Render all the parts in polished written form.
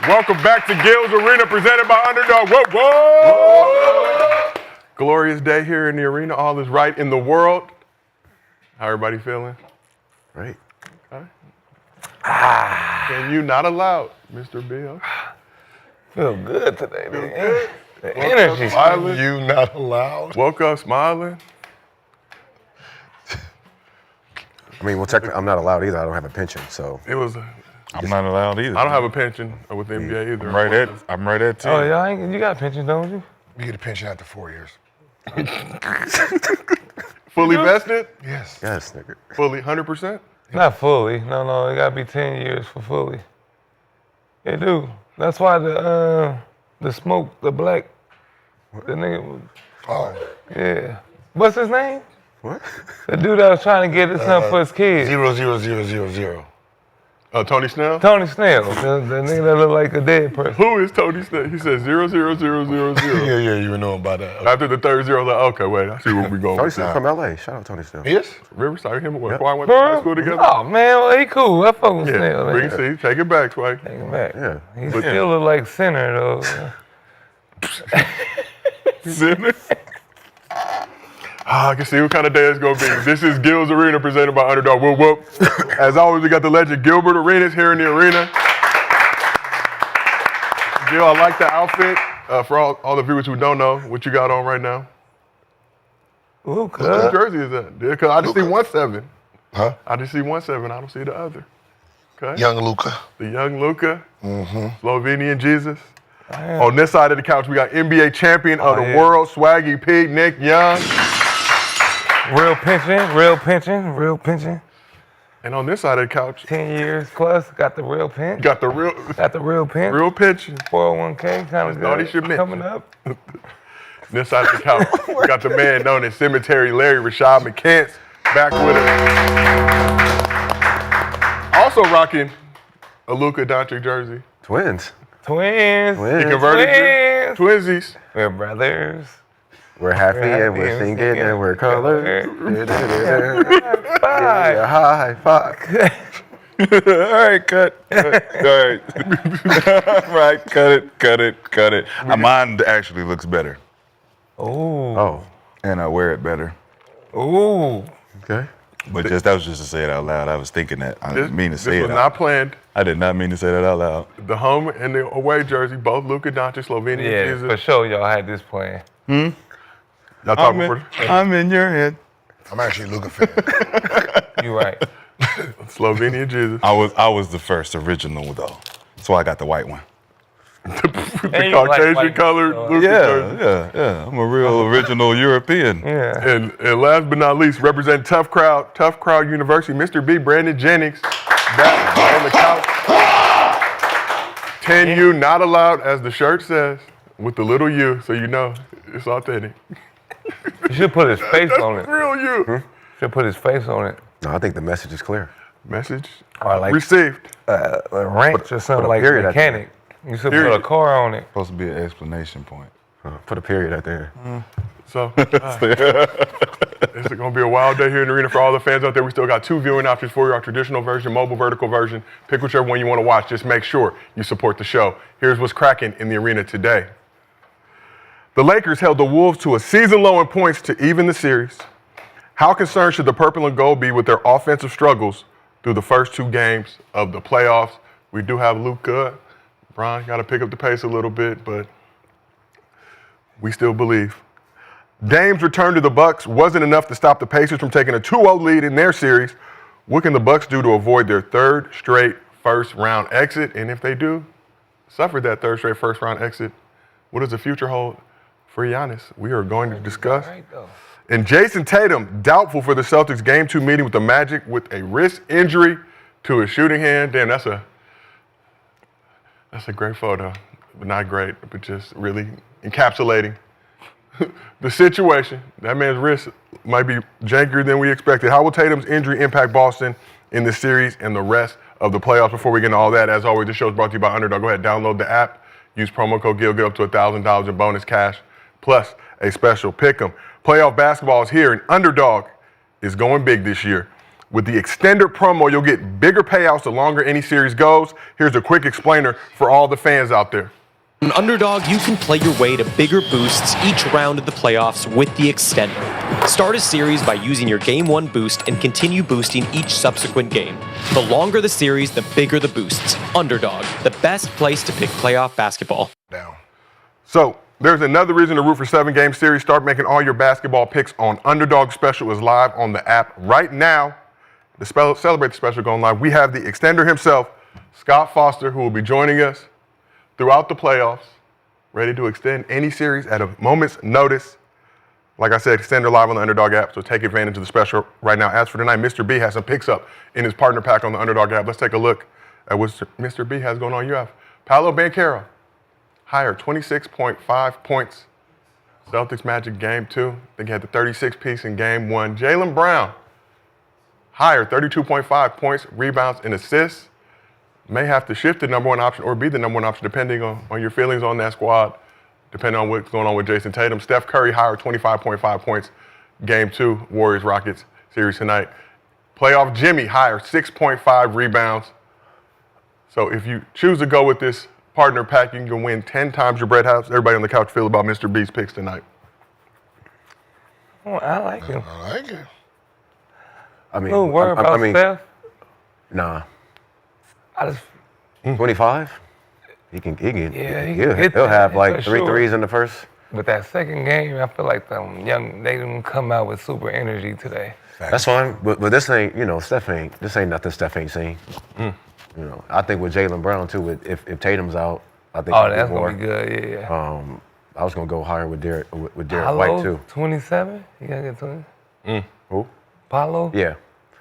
Welcome back to Gil's Arena, presented by Underdog. Whoa, whoa! Glorious day here in the arena. All is right in the world. How everybody feeling? Right. Okay. Can you not allow, Mr. Bill? Feel good today, man. Good. The energy. Smiling. You not allowed. Woke up smiling. I mean, well, technically, I'm not allowed either. I don't have a pension, so. It was. I'm not allowed either. I don't have a pension with the NBA either. I'm right at 10. Oh, y'all you got a pension, don't you? You get a pension after 4 years. Fully vested? Yes. Yes, nigga. Fully, 100%? Not fully. No, it gotta be 10 years for fully. They do. That's why the smoke, the black, the nigga, Oh. yeah. What's his name? What? The dude that was trying to get his son for his kids. 00000. Tony Snell? Tony Snell, the nigga that look like a dead person. Who is Tony Snell? He said 00000. Yeah, you would know about that. After the third zero, like, okay, wait, I see where we going. Tony Snell from LA. Shout out Tony Snell. Yes? Riverside, him and Yep. Twy went to high school together. Oh man, well, he cool. I fuck with Snell, Bring man. C, take it back, Twy. Take him back. Yeah. He still look like center though. I can see what kind of day it's gonna be. This is Gil's Arena, presented by Underdog. Whoop whoop. As always, we got the legend Gilbert Arenas here in the arena. Gil, I like the outfit. For all the viewers who don't know, what you got on right now? Luka. What jersey is that? Because I just see 1-7. Huh? I just see 1-7. I don't see the other. Okay. Young Luka. The young Luka. Slovenian Jesus. On this side of the couch, we got NBA champion of the world, Swaggy P, Nick Young. Real pension. And on this side of the couch, 10 years plus, got the real pen. got the real Real pension. 401k, kind of thought he good. should mention. Coming up. This side of the couch, we got the man known as Cemetery Larry, Rashad McCants, back with us. Also rocking a Luka Doncic jersey. Twins. Twins. He converted you. Twinsies. We're brothers. We're happy and we're singing and we're colored. Bye. Yeah, high five. All right, cut. All right. Right, cut it. Mine actually looks better, Ooh. Oh, and I wear it better. Ooh. okay. But that was just to say it out loud. I was thinking that. I didn't mean to say This it. was not planned. I did not mean to say that out loud. The home and the away jersey, both Luka Doncic, Slovenian Yeah, Jesus. for sure y'all had this plan. Y'all talking for I'm in your head. I'm actually a Luka fan. You right. Slovenian Jesus. I was the first original though, so I got the white one. The you like Caucasian white, colored Luka jersey. Yeah. I'm a real original European. Yeah. And last but not least, represent Tough Crowd University, Mr. B, Brandon Jennings, back on the couch. 10U not allowed, as the shirt says, with the little U, so you know it's authentic. You should put his face on That's it. real U. Should put his face on it. No, I think the message is clear. Message Or like received. a wrench or something put a like period at the mechanic. You should Period. put a car on it. Supposed to be an explanation point. Put a period at the end. So it's going to be a wild day here in the arena for all the fans out there. We still got 2 viewing options for you, our traditional version, mobile vertical version. Pick whichever one you want to watch. Just make sure you support the show. Here's what's cracking in the arena today. The Lakers held the Wolves to a season low in points to even the series. How concerned should the purple and gold be with their offensive struggles through the first 2 games of the playoffs? We do have Luka. Brian got to pick up the pace a little bit, but we still believe. Dame's return to the Bucks wasn't enough to stop the Pacers from taking a 2-0 lead in their series. What can the Bucks do to avoid their 3rd straight first-round exit? And if they do suffer that 3rd straight first-round exit, what does the future hold for Giannis? We are going to discuss. And Jayson Tatum, doubtful for the Celtics Game 2 meeting with the Magic with a wrist injury to his shooting hand. Damn, that's a great photo. But not great, but just really encapsulating the situation. That man's wrist might be jankier than we expected. How will Tatum's injury impact Boston in the series and the rest of the playoffs? Before we get into all that, as always, the show is brought to you by Underdog. Go ahead, download the app. Use promo code GIL, get up to $1,000 in bonus cash, plus a special pick 'em. Playoff basketball is here, and Underdog is going big this year. With the extender promo, you'll get bigger payouts the longer any series goes. Here's a quick explainer for all the fans out there. On Underdog, you can play your way to bigger boosts each round of the playoffs with the extender. Start a series by using your Game 1 boost and continue boosting each subsequent game. The longer the series, the bigger the boosts. Underdog, the best place to pick playoff basketball. Down. So there's another reason to root for 7-game series. Start making all your basketball picks on Underdog. Special is live on the app right now. To celebrate the special going live, we have the extender himself, Scott Foster, who will be joining us throughout the playoffs, ready to extend any series at a moment's notice. Like I said, extender live on the Underdog app, so take advantage of the special right now. As for tonight, Mr. B has some picks up in his partner pack on the Underdog app. Let's take a look at what Mr. B has going on. You have Paolo Banchero, higher 26.5 points. Celtics Magic game 2. I think he had the 36 piece in game 1. Jaylen Brown, higher 32.5 points, rebounds, and assists. May have to shift the number 1 option or be the number 1 option depending on your feelings on that squad, depending on what's going on with Jayson Tatum. Steph Curry, higher 25.5 points, game 2, Warriors-Rockets series tonight. Playoff Jimmy, higher 6.5 rebounds. So if you choose to go with this partner pack, you can win 10 times your bread. How's everybody on the couch feel about Mr. B's picks tonight? Oh, I like him. I like it. I mean, No worry about Steph. Nah. I just 25? He can Yeah, he can he'll hit have that, like for 3 sure. threes in the first. with that second game, I feel like they didn't come out with super energy today. That's fine, but this ain't, this ain't nothing Steph ain't seen. I think with Jaylen Brown too, if Tatum's out, I think Oh, it'll that's more. gonna be good. Yeah. I was gonna go higher with Derek White too. 27. You gotta get 20. Who? Paulo. Yeah,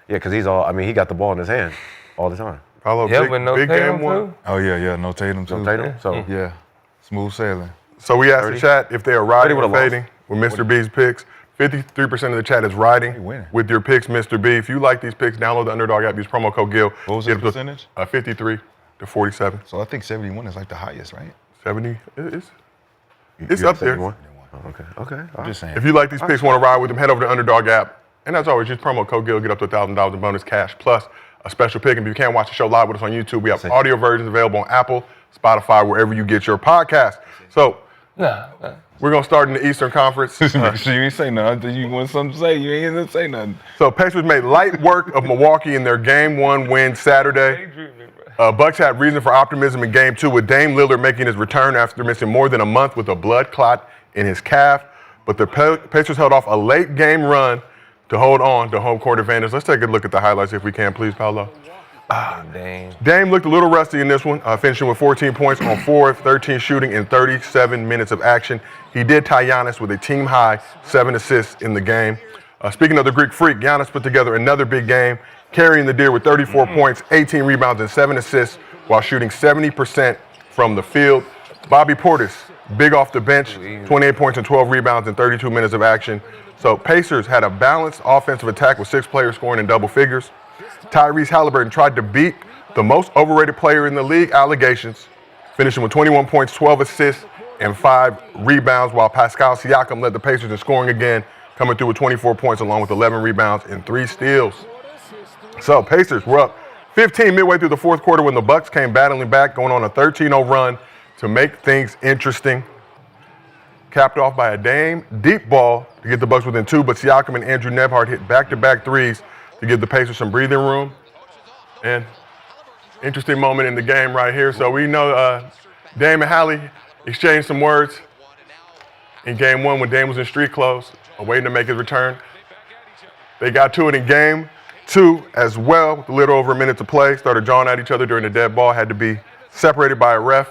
because he's all. I mean, he got the ball in his hand all the time. Paulo, Yeah, big, but no big Tatum game 1. too. Oh, yeah, no Tatum, too. So Tatum. So Yeah, smooth sailing. So we asked the 30? chat if they are riding 30 or would've lost. fading with Mr. B's picks. 53% of the chat is riding winning. with your picks, Mr. B. If you like these picks, download the Underdog app, use promo code GIL. What was Get the up to, percentage? 53 to 47. So I think 71 is like the highest, right? 70. It's you up got there. 71? Oh, okay. All I'm right. just saying. If you like these picks, want to ride with them, head over to the Underdog app. And as always, use promo code GIL, get up to $1,000 in bonus cash, plus a special pick. And if you can't watch the show live with us on YouTube, we have audio versions available on Apple, Spotify, wherever you get your podcast. So Nah. we're going to start in the Eastern Conference. Make sure you ain't say nothing. You want something to say, you ain't even say nothing. So Pacers made light work of Milwaukee in their Game 1 win Saturday. Bucks had reason for optimism in Game 2 with Dame Lillard making his return after missing more than a month with a blood clot in his calf. But the Pacers held off a late game run to hold on to home court advantage. Let's take a look at the highlights if we can, please, Paolo. Dang. Dame looked a little rusty in this one, finishing with 14 points on 4 of 13 shooting in 37 minutes of action. He did tie Giannis with a team-high 7 assists in the game. Speaking of the Greek Freak, Giannis put together another big game, carrying the Deer with 34 points, 18 rebounds, and 7 assists while shooting 70% from the field. Bobby Portis, big off the bench, 28 points and 12 rebounds in 32 minutes of action. So Pacers had a balanced offensive attack with 6 players scoring in double figures. Tyrese Haliburton tried to beat the most overrated player in the league allegations, finishing with 21 points, 12 assists, and 5 rebounds, while Pascal Siakam led the Pacers in scoring again, coming through with 24 points along with 11 rebounds and 3 steals. So Pacers were up 15 midway through the fourth quarter when the Bucks came battling back, going on a 13-0 run to make things interesting. Capped off by a Dame deep ball to get the Bucks within 2, but Siakam and Andrew Nembhard hit back-to-back threes to give the Pacers some breathing room. And interesting moment in the game right here. So we know Dame and Hallie exchanged some words in Game 1 when Dame was in street clothes, waiting to make his return. They got to it in Game 2 as well, with a little over a minute to play. Started jawing at each other during the dead ball, had to be separated by a ref.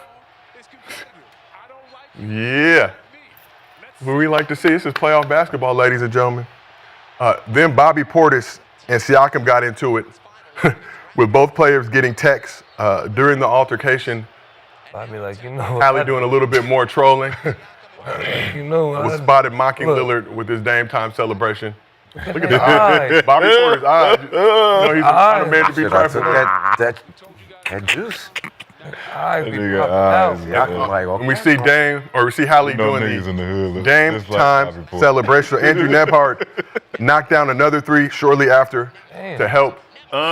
Yeah. What we like to see, this is playoff basketball, ladies and gentlemen. Then Bobby Portis and Siakam got into it, with both players getting texts during the altercation. Bobby, Hallie doing a little bit more trolling. Was spotted mocking Look. Lillard with his Dame time celebration. Look at his eyes. this. Bobby Portis' eyes. He's a man to be Shit, I prideful. took that juice. I be Nigga, popping eyes, out. yeah. I'm like, okay. When we see Dame, or we see Hallie No doing niggas the in the hood. Dame Just like time Bobby Portis. celebration. Andrew Nebhart knocked down another 3 shortly after Damn. to help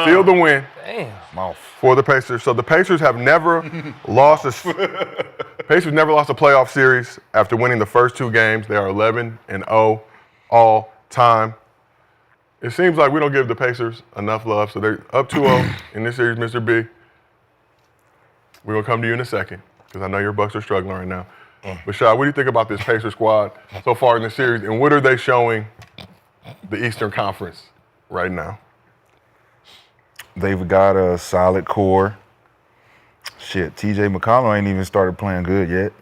seal the win Damn. Mouth. for the Pacers. So the Pacers have never lost a playoff series after winning the first 2 games. They are 11-0 all time. It seems like we don't give the Pacers enough love, so they're up 2-0 in this series, Mr. B. We're gonna come to you in a second because I know your Bucks are struggling right now. But Shad, what do you think about this Pacer squad so far in the series, and what are they showing the Eastern Conference right now? They've got a solid core. Shit, TJ McConnell ain't even started playing good yet.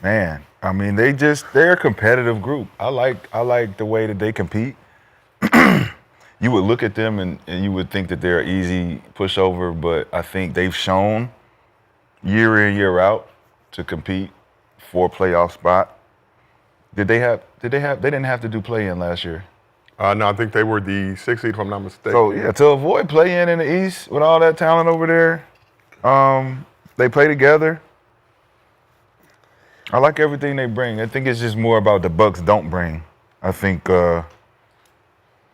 Man, I mean, they're a competitive group. I like the way that they compete. You would look at them and you would think that they're an easy pushover, but I think they've shown year in, year out to compete for a playoff spot. They didn't have to do play-in last year. No, I think they were the 6th seed, if I'm not mistaken. So yeah, to avoid play-in in the East with all that talent over there, they play together. I like everything they bring. I think it's just more about the Bucks don't bring. I think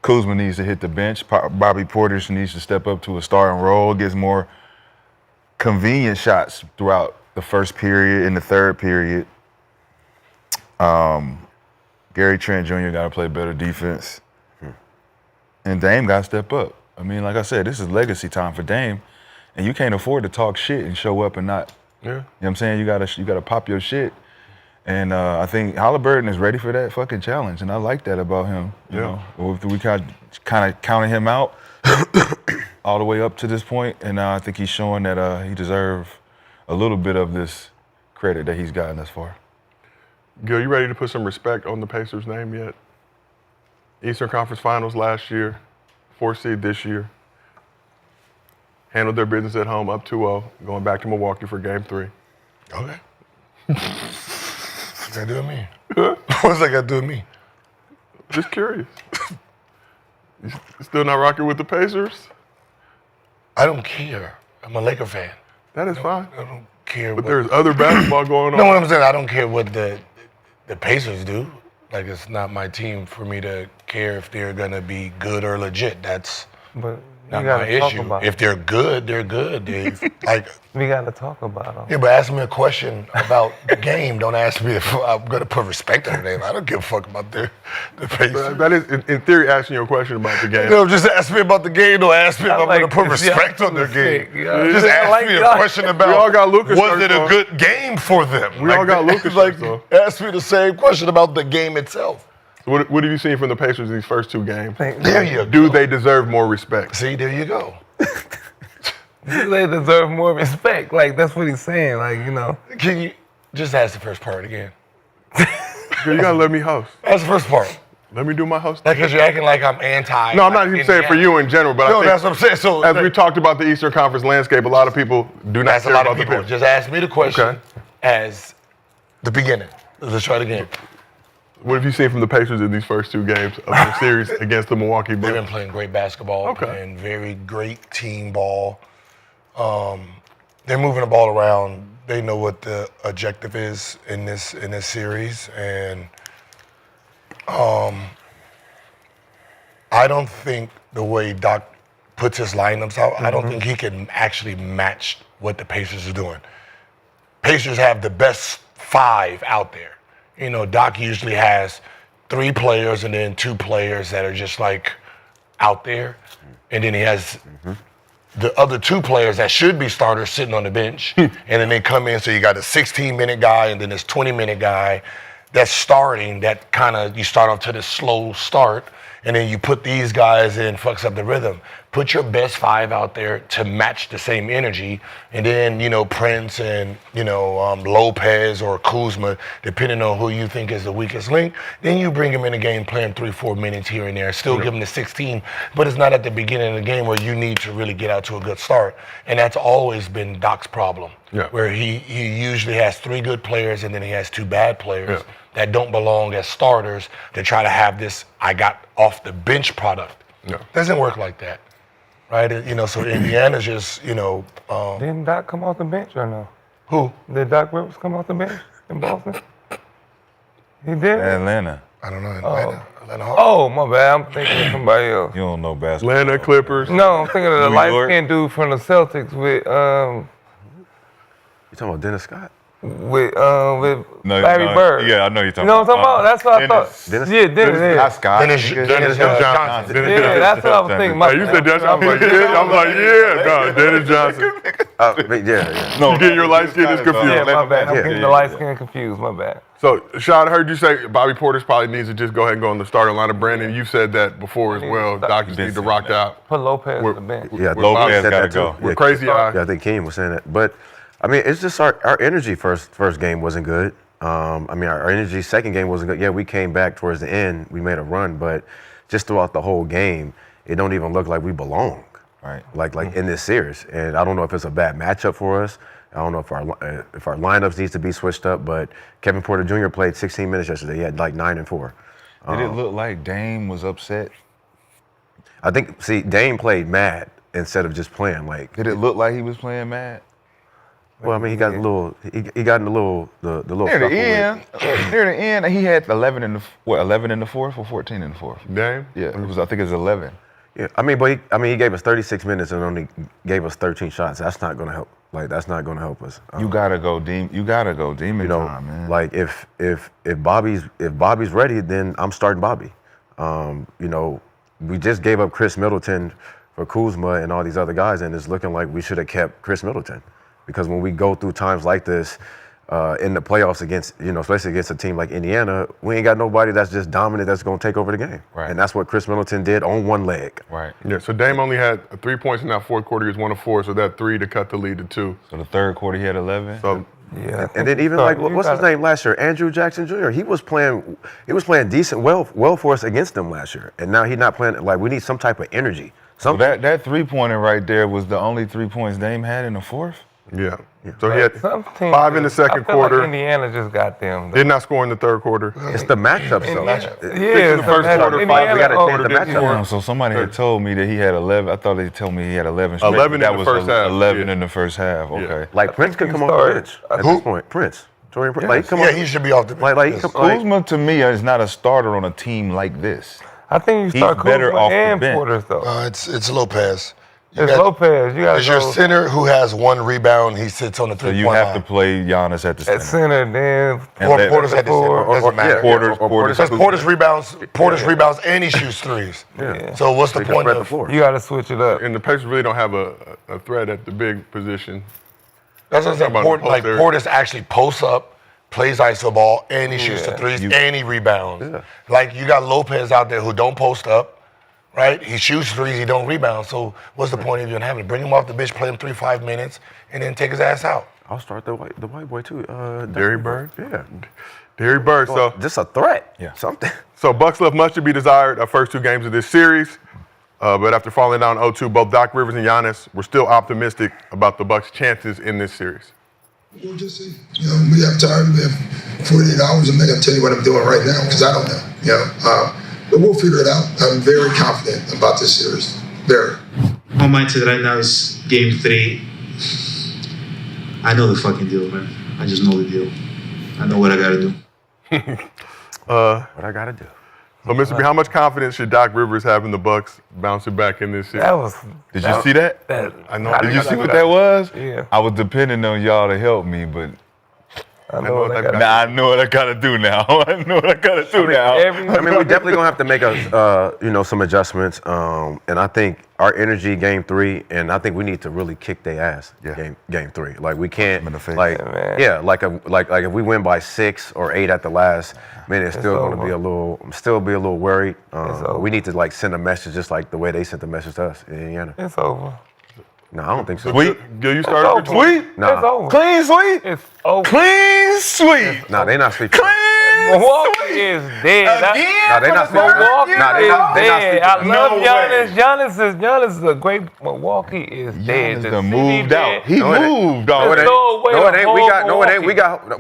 Kuzma needs to hit the bench. Bobby Portis needs to step up to a starting role. Gets more convenient shots throughout the first period and the third period. Gary Trent Jr. got to play better defense. And Dame got to step up. I mean, like I said, this is legacy time for Dame, and you can't afford to talk shit and show up and not. Yeah. You know what I'm saying? You gotta pop your shit. And I think Haliburton is ready for that fucking challenge, and I like that about him. You know, we kind of counted him out all the way up to this point, and now I think he's showing that he deserves a little bit of this credit that he's gotten thus far. Gil, you ready to put some respect on the Pacers' name yet? Eastern Conference Finals last year, 4th seed this year. Handled their business at home, up 2-0, going back to Milwaukee for Game 3. Okay. What's that got to do with me? What's that got to do with me? Just curious. You still not rocking with the Pacers? I don't care. I'm a Laker fan. That is fine. I don't care. But there's other basketball going on. No, what I'm saying, I don't care what the Pacers do. Like, it's not my team for me to care if they're gonna be good or legit. That's But not we my gotta talk issue. about If it. they're good, they're good. Like, We gotta talk about them. yeah, but ask me a question about the game. Don't ask me if I'm gonna put respect on the name. I don't give a fuck about the Pacers. That is, in theory, asking you a question about the game. No, just ask me about the game. Don't ask me if I'm like gonna put this. respect Yeah, on their sick. game. Yeah. Just I ask like me a that. question about We all got Luka was shirts it a on. good game for them? We all got Luka like, shirts on. ask me the same question about the game itself. What have you seen from the Pacers in these first 2 games? There you Do go. they deserve more respect? See, there you go. They deserve more respect. Like, that's what he's saying. Like, you know. Can you just ask the first part again? You gotta let me host. That's the first part. Let me do my host. Like, because you're acting like I'm anti. No, I'm not even saying for you in general, but No, I think that's what I'm saying. So as we talked about the Eastern Conference landscape, a lot of people do not that's a care lot about of the people. Pacers. Just ask me the question Okay. as the beginning. Let's try it again. What have you seen from the Pacers in these first 2 games of the series against the Milwaukee They've been Bucks? playing great basketball, Okay. playing very great team ball. They're moving the ball around. They know what the objective is in this series, and I don't think the way Doc puts his lineups out, I don't think he can actually match what the Pacers are doing. Pacers have the best 5 out there. You know, Doc usually has 3 players and then 2 players that are just like out there, and then he has the other 2 players that should be starters sitting on the bench, and then they come in. So you got a 16-minute guy and then this 20-minute guy that's starting. That kind of you start off to the slow start, and then you put these guys in, fucks up the rhythm. Put your best 5 out there to match the same energy, and then Prince and Lopez or Kuzma, depending on who you think is the weakest link. Then you bring him in a game playing 3-4 minutes here and there, still give him the 16, but it's not at the beginning of the game where you need to really get out to a good start, and that's always been Doc's problem. Yeah. Where he usually has 3 good players and then he has 2 bad players that don't belong as starters to try to have this I got off the bench product. Yeah. Doesn't work like that. right? So Indiana's just, Didn't Doc come off the bench or no? who? Did Doc Rivers come off the bench in Boston? He did? Atlanta. I don't know. Atlanta Hawks. Oh, my bad. I'm thinking of somebody else. You don't know basketball. Atlanta Clippers. No, I'm thinking of the New light York? skinned dude from the Celtics with You talking about Dennis Scott? Larry Bird. Yeah, I know you're talking You know what I'm talking about? That's what I thought. Dennis? Yeah, Dennis. Not Yeah, Scott. Dennis Johnson. yeah, that's what I was thinking. My Hey, you bad. said Dennis. I'm like, yeah. I'm like, yeah. No, Dennis Johnson. Yeah. No, You get your light skin is confused. Yeah, my bad. I'm Yeah. getting the light skin confused. My bad. So, Sean, I heard you say Bobby Portis probably needs to just go ahead and go on the starting lineup. Brandon, you've said that before as well. Doctors need to rock out. Put Lopez We're- on the bench. Yeah, Lopez said gotta that too. go. With Crazy Eye. Yeah, I think Keem was saying that. But I mean, it's just our energy first game wasn't good. Our energy second game wasn't good. Yeah, we came back towards the end. We made a run, but just throughout the whole game, it don't even look like we belong. Right. Like in this series. And I don't know if it's a bad matchup for us. I don't know if our lineups needs to be switched up. But Kevin Porter Jr. played 16 minutes yesterday. He had like 9 and 4. Did it look like Dame was upset? I think Dame played mad instead of just playing like. Did it look like he was playing mad? Well, I mean, he got a little. He got in the little Near the end, he had 11 in the fourth or 14 in the fourth? Dame? Yeah, I think it was 11. Yeah, I mean, he gave us 36 minutes and only gave us 13 shots. That's not going to help. Like, that's not going to help us. You gotta go demon. You gotta go demon time, man. like if Bobby's ready, then I'm starting Bobby. We just gave up Chris Middleton for Kuzma and all these other guys, and it's looking like we should have kept Chris Middleton, because when we go through times like this in the playoffs against, especially against a team like Indiana, we ain't got nobody that's just dominant that's going to take over the game. Right. And that's what Chris Middleton did on one leg. Right. Yeah, so Dame only had 3 points in that fourth quarter. He was 1 of 4, so that 3 to cut the lead to 2. So the third quarter, he had 11. So Yeah. And then even like what's his name last year, Andrew Jackson Jr. He was playing decent, well for us against them last year, and now he's not playing. Like, we need some type of energy. So that 3-pointer right there was the only 3 points Dame had in the fourth. yeah. So he had Some teams 5 in the second I feel quarter. Like Indiana just got them. Did not score in the third quarter. It's the matchups, though. Yeah, 6 in the first quarter, 5 in we the gotta quarter. change the didn't matchup. score. Damn, so somebody had told me that he had 11. I thought they told me he had 11 straight. 11 that in the was first half, 11 yeah. in the first half. Okay. Like, Prince could he come off the started. bench at this point. Prince. Torian Prince. Like, come Yeah, on. he should be off the bench. Like, he come, like, Kuzma to me is not a starter on a team like this. I think you start He's better Kuzma off the and bench. Porters though. It's Lopez. It's Lopez. You got It's your center who has 1 rebound. He sits on the So 3-point you have to line. play Giannis at the at center. center, then And Or let- Porter's at the center. Doesn't matter. Porter's Because Porter's rebounds and he shoots threes. Yeah. So what's the they can point spread the of? floor. you got to switch it up. And the Pacers really don't have a threat at the big position. That's what I'm Talking about saying. the post Portis actually posts up, plays iso ball, and he shoots the Yeah. threes, and he rebounds. Like, you got Lopez out there who don't post up, right? He shoots threes, he don't rebound. So what's the point of even having it? Bring him off the bench, play him 3-5 minutes, and then take his ass out. I'll start the white boy too. Derrick Bird? Yeah. Derrick Bird. So Just a threat. Yeah. Something. So Bucks left much to be desired our first 2 games of this series. But after falling down 0-2, both Doc Rivers and Giannis were still optimistic about the Bucks' chances in this series. We'll just see. We have time. We have 48 hours. I'm not going to tell you what I'm doing right now because I don't know. But we'll figure it out. I'm very confident about this series. Very. My mindset right now is game 3. I know the fucking deal, man. I just know the deal. I know what I got to do. What I gotta do. So, Mr. B, how much confidence should Doc Rivers have in the Bucks bouncing back in this series? That was. Did you see that? I know. Did you see what that was? Yeah. I was depending on y'all to help me, but I know what I got. now I know what I gotta do now. I know what I gotta do now. I mean, we definitely gonna have to make some adjustments. And I think our energy game 3, and I think we need to really kick their ass. Yeah. Game 3. Like, we can't. in the face. Like, Yeah, man. like if we win by 6 or 8 at the last, man, it's still gonna over. be a little worried. over. We need to like send a message just like the way they sent the message to us in Indiana. It's over. No, I don't think so. Gil, you started It's with over. tweet? Nah. It's over. Clean sweep. It's over. Clean sweep. Nah, they not sleeping. Milwaukee is dead. Nah, they not sleeping. Milwaukee Nah, is they not dead. I sleeping. love No Giannis. way. Giannis is a great. Milwaukee is dead. Giannis The done city moved dead. out. He No, it ain't. moved No, it already. ain't. Throw away No, it the ain't. whole We got Milwaukee.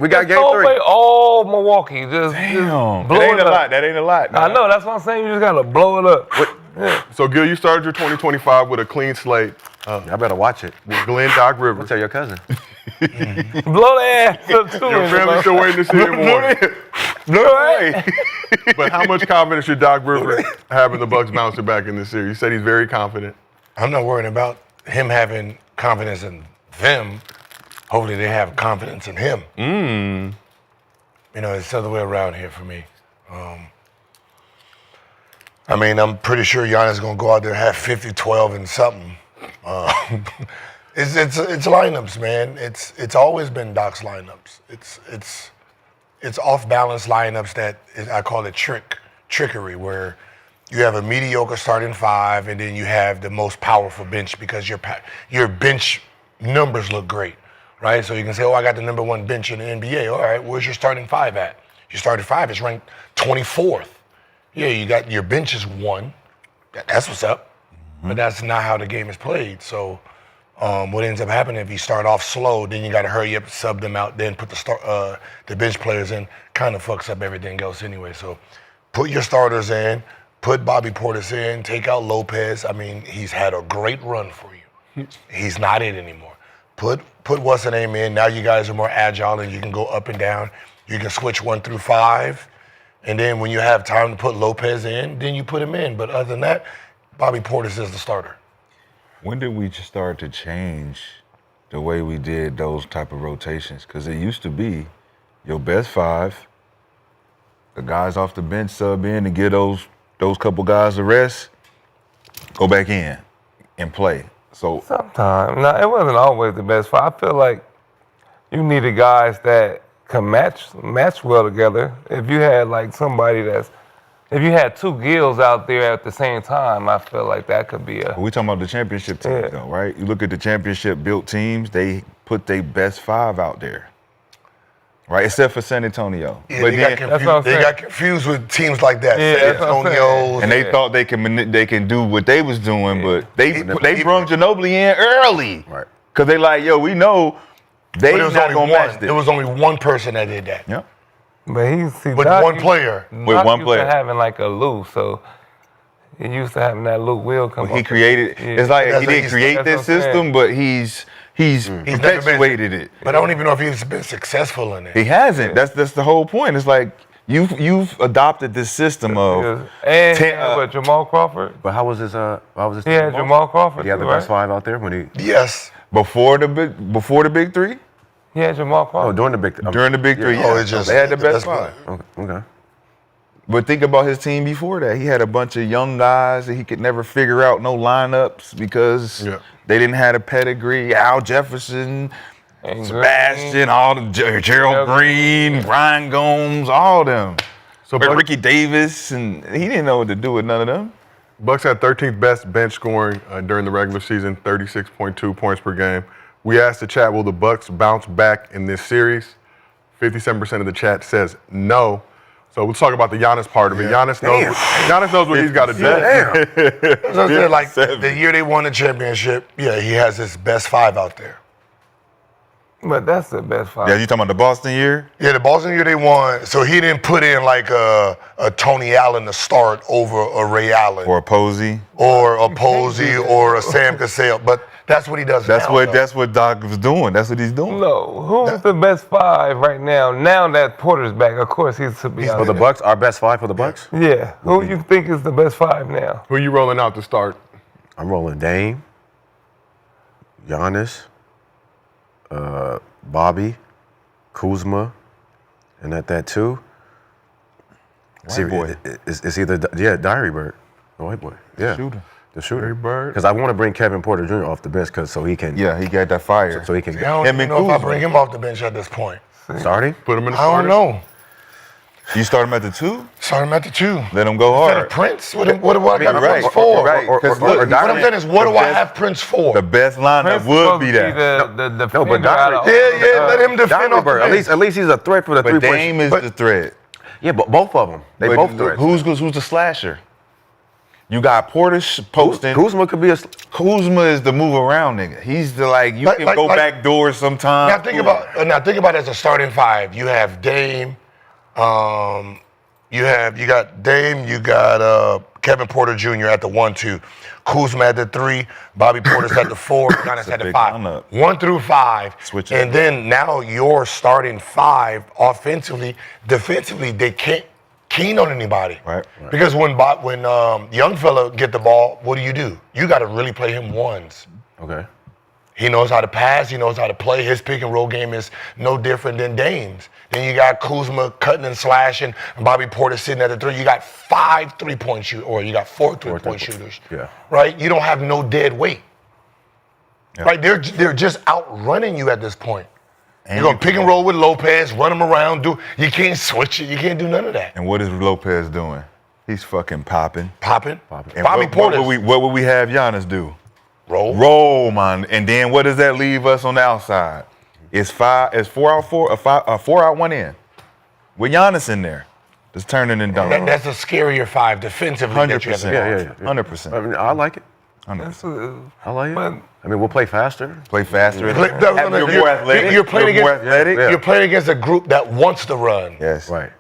we got game Throw 3. away all Milwaukee. Just Damn. blow That ain't it a up. lot. That ain't a lot. I know. That's what I'm saying. You just gotta blow it up. So, Gil, you started your 2025 with a clean slate. I better watch it. With Glenn Doc I'll Rivers. tell your cousin. Blow their ass up too. Your family's still waiting to see him more. Blow But how much confidence should Doc Rivers have in the Bucks bouncing back in this series? You said he's very confident. I'm not worried about him having confidence in them. Hopefully they have confidence in him. You know, it's the other way around here for me. I mean, I'm pretty sure Giannis is going to go out there and have 50, 12, and something. It's lineups, man. It's always been Doc's lineups. It's off-balance lineups that I call it trickery, where you have a mediocre starting five, and then you have the most powerful bench because your bench numbers look great, right? So you can say, oh, I got the number one bench in the NBA. All right, where's your starting five at? Your starting five is ranked 24th. Yeah, you got your bench is 1. That's what's up. But that's not how the game is played. So what ends up happening if you start off slow, then you got to hurry up, sub them out, then put the bench players in, kind of fucks up everything else anyway. So put your starters in, put Bobby Portis in, take out Lopez. I mean, he's had a great run for you. He's not it anymore. Put what's the name in. Now you guys are more agile and you can go up and down. You can switch 1 through 5. And then when you have time to put Lopez in, then you put him in. But other than that, Bobby Portis is the starter. When did we start to change the way we did those type of rotations? Because it used to be your best 5, the guys off the bench sub in to get those couple guys the rest, go back in and play. So Sometimes. No, it wasn't always the best 5. I feel like you needed guys that can match well together. If you had like somebody if you had 2 Gills out there at the same time, I feel like that could be we talking about the championship teams though, right? You look at the championship built teams, they put their best 5 out there. Right, except for San Antonio. Yeah, but they got confused with teams like that. San Antonio. And they thought they can do what they was doing, but they brung Ginobili in early. Right. Because they like, yo, we know they not going to match this. There was only one person that did that. Yeah. But with one player. With one player. Having like a Lou, so he used to having that Lou Will come He created, it's like he didn't create this system, but he's perpetuated it. But I don't even know if he's been successful in it. He hasn't. That's the whole point. It's like you've adopted this system of but Jamal Crawford. But how was his He had Jamal Crawford. He had the best 5 out there when he. Yes. Before the big 3. He had Jamal Crawford. Oh, during the big 3. During the big 3. Yeah. They had the best 5. Okay. But think about his team before that. He had a bunch of young guys that he could never figure out no lineups because they didn't have a pedigree. Al Jefferson, Sebastian, all the Gerald Green, Ryan Gomes, all them. So Ricky Davis, and he didn't know what to do with none of them. Bucks had 13th best bench scoring during the regular season, 36.2 points per game. We asked the chat, will the Bucks bounce back in this series? 57% of the chat says no. So we'll talk about the Giannis part of it. Giannis knows what he's got to do. So I said, like the year they won the championship, he has his best 5 out there. But that's the best 5. Yeah, you talking about the Boston year? Yeah, the Boston year they won. So he didn't put in like a Tony Allen to start over a Ray Allen. Or a Posey. Or a Posey or a Sam Cassell. But that's what he does now. That's what Doc was doing. That's what he's doing. No, who's the best 5 right now? Now that Porter's back, of course he's to be out For the Bucks, our best 5 for the Bucks? Yeah. Who you think is the best 5 now? Who you rolling out to start? I'm rolling Dame, Giannis, Bobby, Kuzma, and at that 2. White boy. It's either Diary Bird, the white boy. Yeah. Shooter. The shooter. Bird. Because I want to bring Kevin Porter Jr. off the bench so he can. Yeah, he got that fire. So he can. I don't even know if I bring him off the bench at this point. Starting? Put him in the I don't know. You start him at the 2? Start him at the 2. Let him go Instead hard. of Prince? What do I got Right. Prince for? Right. What I'm saying is, what do I have Prince for? The best lineup would be that. No, but Diary. Let him defend off the Bird. bench. At least he's a threat for the But 3-point. Dame is the threat. Yeah, but both of them. They But both threats. Who's the slasher? You got Porter posting. Kuzma could be a. Kuzma is the move around nigga. He's the you can go back doors sometimes. Now think about as a starting 5. You have Dame. You got Dame. You got Kevin Porter Jr. at the 1-2, Kuzma at the 3, Bobby Porter's at the 4, Giannis at the 5. 1 through 5. Switch and it. then now you're starting 5 offensively. Defensively, they can't keen on anybody. Right. Because when young fella get the ball, what do? You got to really play him ones. Okay. He knows how to pass. He knows how to play. His pick and roll game is no different than Dame's. Then you got Kuzma cutting and slashing, and Bobby Porter sitting at the 3. You got 5 3-point shooters, or you got 4 3-point shooters. Yeah. Right? You don't have no dead weight. Yeah. Right? They're just outrunning you at this point. And you're going to pick and roll with Lopez, run him around. You can't switch it. You can't do none of that. And what is Lopez doing? He's fucking popping. Popping. And Bobby Porter. What would we have Giannis do? Roll, man. And then what does that leave us on the outside? It's 4 out 4, a 4 out 1 in. With Giannis in there, just turning and dunking. That's a scarier 5 defensively. 100%. Yeah. 100%. I mean, I like it. 100%. I like it. I mean, we'll play faster. Play faster. You're more athletic. You're playing You're playing against a group that wants to run. Yes. Right.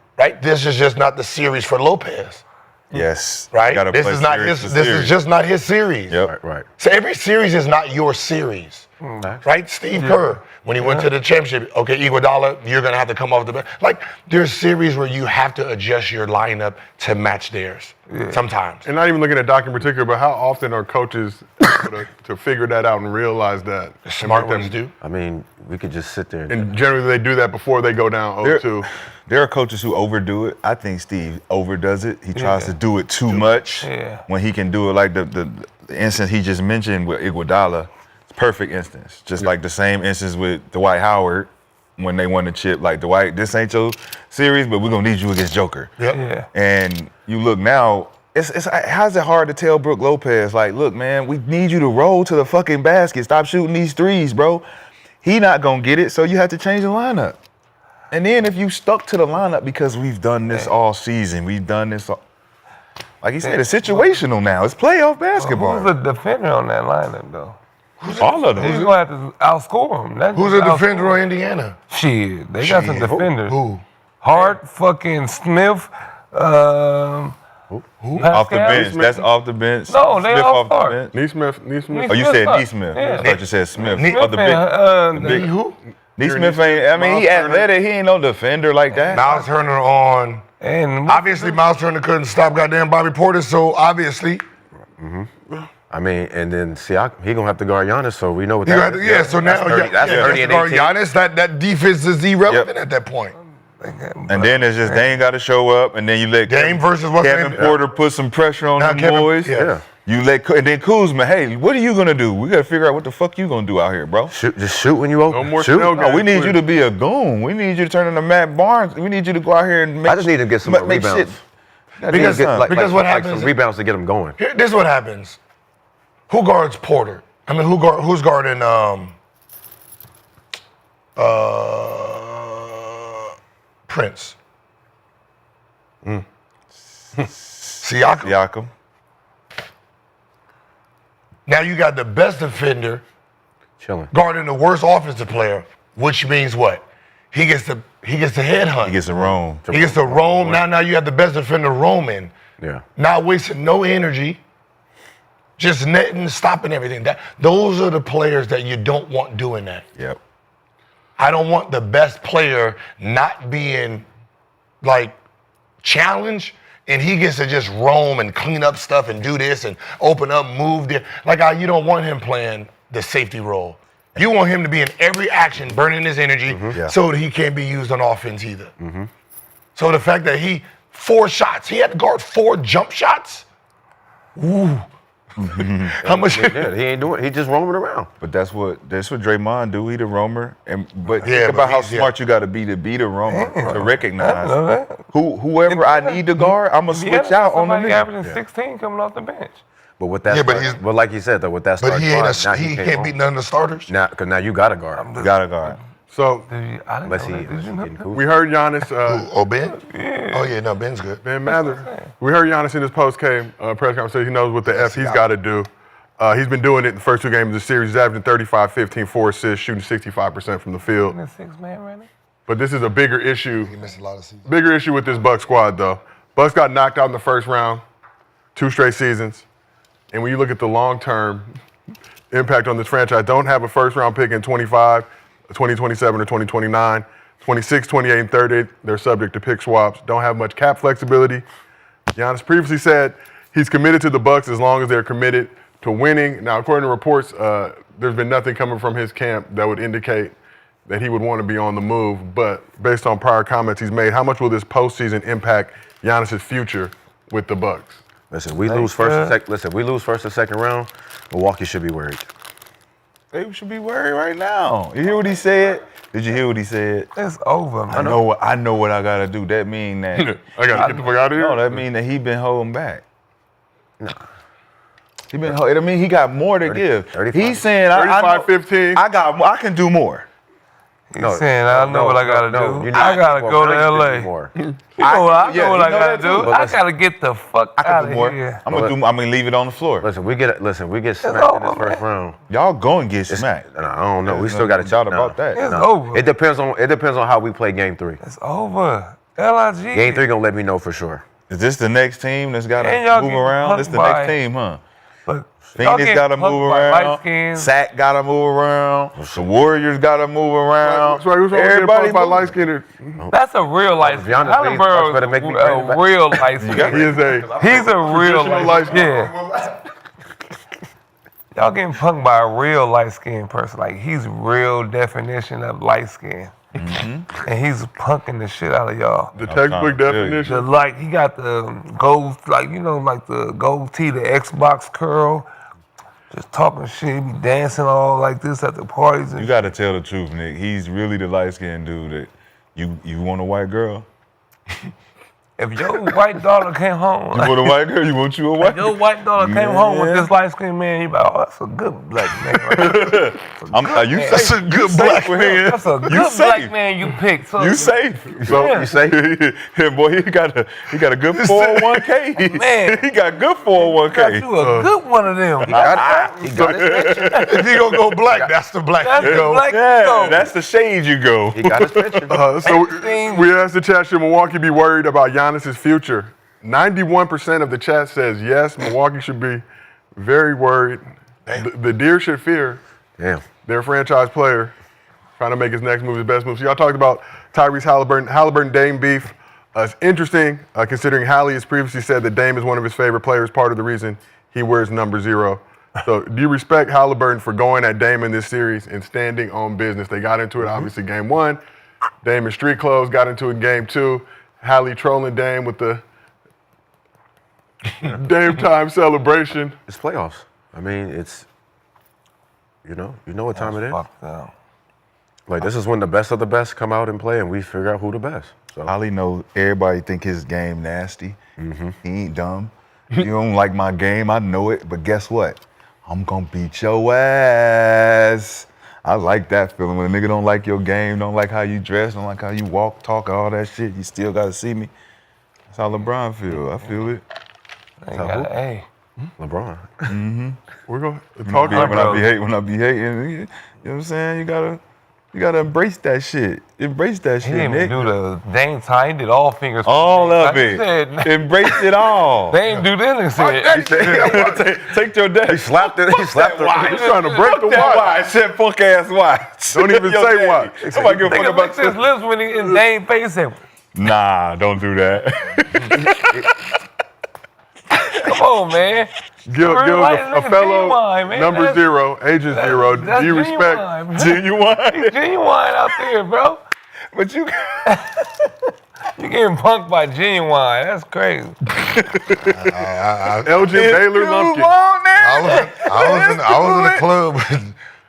This is just not the series for Lopez. Yes. Right. This is not his. This is just not his series. Yep. Right. So every series is not your series. Right. Steve Kerr, when he went to the championship, okay, Iguodala, you're gonna have to come off the bench. Like there's series where you have to adjust your lineup to match theirs. Sometimes. And not even looking at Doc in particular, but how often are coaches able to figure that out and realize that? Smart ones do. I mean, we could just sit there. And generally they do that before they go down 0-2. There are coaches who overdo it. I think Steve overdoes it. He tries to do it too much when he can do it. Like the instance he just mentioned with Iguodala, it's a perfect instance. Just like the same instance with Dwight Howard when they won the chip. Like, Dwight, this ain't your series, but we're going to need you against Joker. Yep. And you look now, how's it hard to tell Brook Lopez, like, look, man, we need you to roll to the fucking basket. Stop shooting these threes, bro. He not going to get it, so you have to change the lineup. And then if you stuck to the lineup because we've done this all season, we've done this all, like he said, it's situational now. It's playoff basketball. Who's the defender on that lineup, though? All of them. He's going to have to outscore him. Who's a defender on Indiana? Shit, they got some defenders. Who? Hart, fucking Smith, Off the bench. That's off the bench. No, they Smith off the Hart. bench. Neesmith. Oh, you said Smith. Neesmith. Yeah. I thought you said Smith. Smith Oh, the big. Who? Neesmith ain't, I mean, he athletic. He ain't no defender like that. Miles Turner on. And Obviously, Miles Turner couldn't stop goddamn Bobby Porter, so obviously. I mean, and then Siakam, he gonna have to guard Giannis, so we know what You that got is. to, so now that's 30 and 18. Giannis, that defense is irrelevant at that point. And then it's just Dame got to show up, and then you let Dame versus what's Kevin name? Porter put some pressure on Now the Kevin- boys. yeah. You and then Kuzma, hey, what are you gonna do? We gotta figure out what the fuck you gonna do out here, bro. Just shoot when you open. No more shoot. snow No, we guys, need please. you to be a goon. We need you to turn into Matt Barnes. We need you to go out here and make. I just need to get some more make rebounds. shit. Because what happens? some rebounds to get them going. This is what happens. Who guards Porter? I mean, who's guarding Prince? Siakam. Now you got the best defender Chilling. guarding the worst offensive player, which means what? He gets the headhunt. He gets to roam. He gets to roam. Now you have the best defender roaming. Yeah. Not wasting no energy. Just netting, stopping everything. Those are the players that you don't want doing that. Yep. I don't want the best player not being like challenged, and he gets to just roam and clean up stuff and do this and open up, move there. Like you don't want him playing the safety role. You want him to be in every action, burning his energy, so that he can't be used on offense either. So the fact that 4 shots, he had to guard 4 jump shots. Ooh. How much? Yeah, he ain't doing. He just roaming around. But that's what Draymond do. He the roamer. But Yeah, think about but how he's- smart you got to be the roamer to recognize know that. whoever I need to guard. I'm gonna switch out on the somebody nigga. averaging 16 coming off the bench. But with that, Yeah, but start, like you said though, with that start, But he can't beat none of the starters. Now, because now you got to guard. You gotta guard. So I didn't Unless he, know that. Did you know getting that? cool. we heard Giannis. Ben? Oh yeah, no, Ben's good. Ben Mather. We heard Giannis in his post-game press conference say he knows what the F he's got to do. He's been doing it in the first 2 games of the series. He's averaging 35, 15, 4 assists, shooting 65% from the field. In the 6-man right now? But this is a bigger issue. He missed a lot of seasons. Bigger issue with this Bucks squad, though. Bucks got knocked out in the first round 2 straight seasons. And when you look at the long-term impact on this franchise, don't have a first-round pick in 25, 2027, or 2029. 26, 28, and 30, they're subject to pick swaps. Don't have much cap flexibility. Giannis previously said he's committed to the Bucks as long as they're committed to winning. Now, according to reports, there's been nothing coming from his camp that would indicate that he would want to be on the move. But based on prior comments he's made, how much will this postseason impact Giannis's future with the Bucks? Listen, we lose first and second round. Milwaukee should be worried. They should be worried right now. You hear what he said? Did you hear what he said? It's over, man. I know what I gotta do. That mean that I gotta get the fuck out of here? No, that mean that he been holding back. Nah. He been holding. I mean, he got more to give. 35. He's saying 35-15. I can do more. He's saying, I know what I gotta do. I gotta go to LA. You know what I gotta do? I gotta get the fuck out of here. I'm gonna leave it on the floor. Listen, we get smacked in this first round. Y'all going to get smacked. I don't know. We still got to doubt about that. It's over. It depends on how we play Game 3. It's over. LIG. Game 3 gonna let me know for sure. Is this the next team that's got And to y'all move get around? This the punked next by- team, huh? But Phoenix got to move around. Light-skinned. Sack got to move around. The Warriors got to move around. That's right. Who's Everybody by moving. light-skinned? That's a real light skin. Giannis being Bucks better make me bring it a back. real light skin. He is a He's a real traditional light skin. light-skinned. Yeah. Y'all getting punked by a real light skinned person. Like, he's real definition of light skin. Mm-hmm. And he's punking the shit out of y'all. The textbook definition. He got the gold, like the gold tee, the Xbox curl. Just talking shit, he be dancing all like this at the parties. And You got to tell the truth, Nick. He's really the light-skinned dude that you want a white girl? if your white daughter came home, You want a white girl? You want you a white your white daughter came home with this light skinned man, you be like, oh, that's a good black man. You safe. That's a good black man. That's a good You black safe. man you picked. So You safe. So Yeah. You say? Yeah, boy, he got a good 401k. Man. He got good got 401k. you a good one of them. He got it. If he gonna go black, that's the black That's you the go. black Yeah, go. that's the shade you go. He got his pension. So we asked the chat, should Milwaukee be worried about Giannis's future? 91% of the chat says yes, Milwaukee should be very worried. The Deer should fear Damn. their franchise player trying to make his next move his best move. So y'all talked about Tyrese Haliburton Dame beef. It's interesting considering Hallie has previously said that Dame is one of his favorite players, part of the reason he wears number 0. So do you respect Haliburton for going at Dame in this series and standing on business? They got into it obviously game 1. Dame in street clothes, got into it in game 2. Hallie trolling Dame with the Dame time celebration. It's playoffs. I mean, it's you know what time it is. Fucked up. Like, this is when the best of the best come out and play, and we figure out who the best. So Ali knows everybody think his game nasty. He ain't dumb. You don't like my game, I know it, but guess what? I'm gonna beat your ass. I like that feeling when a nigga don't like your game, don't like how you dress, don't like how you walk, talk, all that shit. You still gotta see me. That's how LeBron feel. I feel it. Hey. LeBron. We're going to talk When about I be hating, you know what I'm saying? You gotta embrace that shit. Embrace that He shit, didn't Nick. even do the Dame time. He did all fingers. All of He it. said, Embrace it all. they ain't do this and said, Take your dad. He slapped it. He slapped it. He's trying to break the That watch. watch. Said punk ass watch. Don't even Your say daddy. watch. Nobody give a fuck nigga about licked his lips when he in Dame face said, Nah, don't do that. come on, man. Gil, Real life a nigga fellow genuine, man. number That's- 0, agent 0. That's Do you respect? genuine, man. Genuine. He's genuine out there, bro. But you You getting punked by genuine. That's crazy. Elgin Baylor Lumpkin. I was in the club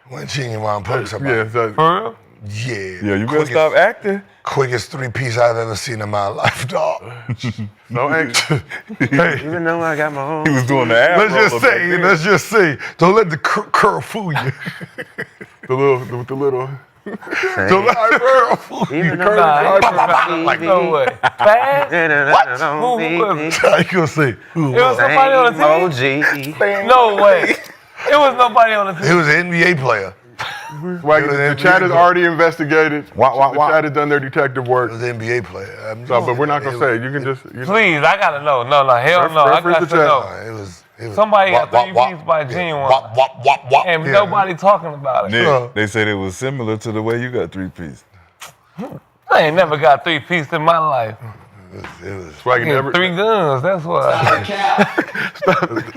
when Genuine poked somebody. Yeah, so, For real? Yeah, you better stop acting. Quickest 3-piece I've ever seen in my life, dog. no anxious. Even though I got my own. He was doing the ass. Let's just say, don't let the curl fool you. the little. Don't let the curl fool you. Even Nah, though like no way. Fast? Who was it? I can say, who It was somebody on the team? OG. No way. It was nobody on the He team. was an NBA player. Swaggy, the chat has already investigated. Why? The chat has done their detective work. It was an NBA player. So, but we're not gonna say it. You can just. Please, I gotta know. No, hell no. I got to know. It was Somebody got 3 pieces by Genuine. And nobody talking about it. Nick, they said it was similar to the way you got 3-piece. I ain't never got 3 pieces in my life. It was Swaggy never. 3 guns, that's what I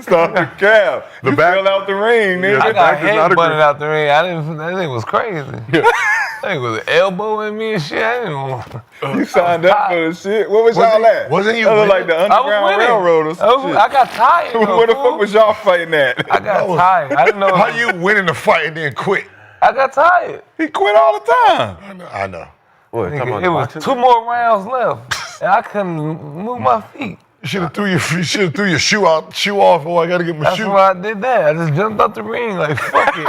Stop the cap. The You back- fell out the ring, nigga. I got back is not head a butted grip. out the ring. I didn't. That thing was crazy. That thing was elbowing me and shit. I didn't want. You signed up for the shit. What was y'all at? wasn't you That looked winning? like the I was Underground winning. Railroad or some shit. I got tired. though, Where the fool. fuck was y'all fighting at? I got tired. I didn't know. how you winning the fight and then quit? I got tired. He quit all the time. I know. What, talking about It was boxing? 2 more rounds left, and I couldn't move my feet. You should have threw your shoe off. Oh, I gotta get my That's shoe. why I did that. I just jumped out the ring like, fuck it.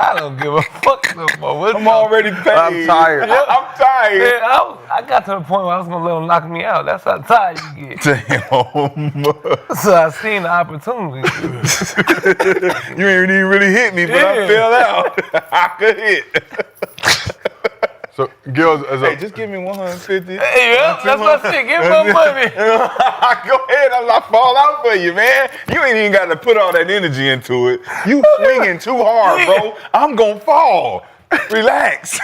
I don't give a fuck no more. What I'm already paid. I'm tired. I'm tired. Yeah, I got to the point where I was gonna let him knock me out. That's how tired you get. Damn. So I seen the opportunity. You ain't even really hit me, but I Yeah. fell out. I could hit. So, Gil, as a Hey, just give me 150. Hey, yeah, that's what I said. Give my money. Go ahead, I'll fall out for you, man. You ain't even got to put all that energy into it. You swinging too hard, bro. I'm gonna fall. Relax.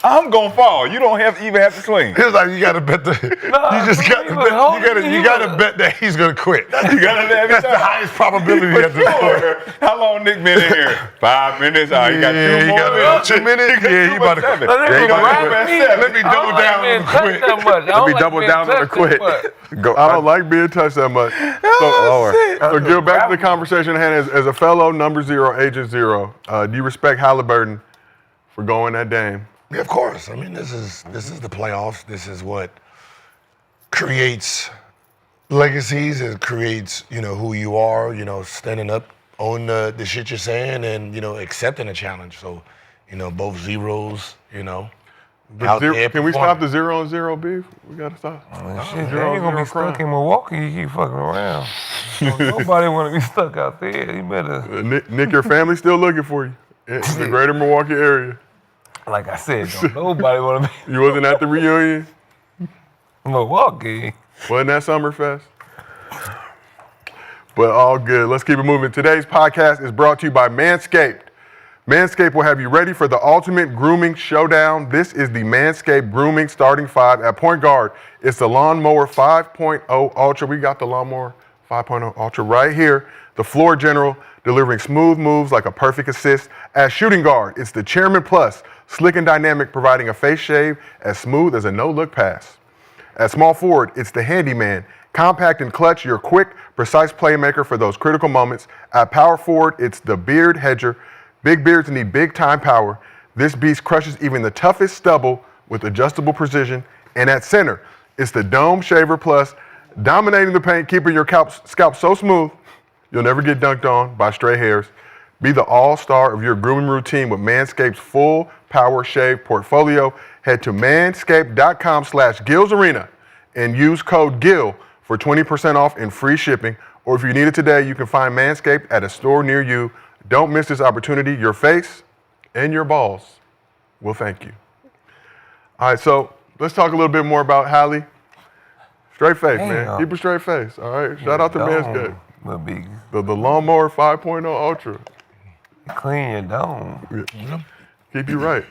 I'm gonna fall. You don't even have to swing. It's like you gotta bet you gotta bet that he's gonna quit. You gotta have That's the highest probability at this point. How long Nick been in here? 5 minutes. Oh, he got 2 more minutes. 2 minutes. Yeah, he about to quit. Let me double down and quit. Let me double down on the quit. Go. I don't like being touched that much. So Gil, back to the conversation at hand. As a fellow number 0, agent 0, do you respect Haliburton for going that Dame? Yeah, of course. I mean, this is the playoffs. This is what creates legacies. It creates, who you are. Standing up on the shit you're saying, and accepting a challenge. So, both zeros. Out there Can we stop the performing. 0-0 beef? We gotta stop. Shit, you ain't gonna be stuck in Milwaukee. You keep fucking around. Nobody wanna be stuck out there. You better. Nick, your family's still looking for you in the greater Milwaukee area. Like I said, don't nobody wanna be You wasn't at the reunion? Milwaukee. Wasn't that Summerfest? But all good. Let's keep it moving. Today's podcast is brought to you by Manscaped. Manscaped will have you ready for the ultimate grooming showdown. This is the Manscaped Grooming Starting 5 at point guard. It's the Lawnmower 5.0 Ultra. We got the Lawnmower 5.0 Ultra right here. The Floor General, delivering smooth moves like a perfect assist. At shooting guard, it's the Chairman Plus, slick and dynamic, providing a face shave as smooth as a no-look pass. At small forward, it's the Handyman, compact and clutch, your quick, precise playmaker for those critical moments. At power forward, it's the Beard Hedger. Big beards need big time power. This beast crushes even the toughest stubble with adjustable precision. And at center, it's the Dome Shaver Plus, dominating the paint, keeping your scalp so smooth, you'll never get dunked on by stray hairs. Be the all-star of your grooming routine with Manscaped's full power shave portfolio. Head to manscaped.com/GillsArena and use code GIL for 20% off and free shipping. Or if you need it today, you can find Manscaped at a store near you. Don't miss this opportunity. Your face and your balls will thank you. All right, so let's talk a little bit more about Hallie. Straight face, man. Keep a straight face, all right? Shout out to Manscaped. Will be The Lawnmower 5.0 Ultra. clean your dome. Keep you right.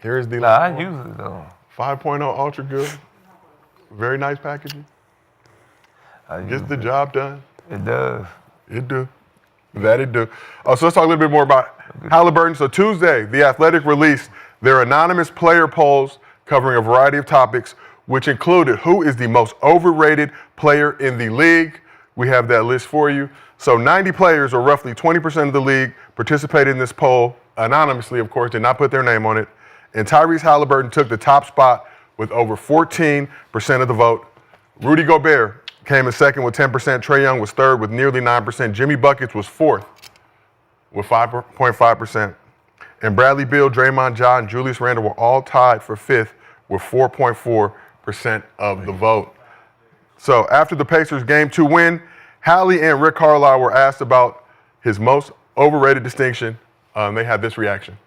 Here's the Nah, I Lawnmower use it though. 5.0 Ultra good. Very nice packaging. I use Gets the job done. It does. It do. That it do. So let's talk a little bit more about Haliburton. So Tuesday, The Athletic released their anonymous player polls covering a variety of topics, which included who is the most overrated player in the league. We have that list for you. So 90 players, or roughly 20% of the league, participated in this poll, anonymously, of course, did not put their name on it. And Tyrese Haliburton took the top spot with over 14% of the vote. Rudy Gobert came in second with 10%. Trae Young was third with nearly 9%. Jimmy Buckets was fourth with 5.5%. And Bradley Beal, Draymond, Ja, and Julius Randle were all tied for fifth with 4.4% of the vote. So after the Pacers' Game 2 win, Hallie and Rick Carlisle were asked about his most overrated distinction They had this reaction.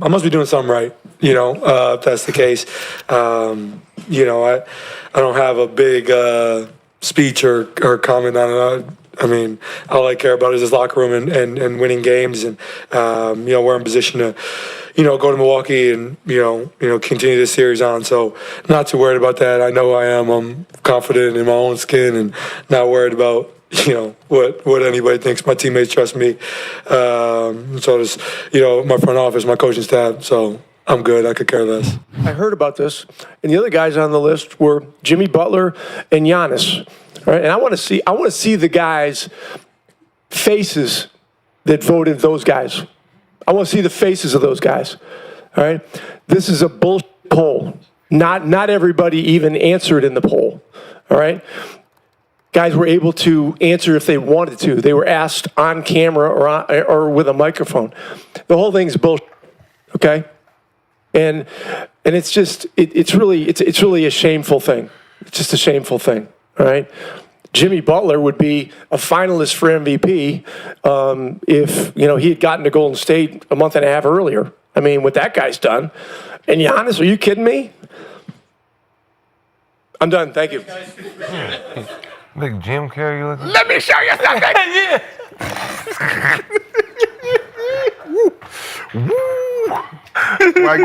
I must be doing something right, if that's the case. I don't have a big speech or comment on it. I mean, all I care about is this locker room and winning games, and we're in position to, go to Milwaukee and continue this series on. So not too worried about that. I know I am. I'm confident in my own skin and not worried about what anybody thinks. My teammates trust me. So does my front office, my coaching staff. So I'm good. I could care less. I heard about this, and the other guys on the list were Jimmy Butler and Giannis. All right, and I want to see the guys' faces that voted those guys. I want to see the faces of those guys. All right, this is a bullshit poll. Not everybody even answered in the poll. All right, guys were able to answer if they wanted to. They were asked on camera or with a microphone. The whole thing's bullshit. Okay, and it's just it's really a shameful thing. It's just a shameful thing. All right, Jimmy Butler would be a finalist for MVP if he had gotten to Golden State a month and a half earlier. I mean, what that guy's done. And Giannis, are you kidding me? I'm done. Thank you. Big Jim Carrey looking. Let me show you something. Yeah.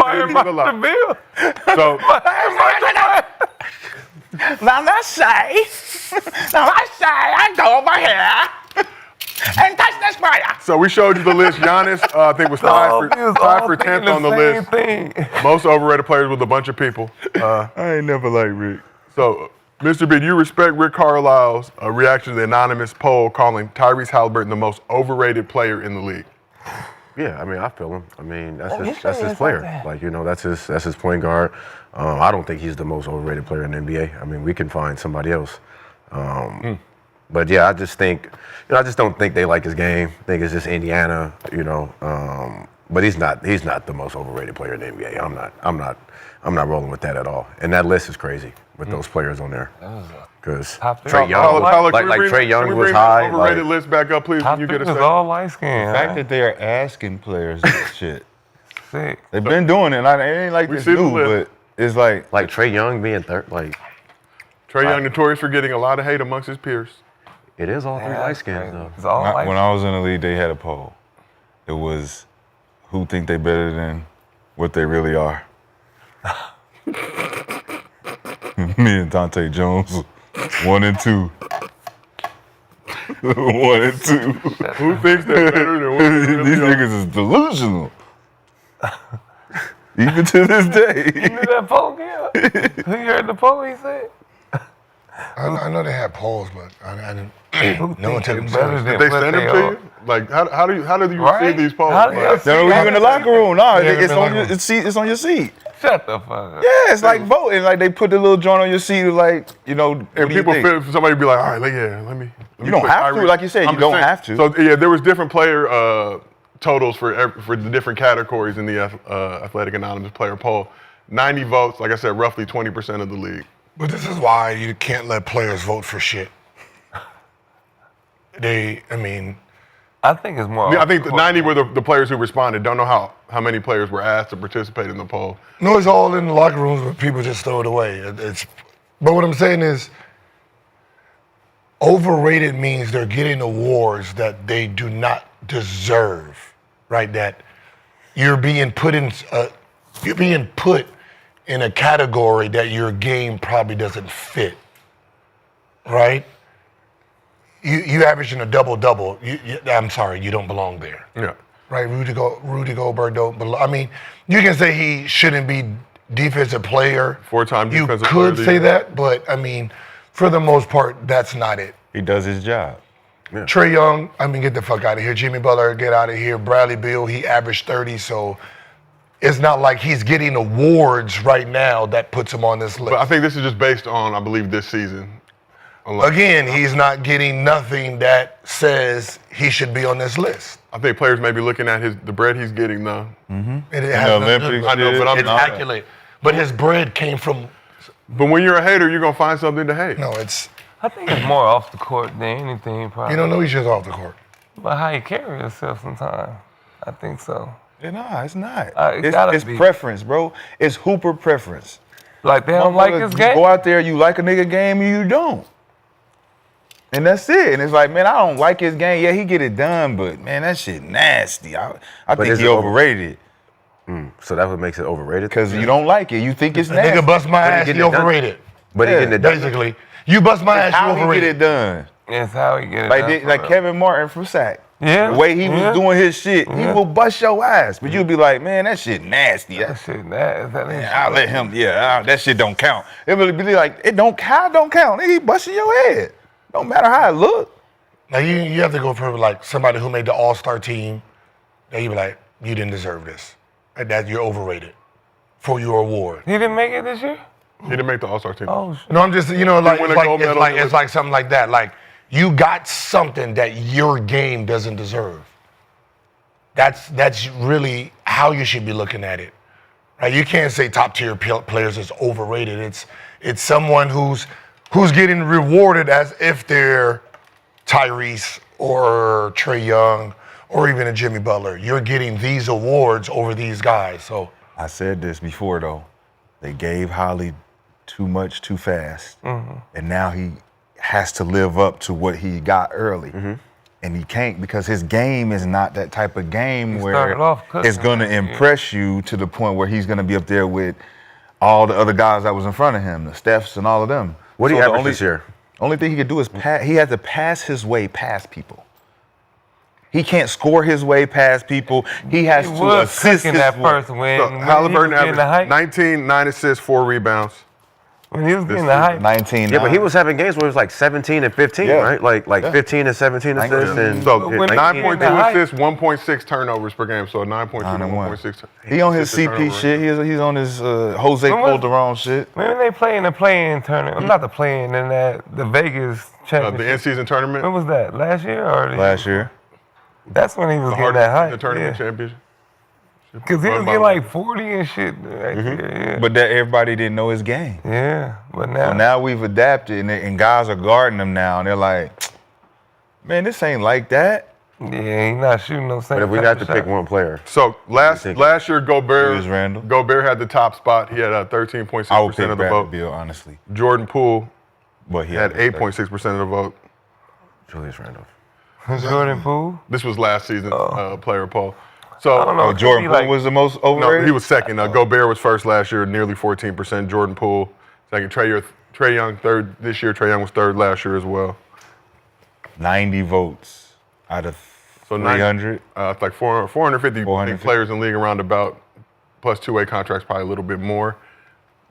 Fire Mark the Bill. So. Now let's say I go over here and touch this fire. So we showed you the list. Giannis, I think, was five for 10th on the list. Most overrated players with a bunch of people. I ain't never liked Rick. So, Mr. B, do you respect Rick Carlisle's reaction to the anonymous poll calling Tyrese Haliburton the most overrated player in the league? Yeah, I mean, I feel him. I mean, that's his player. Like, that's his point guard. I don't think he's the most overrated player in the NBA. I mean, we can find somebody else. But yeah, I just think, I just don't think they like his game. I think it's just Indiana, but he's not the most overrated player in the NBA. I'm not rolling with that at all. And that list is crazy with those players on there. Because Trae Young, like Trae Young was high. Overrated list back up, please. When you get a second. All light skin. The fact that they are asking players this shit. Sick. They've been doing it. It ain't like this new, but it's like Trae Young being third. Like Trae Young notorious for getting a lot of hate amongst his peers. It is all three light skins though. It's all light. When I was in the league, they had a poll. It was who think they better than what they really are. Me and Dante Jones, 1 and 2. 1 and 2. Who thinks they're better than what they really These are? niggas is delusional. Even to this day. You knew that poll, yeah? You heard the poll, he said? I know they had polls, but I didn't. No one took them better seriously. than Did they what send them they to are. you? Like, how do you Right? see these polls? How do you Like, see No, you in the locker room. No, it's in the on locker it's on your seat. Shut the fuck up. Yeah, it's like voting. Like they put the little joint on your seat, like and people feel somebody be like, all right, let me. You don't put have to, Tyrese. like you said, I'm you just don't saying. have to. So yeah, there was different player totals for the different categories in the Athletic Anonymous player poll. 90 votes, like I said, roughly 20% of the league. But this is why you can't let players vote for shit. I think it's more. I think the 90 were the players who responded. Don't know how many players were asked to participate in the poll. No, it's all in the locker rooms, but people just throw it away. But what I'm saying is, overrated means they're getting awards that they do not deserve, right? That you're being put in a category that your game probably doesn't fit, right? You averaging a double-double. I'm sorry, you don't belong there. Yeah. Right, Rudy Gobert don't belong. I mean, you can say he shouldn't be defensive player. 4-time defensive player. You of the could say year. that, but I mean, for the most part, that's not it. He does his job. Yeah. Trae Young, get the fuck out of here. Jimmy Butler, get out of here. Bradley Beal, he averaged 30, so it's not like he's getting awards right now that puts him on this list. But I think this is just based on, I believe, this season. Again, he's not getting nothing that says he should be on this list. I think players may be looking at the bread he's getting though. It The has Olympics, I know, but I'm it's not. calculated. But his bread came from, But when you're a hater, you're gonna find something to hate. no, it's, I think it's more off the court than anything, probably. you don't know he's just off the court. But how you carry yourself sometimes. I think so. Yeah, no, it's not. It gotta It's be. preference, bro. It's hooper preference. Like they don't like his You game. go out there, you like a nigga game, and you don't. And that's it. And it's like, man, I don't like his game. Yeah, he get it done, but man, that shit nasty. I think is he it overrated. So that what makes it overrated? Because you don't like it. You think it's A nasty. nigga bust my ass, he getting it done. overrated. But he getting it done. Basically, you bust my ass, you How he get overrated. it done. That's how he get it. Like, done for like real. Kevin Martin from Sack. Yeah. The way he was doing his shit, he Yeah. will bust your ass. But you'll be like, man, that shit nasty. That shit, that ain't I'll let him, that shit don't count. It really be like, it don't count, Nigga, he busting your head. Don't matter how it look. Now you have to go for like somebody who made the All-Star team. Then you be like, you didn't deserve this. And that you're overrated for your award. He didn't make it this year? He didn't make the All-Star team. Oh, shit. No, I'm just like win it's a like gold it's medal, like it it's was- like something like that. Like you got something that your game doesn't deserve. That's really how you should be looking at it. Right? You can't say top tier players is overrated. It's someone who's getting rewarded as if they're Tyrese or Trae Young or even a Jimmy Butler. You're getting these awards over these guys. So I said this before, though. They gave Holly too much too fast. And now he has to live up to what he got early. And he can't because his game is not that type of game He where started off cooking it's going to last year. impress you to the point where he's going to be up there with all the other guys that was in front of him, the Stephs and all of them. What do you So the average only- this year? Only thing he could do is he had to pass his way past people. He can't score his way past people. He has He to was assist cooking his that way. first win. So When he Haliburton was getting the hype. averaged 19, 9 assists, 4 rebounds. When he was getting This the hype. 19. Yeah, but he was having games where it was like 17 and 15, Yeah. right? Like 15 and 17 assists. And So But when he 9.2 getting the hype- assists, 1.6 turnovers per game. So 9.2 to 9 and 1. 1.6. He on his assists to CP turnovers. shit. He's on his Jose When was- Calderon shit. Remember they play in the play-in tournament? Not the play-in, in the Vegas The championship. in-season tournament. When was that? Last year or Last year. That's when he was The getting that hardest hype. tournament championship. Because he was getting like 40 and shit right there. But that everybody didn't know his game. Yeah, but now, So now we've adapted, and guys are guarding him now, and they're like, man, this ain't like that. yeah, he's not shooting no same But if we type got to of pick shot. one player, So last think? year, Julius Randle. Gobert had the top spot. He had 13.6% I would pick of the Bradley vote. Beal, honestly. Jordan Poole But he had the 8.6% of the vote. Julius Randle. Jordan Poole? This was last season player poll. I So don't know. Jordan Could Poole be like- was the most no, overrated? he was second. Gobert was first last year, nearly 14%. Jordan Poole second. Trae Young third this year. Trae Young was third last year as well. 90 votes out of So 300. It's like 450 450. players in the league around about, plus two-way contracts, probably a little bit more.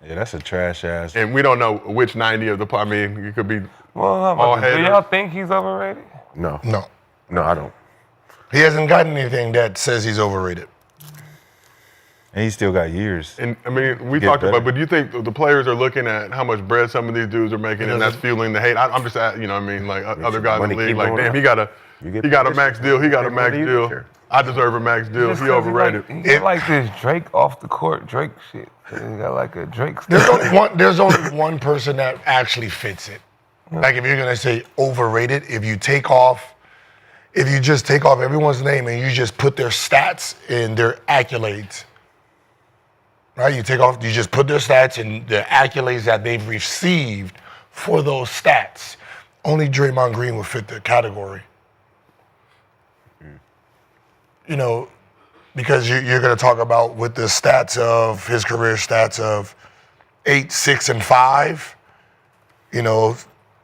Yeah, that's a trash ass. And we don't know which 90 of the. I mean, it could be. Well, how All about this? Do haters. y'all think he's overrated? No, no, I don't. he hasn't gotten anything that says he's overrated. And he still got years. And I mean, we Get talked better. about, but do you think the players are looking at how much bread some of these dudes are making, and that's fueling the hate? I'm just, you know, what I mean, like other guys in money the league, keep like, going damn, up. he got a get max deal. He got a max What do you deal. care? I deserve a max deal. Just He 'cause overrated. He got like this Drake off the court Drake shit. He got like a Drake There's style. only one person that actually fits it. Like if you're gonna say overrated, if you just take off everyone's name and you just put their stats and their accolades, right? You just put their stats and the accolades that they've received for those stats. Only Draymond Green would fit the category. You know, because you're going to talk about with the stats of his career stats of 8, 6, and 5. You know,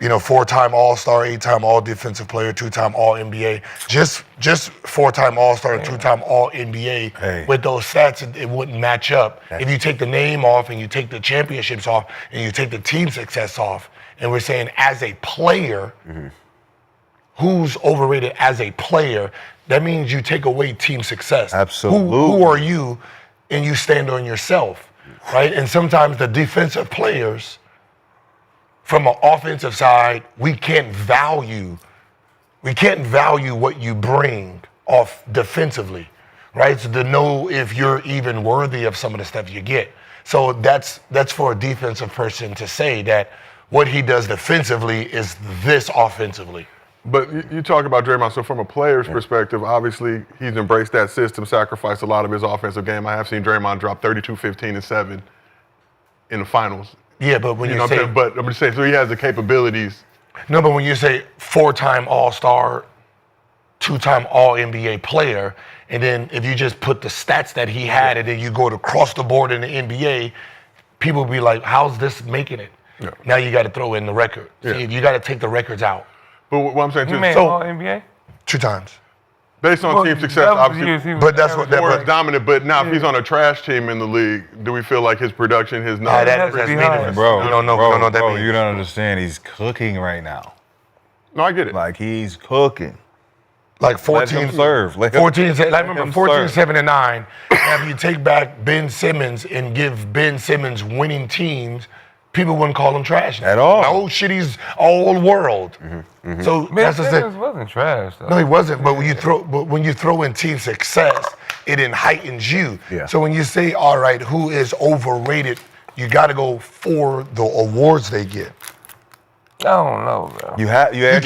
4-time All-Star, 8-time All-Defensive Player, 2-time All-NBA. Just 4-time All-Star and 2-time All-NBA. Hey. With those stats, it wouldn't match up. If you take the name off and you take the championships off and you take the team success off, and we're saying as a player, who's overrated as a player, that means you take away team success. Absolutely. Who are you? And you stand on yourself, right? And sometimes the defensive players, from an offensive side, we can't value what you bring off defensively, right? So to know if you're even worthy of some of the stuff you get. So that's for a defensive person to say that what he does defensively is this offensively. But you talk about Draymond. So from a player's perspective, obviously he's embraced that system, sacrificed a lot of his offensive game. I have seen Draymond drop 32, 15, and 7 in the finals. Yeah, but when you know say, what I'm saying? But I'm just saying, so he has the capabilities. no, but when you say 4-time All-Star, 2-time All-NBA player, and then if you just put the stats that he had, and then you go to across the board in the NBA, people will be like, "How's this making it?" Yeah. Now you got to throw in the record. Yeah. See, you got to take the records out. But what I'm saying He too, made so all NBA. 2 times. based on Well, team success, that was obviously, years he was But that's what that. more But, is dominant. But now, if he's on a trash team in the league, do we feel like his production, his numbers? that's pretty meaningless. Bro, you don't know. bro, you don't know what that bro, means. you don't understand. He's cooking right now. No, I get it. Like he's cooking. Like Let 14, him serve. Let him- 14, I let remember him 14, serve. 7, and 9. Now, if you take back Ben Simmons and give Ben Simmons winning teams, people wouldn't call him trash now. At all. Oh shit, he's all world. So Man, that's the Simmons thing. wasn't trash though. No, he wasn't. But when you throw in team success, it heightens you. Yeah. So when you say, all right, who is overrated, you got to go for the awards they get. I don't know, bro. You You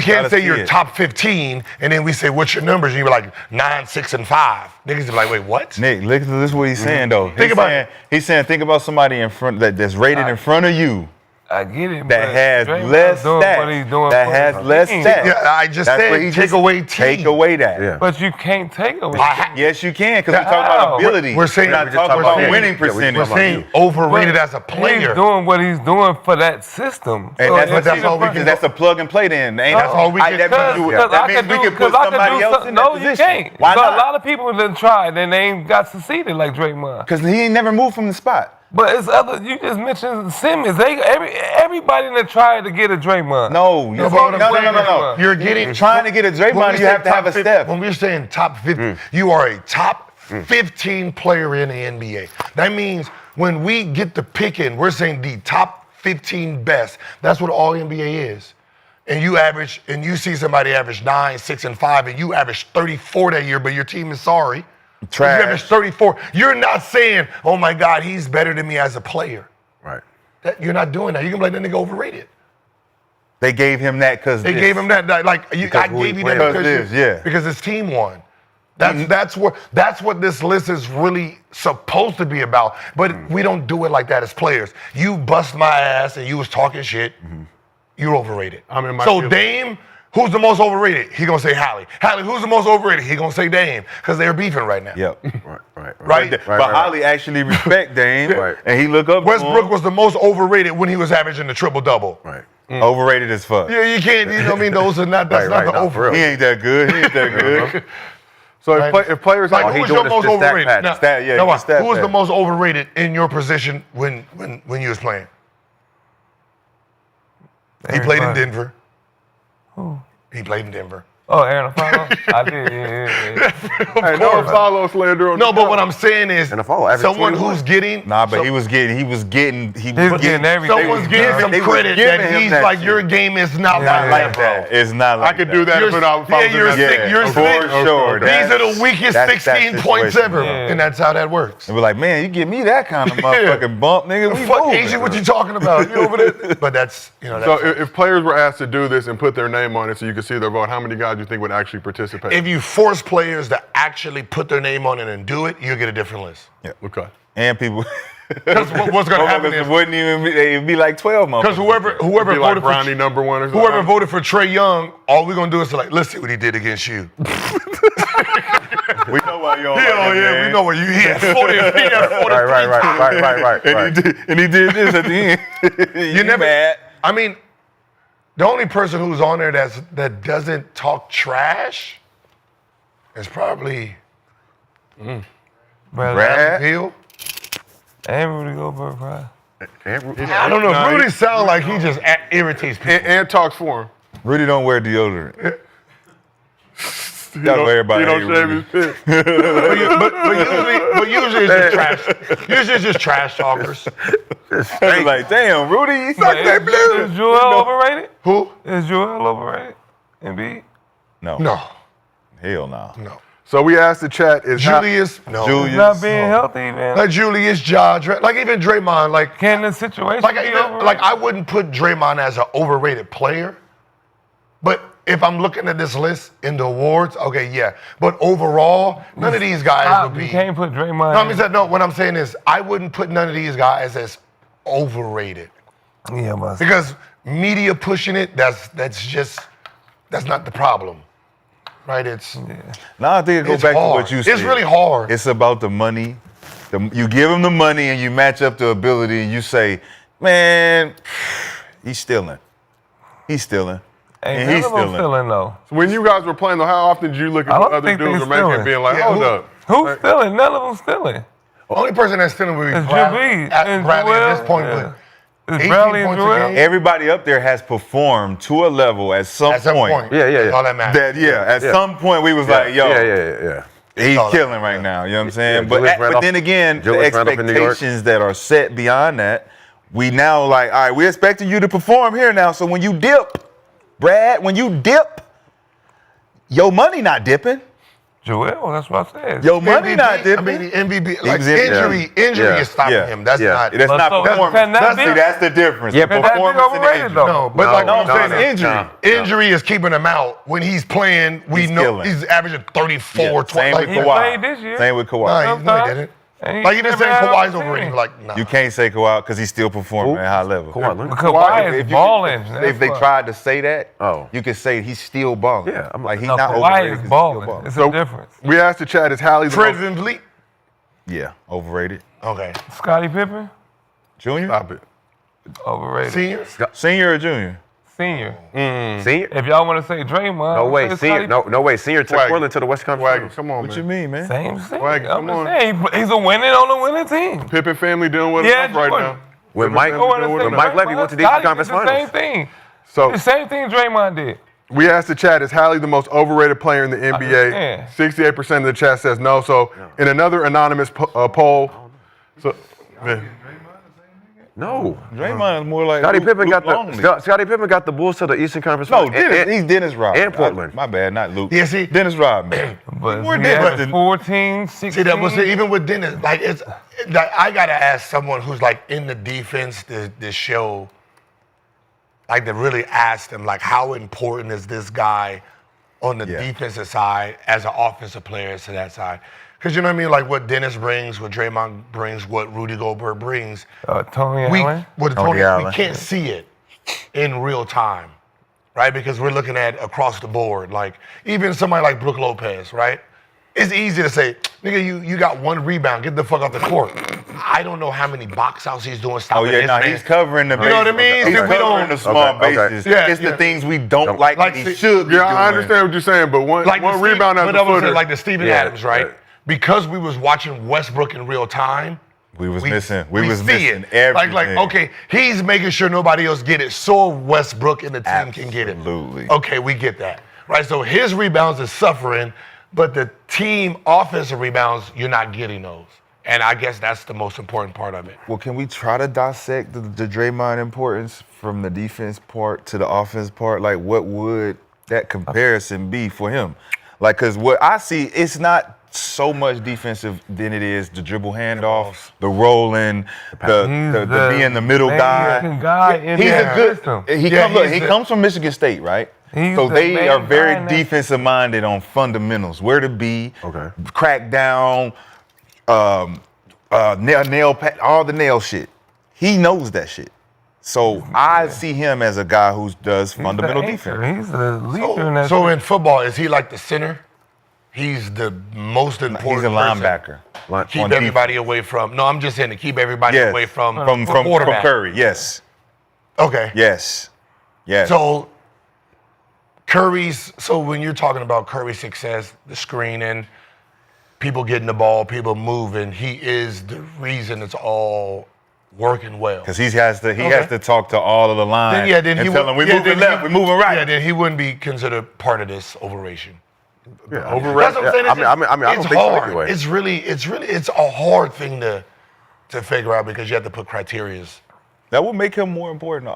can't say you're top. top 15, and then we say, what's your numbers? And you're like 9, 6, and 5. Niggas be like, wait, what? Nick, look at this. What he's saying though. Think about it. He's saying, think about somebody in front that's rated in front of you I get it. that but has Draymond's less doing what he's stats. doing That for has the less team. stats. Yeah, I just That's said what he take away team. Take away that. Yeah. But you can't take away. Yes, you can, because we're How? talking about ability. We're saying- We're not we're just talking talking about about winning winning. Yeah, percentage. We're saying overrated as a player. He's doing what he's doing for that system. And So that's, if that's he's all a we person- can- that's a plug and play then. Ain't That's all we can- that means Because that I means can we do, can put because I can somebody do else something. in that No, you position. can't. Why So not? a lot of people that tried and they ain't got succeeded like Draymond. Because he ain't never moved from the spot. But it's other. You just mentioned Simmons. Everybody that tried to get a Draymond. No, No, but what I'm saying is, no. You're getting Trying to get a when Draymond, we you say have to have a top 50 step. When we're saying top 50, you are a top 15 player in the NBA. That means when we get the picking, we're saying the top 15 best. That's what all NBA is. And you see somebody average 9, 6, and 5, and you average 34 that year, but your team is sorry. Trash. You average 34. You're not saying, oh my God, he's better than me as a player. Right. You're not doing that. You can be like, that nigga overrated. They gave him that because They gave him that like I who he gave you that played with. because his team won. That's what this list is really supposed to be about. But we don't do it like that as players. You bust my ass and you was talking shit. You're overrated. I'm in my so feelings. Dame, who's the most overrated? He gonna say Hallie. Hallie, who's the most overrated? He gonna say Dame because they're beefing right now. Yep. Right? But Holly actually respect Dame, Right. and he look up to Westbrook him. was the most overrated when he was averaging the triple double. Right. Overrated as fuck. Yeah, you can't. You know what I mean? Those are not. That's Right, not the right, no, for over. He ain't that good. He ain't that good. So Right. if players Like, like who was doing your this most to stack overrated? pad. Now, Stat- yeah, no, he stat who was the pad. most overrated in your position when you was playing? He played in Denver. Who? He played in Denver. Oh, Aaron Aflalo? I did. Yeah. hey, no follow slander on No, the but show. what I'm saying is, And the follow average someone 21. who's getting Nah, but so- he was getting He's getting everything. someone's getting some they was credit giving that him he's that like, shit. your game is not not like like that, that. It's not like I could that. do that You're, if I yeah, followed you're him. sick. Yeah, You're for sick. sure. These are the weakest That's that 16 points situation. ever, Yeah. and that's how that works. And we're like, man, you give me that kind of motherfucking bump, nigga. We Fuck moving. Asian, what you talking about? You over there? But that's So that's if players were asked to do this and put their name on it so you could see their vote, how many guys do you think would actually participate? if you force players to actually put their name on it and do it, you'll get a different list. Okay. And people. Because what's going to happen Motherfuckers is, wouldn't even be, it'd be like 12 motherfuckers. because whoever Be like voted Brownie for number one or something. whoever voted for Trae Young, all we're gonna do is like, let's see what he did against you. We know why you don't Yeah, like him, yeah, man. we know what you. He had 40. He had 43. Right. And he did this at the end. You never. mad. I mean, the only person who's on there that doesn't talk trash is probably Brad, Hill. and Rudy Gilbert, bro. I don't know. Nah, Rudy sounds like he just irritates people. And talks for him. Rudy don't wear deodorant. You That's don't- what everybody You don't hate shave Rudy. his pit. but usually it's just trash. Usually it's just trash talkers. They be like, damn, Rudy, you suck that blue. Is Joel overrated? Who? Is Joel overrated? Embiid? No. No. Hell no. No. So we asked the chat, is Julius. No. Julius. Not being healthy, man. Like Julius, like even Draymond. Like Can the situation Like, be even, overrated? like I wouldn't put Draymond as an overrated player, But if I'm looking at this list in the awards, okay, yeah. But overall, none of these guys would be. You can't put Draymond. No, I mean, no. What I'm saying is, I wouldn't put none of these guys as overrated. Yeah, but Because media pushing it, that's not the problem, right? It's No, I think it goes It's back to hard. what you said. It's really hard. It's about the money. You give him the money and you match up the ability and you say, man, he's stealing. He's stealing. ain't And he's none of them stealing. stealing though. So when you guys were playing, though, how often did you look at I what don't other think dudes they were making stealing. and being like, Yeah, hold up? Who's stealing? None of them stealing. only person that's stealing would be It's Bradley Jabee at and Bradley at Joel, this point. yeah. But It's 18 Bradley and points a Joel. game. Everybody up there has performed to a level at some At some point, Yeah, yeah, that's yeah. all that matters. At some point we was like, yo, Yeah. he's all that killing right now. You know what I'm saying? Yeah, but Julius ran but off- then again, the Julius ran off in New York. expectations that are set beyond that, we now like, all right, we're expecting you to perform here now. So when you dip, Brad, your money not dipping. Joel, that's what I said. Your money MVP, not dipping. I mean, the MVP, like was in- injury Yeah. is stopping Yeah. him. That's Yeah. not. That's But not so performance. can that be- That's the difference. Yeah, The Can that be performance and the overrated, injury. though? No, but like No, what I'm saying no, is injury. injury is keeping him out. When he's playing, we He's know killing. he's averaging 34, Yeah, same 20. with He Kawhi. played this year. Same with Kawhi. No, he Sometimes. didn't. And he Like you didn't say never had Kawhi's on the overrated. team. Like, nah. You can't say Kawhi because he's still performing at high level. Kawhi Leonard. Kawhi If is you- balling. If they tried to say that, Oh. you could say he's still balling. Yeah, I'm like he's No, not Kawhi overrated. 'cause is he's still balling. It's a difference. We asked the chat, is Hallie the most, Prison Bleak. Yeah, overrated. Okay. Scottie Pippen, Junior, stop it. overrated. Seniors. senior or junior? Senior. Senior? If y'all want to say Draymond, No way. say Senior. Scottie No way. Senior took Swag. Portland to the West Conference Swag, Finals. come on, What man. you mean, man? Same thing. Swag, I'm come just on. saying, he's a winning on a winning team. Pippen family dealing with Yeah, enough right Jordan. now. When Mike, Pippen family dealing with when enough. Mike Levy went to the Scottie Eastern Conference did the Finals. same thing. So The same thing Draymond did. we asked the chat, is Hallie the most overrated player in the NBA? understand. 68% of the chat says no. So in another anonymous poll, so yeah. No. Draymond is more like Scottie Luke- Pippen Luke got Longley. Scottie Pippen got the Bulls to the Eastern Conference No, Finals. Dennis, he's Dennis Rodman. and Portland. My bad, not Luke. Yeah, see- Dennis Rodman. But More he different had than- 14, 16. See that was even with Dennis. Like it's like I gotta ask someone who's like in the defense to show, like to really ask them like how important is this guy on the Yeah. defensive side as an offensive player to that side. Because you know what I mean, like what Dennis brings, what Draymond brings, what Rudy Gobert brings. Tony We Allen. with Tony Tony, we Allen. can't see it in real time, right? Because we're looking at across the board. Like even somebody like Brook Lopez, right? It's easy to say, nigga, you got one rebound, get the fuck off the court. I don't know how many box outs he's doing. Oh Stopping yeah, his no, man. he's covering the. You know what I bases. mean? He's See, we covering don't- the small Okay, okay. bases. Yeah, it's yeah. the things we don't like, Like, that he see- should be Yeah, doing. I understand what you're saying, but one Like the rebound as Steve- a but I was saying, footer. like the Steven Yeah, Adams, right? right. Because we was watching Westbrook in real time. We was missing. We was see missing it. everything. Like, okay, he's making sure nobody else get it, so Westbrook and the team can get it. Absolutely. Okay, we get that, right? So his rebounds is suffering, but the team offensive rebounds, you're not getting those. And I guess that's the most important part of it. Well, can we try to dissect the Draymond importance from the defense part to the offense part? Like, what would that comparison be for him? Like, because what I see, it's not so much defensive than it is the dribble handoffs, the rolling, the being the middle guy. In He's that a good. system. He comes from Michigan State, right? He's So the they main are guy very in that- defensive minded on fundamentals, where to be, crack down, all the nail shit. He knows that shit. So I see him as a guy who does fundamental defense. He's the leader in that. So in football, is he like the center? He's the most important. He's a person. linebacker. Keep on everybody away from. No, I'm just saying to keep everybody Yes. away from From quarterback. Curry, yes. Okay. Yes. Yes. So Curry's. So when you're talking about Curry's success, the screening, people getting the ball, people moving, he is the reason it's all working well. Because he has to talk to all of the line Then and he tell would- them we're yeah, moving then left, we're moving right. Yeah, then he wouldn't be considered part of this overration. Yeah, Overrated. That's what I'm saying. I don't It's think so hard. anyway. It's a hard thing to figure out because you have to put criterias. That would make him more important.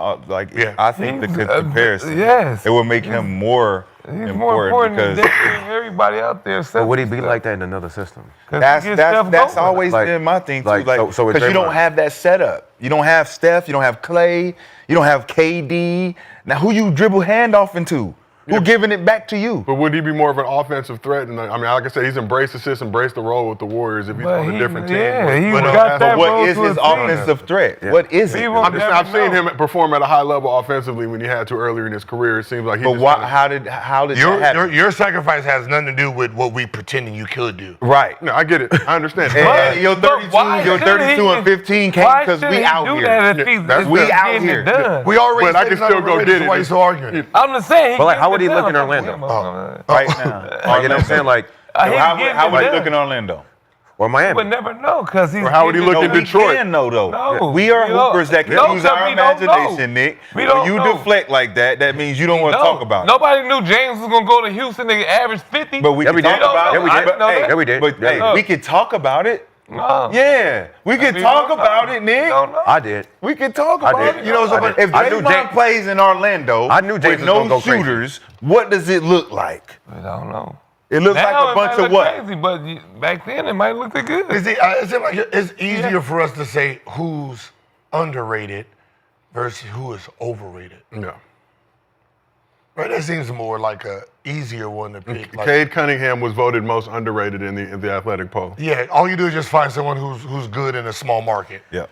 Yeah. I think the comparison. yes. It would make him more He's important more important because than everybody out there. But would he be like that in another system? that's always Like- been my thing too. like, so with Because you don't Draymond. have that setup. You don't have Steph. You don't have Clay. You don't have KD. Now who you dribble handoff into? Who giving it back to you? But would he be more of an offensive threat? And I mean, like I said, he's embraced the role with the Warriors if he's on a different team. Yeah, he But, got that What role is to his a team. offensive threat? Yeah. What is it? I've seen him perform at a high level offensively when he had to earlier in his career. It seems like he. But how did that happen? Your sacrifice has nothing to do with what we pretending you could do. Right. No, I get it. I understand. And your 32 and 15 came because we out here. We out here. We already. But I can still go get it. Why you so arguing? I'm just saying. But like, how would he look in Orlando? Right now. Like, you know what I'm saying? Like, How would he look in Orlando? or Miami. You would never know because he's. Or how would he look in Detroit? We can know, though. No, We are we don't. hoopers that can No, use because our we don't imagination, know. Nick. We When don't you know. deflect like that, that means you don't want to No. talk about it. Nobody knew James was gonna go to Houston and average 50. But we Yeah, can we talk did. about Yeah, it. we did. I know that. Yeah, we did. But Yeah, hey, we can talk about it. No. Yeah, we can We talk don't about know. it, Nick. We don't know. I did. We can talk I about did. it. You know, so I did. If I knew Draymond plays in Orlando I knew with James was no gonna go crazy. shooters, what does it look like? We don't know. It looks Now like a bunch it might of look what? Crazy, but back then it might look good. It's easier for us to say who's underrated versus who is overrated. Yeah. Right? That seems more like a easier one to pick. Like, Cade Cunningham was voted most underrated in the athletic poll. yeah, all you do is just find someone who's good in a small market. Yeah.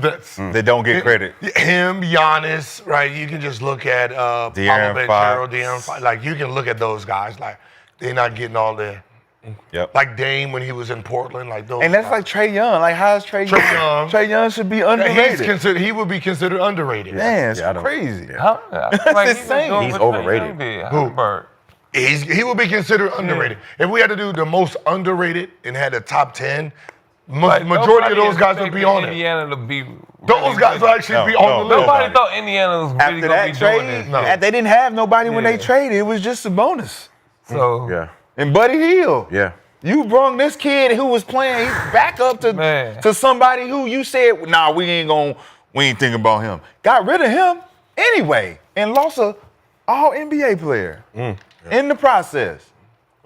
That's They don't get credit. him, Giannis, right? You can just look at De'Aaron Paulo Fox. Banchero, De'Aaron Fox. Like you can look at those guys. Like they're not getting all the Yep. like Dame when he was in Portland. Like those. And that's guys. like Trae Young. Like, how's Trae Young? Trae Young. Trae Young should be He's underrated. considered. He would be considered underrated. Man, it's Yeah, I don't- crazy. Huh? I feel like That's he was insane. doing He's what Trae overrated. Young did. Who? Haliburton. He would be considered underrated. If we had to do the most underrated and had a top 10, Like, majority of nobody those guys would be on it. Indiana to be. Those really guys good. would actually be on the list. Nobody thought Indiana was really After gonna that be doing trade, this. they didn't have nobody when they Yeah. traded. It was just a bonus. So Yeah. And Buddy Hield. Yeah. You brung this kid who was playing back up to somebody who you said, nah, we ain't thinking about him. Got rid of him anyway and lost a all NBA player in the process.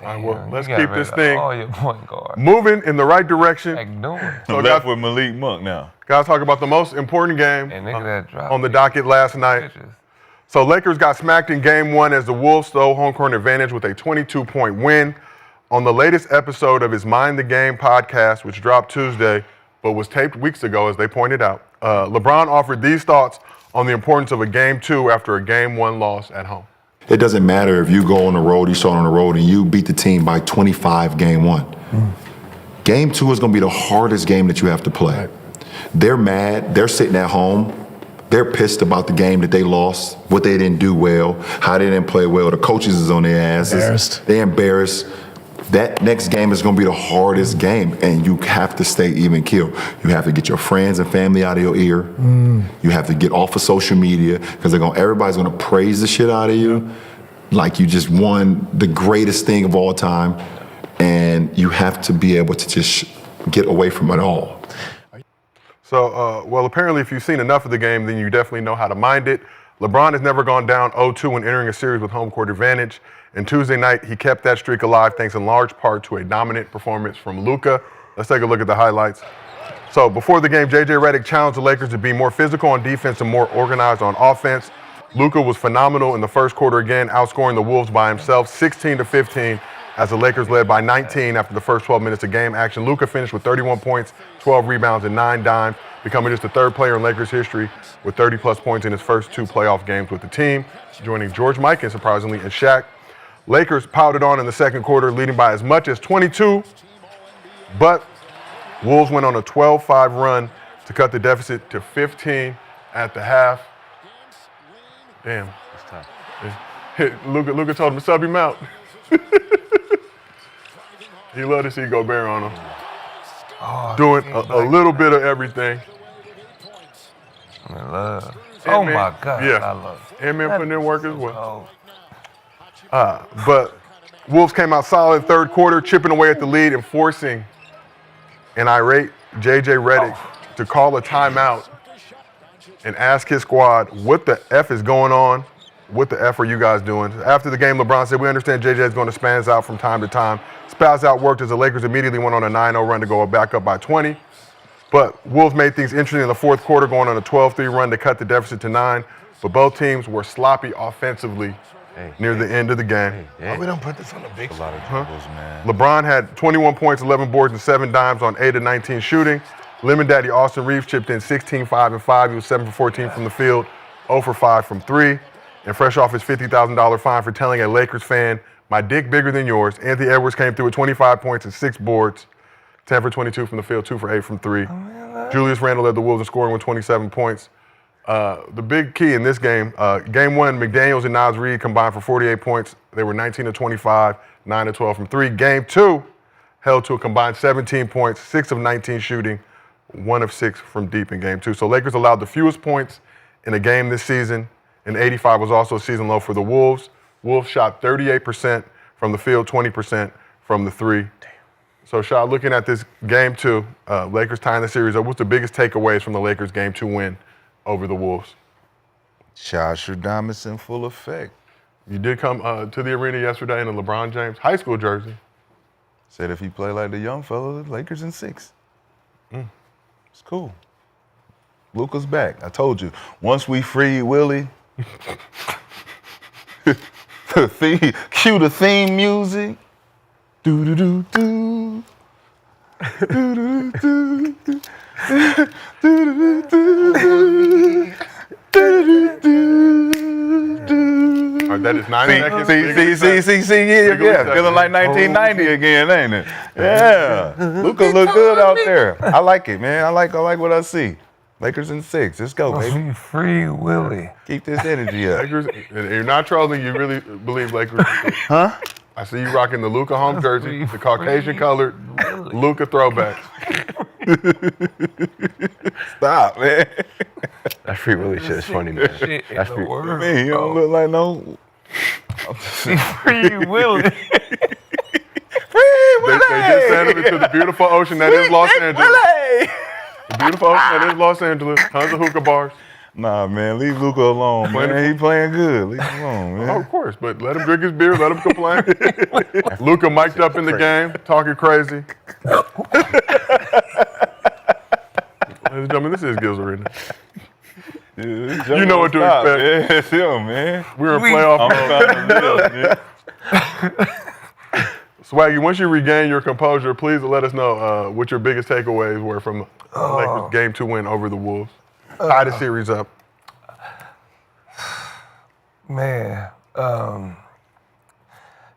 All right, well, you let's got keep rid this of thing all your point guard. moving in the right direction. Like doing. So Left guys, with Malik Monk now. guys, talk about the most important game And nigga that dropped on the these docket last night. pitches. So Lakers got smacked in game one as the Wolves stole home court advantage with a 22-point win. On the latest episode of his Mind the Game podcast, which dropped Tuesday, but was taped weeks ago, as they pointed out, LeBron offered these thoughts on the importance of a game two after a game one loss at home. It doesn't matter if you go on the road, you start on the road, and you beat the team by 25 game one. Game two is going to be the hardest game that you have to play. They're mad. They're sitting at home. They're pissed about the game that they lost, what they didn't do well, how they didn't play well. The coaches is on their asses. Embarrassed. They're embarrassed. That next game is going to be the hardest game, and you have to stay even keel. You have to get your friends and family out of your ear. You have to get off of social media because everybody's going to praise the shit out of you, like you just won the greatest thing of all time, and you have to be able to just get away from it all. So, well, apparently if you've seen enough of the game, then you definitely know how to mind it. LeBron has never gone down 0-2 when entering a series with home court advantage. And Tuesday night, he kept that streak alive thanks in large part to a dominant performance from Luka. Let's take a look at the highlights. So before the game, J.J. Redick challenged the Lakers to be more physical on defense and more organized on offense. Luka was phenomenal in the first quarter again, outscoring the Wolves by himself 16-15 as the Lakers led by 19 after the first 12 minutes of game action. Luka finished with 31 points, 12 rebounds, and 9 dimes, becoming just the third player in Lakers history with 30-plus points in his first 2 playoff games with the team, joining George Mikan, surprisingly, and Shaq. Lakers pounded on in the second quarter, leading by as much as 22, but Wolves went on a 12-5 run to cut the deficit to 15 at the half. Damn. That's tough. Luka told him to sub him out. He loved to see Gobert on him. Doing a little bit of everything. I love. And Oh man, my God, yeah. I love it. And man putting in work as well. Oh, But Wolves came out solid third quarter, chipping away at the lead and forcing an irate J.J. Redick to call a timeout and ask his squad, what the F is going on? What the F are you guys doing? After the game, LeBron said, we understand J.J. is going to spaz out from time to time. Spaz out worked as the Lakers immediately went on a 9-0 run to go back up by 20. But Wolves made things interesting in the fourth quarter, going on a 12-3 run to cut the deficit to 9. But both teams were sloppy offensively near the end of the game. Why we don't put this on the big A lot of dribbles, man. LeBron had 21 points, 11 boards, and 7 dimes on 8 of 19 shooting. Lemon Daddy Austin Reeves chipped in 16, 5, and 5. He was 7 for 14 from the field, 0 for 5 from 3. And fresh off his $50,000 fine for telling a Lakers fan, "My dick bigger than yours," Anthony Edwards came through with 25 points and 6 boards, 10 for 22 from the field, 2 for 8 from 3. Julius Randle led the Wolves in scoring with 27 points. The big key in this game, game 1, McDaniels and Naz Reid combined for 48 points. They were 19 of 25, 9 of 12 from 3. Game 2 held to a combined 17 points, 6 of 19 shooting, 1 of 6 from deep in game 2. So Lakers allowed the fewest points in a game this season, and 85 was also a season low for the Wolves. Wolves shot 38% from the field, 20% from the 3. So, Shad, looking at this game 2, Lakers tying the series up, what's the biggest takeaways from the Lakers game 2 win over the Wolves? Shad in full effect. You did come to the arena yesterday in a LeBron James high school jersey. Said if he played like the young fella, the Lakers in 6. It's cool. Luka's back. I told you. Once we free Willie, cue the theme music. Do do do do. Do do do do. Do do do do. All right, that is 90 seconds. See, yeah. Feeling like 1990 again, ain't it? Yeah. Luka look good out there. I like it, man. I like what I see. Lakers in 6. Let's go, baby. Free Willie. Keep this energy up. Lakers, and you're not trolling, you really believe Lakers. Huh? I see you rocking the Luka home jersey, the Caucasian colored Luka throwback. Stop, man. That Free Willie shit is funny, man. That's free. Man, you don't look like no. Free Willie. They just sent him into the beautiful ocean that is Los Angeles. The beautiful ocean that is Los Angeles. Tons of hookah bars. Nah, man, leave Luka alone, man. He playing good. Leave him alone, man. Oh, of course, but let him drink his beer, let him complain. Luka mic'd up in the game, talking crazy. Ladies and gentlemen, this is Gil's Arena. You know what to expect. Yeah, it's him, man. We're in playoff mode. Swaggy, once you regain your composure, please let us know what your biggest takeaways were from the Lakers game 2 win over the Wolves. Tie the series up. Man,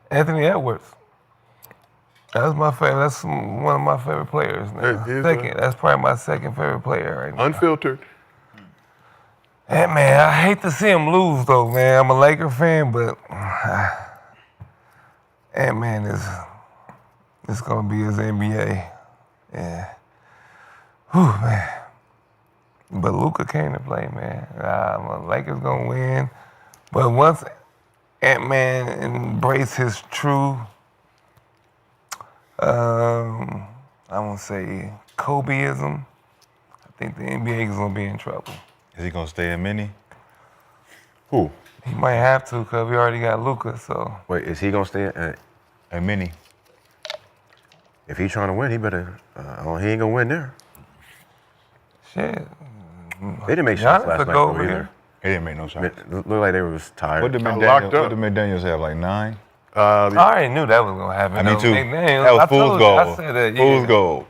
Anthony Edwards. That's my favorite. That's one of my favorite players now. That's probably my second favorite player right now. Unfiltered. Hey, man, I hate to see him lose, though, man. I'm a Laker fan, but man, it's gonna be his NBA. Yeah. Whew, man. But Luka came to play, man. Lakers gonna win. But once Ant-Man embrace his true, I won't say Kobeism, I think the NBA is gonna be in trouble. Is he gonna stay in mini? Who? He might have to, because we already got Luka, so. Wait, is he going to stay at mini? If he's trying to win, he better, he ain't going to win there. Shit. They didn't make shots last night though, either. They didn't make no shots. It looked like they was tired. What did McDaniels have, like 9? I already knew that was going to happen. Me too. McDaniels, That was fool's goal. I said that, Fool's goal.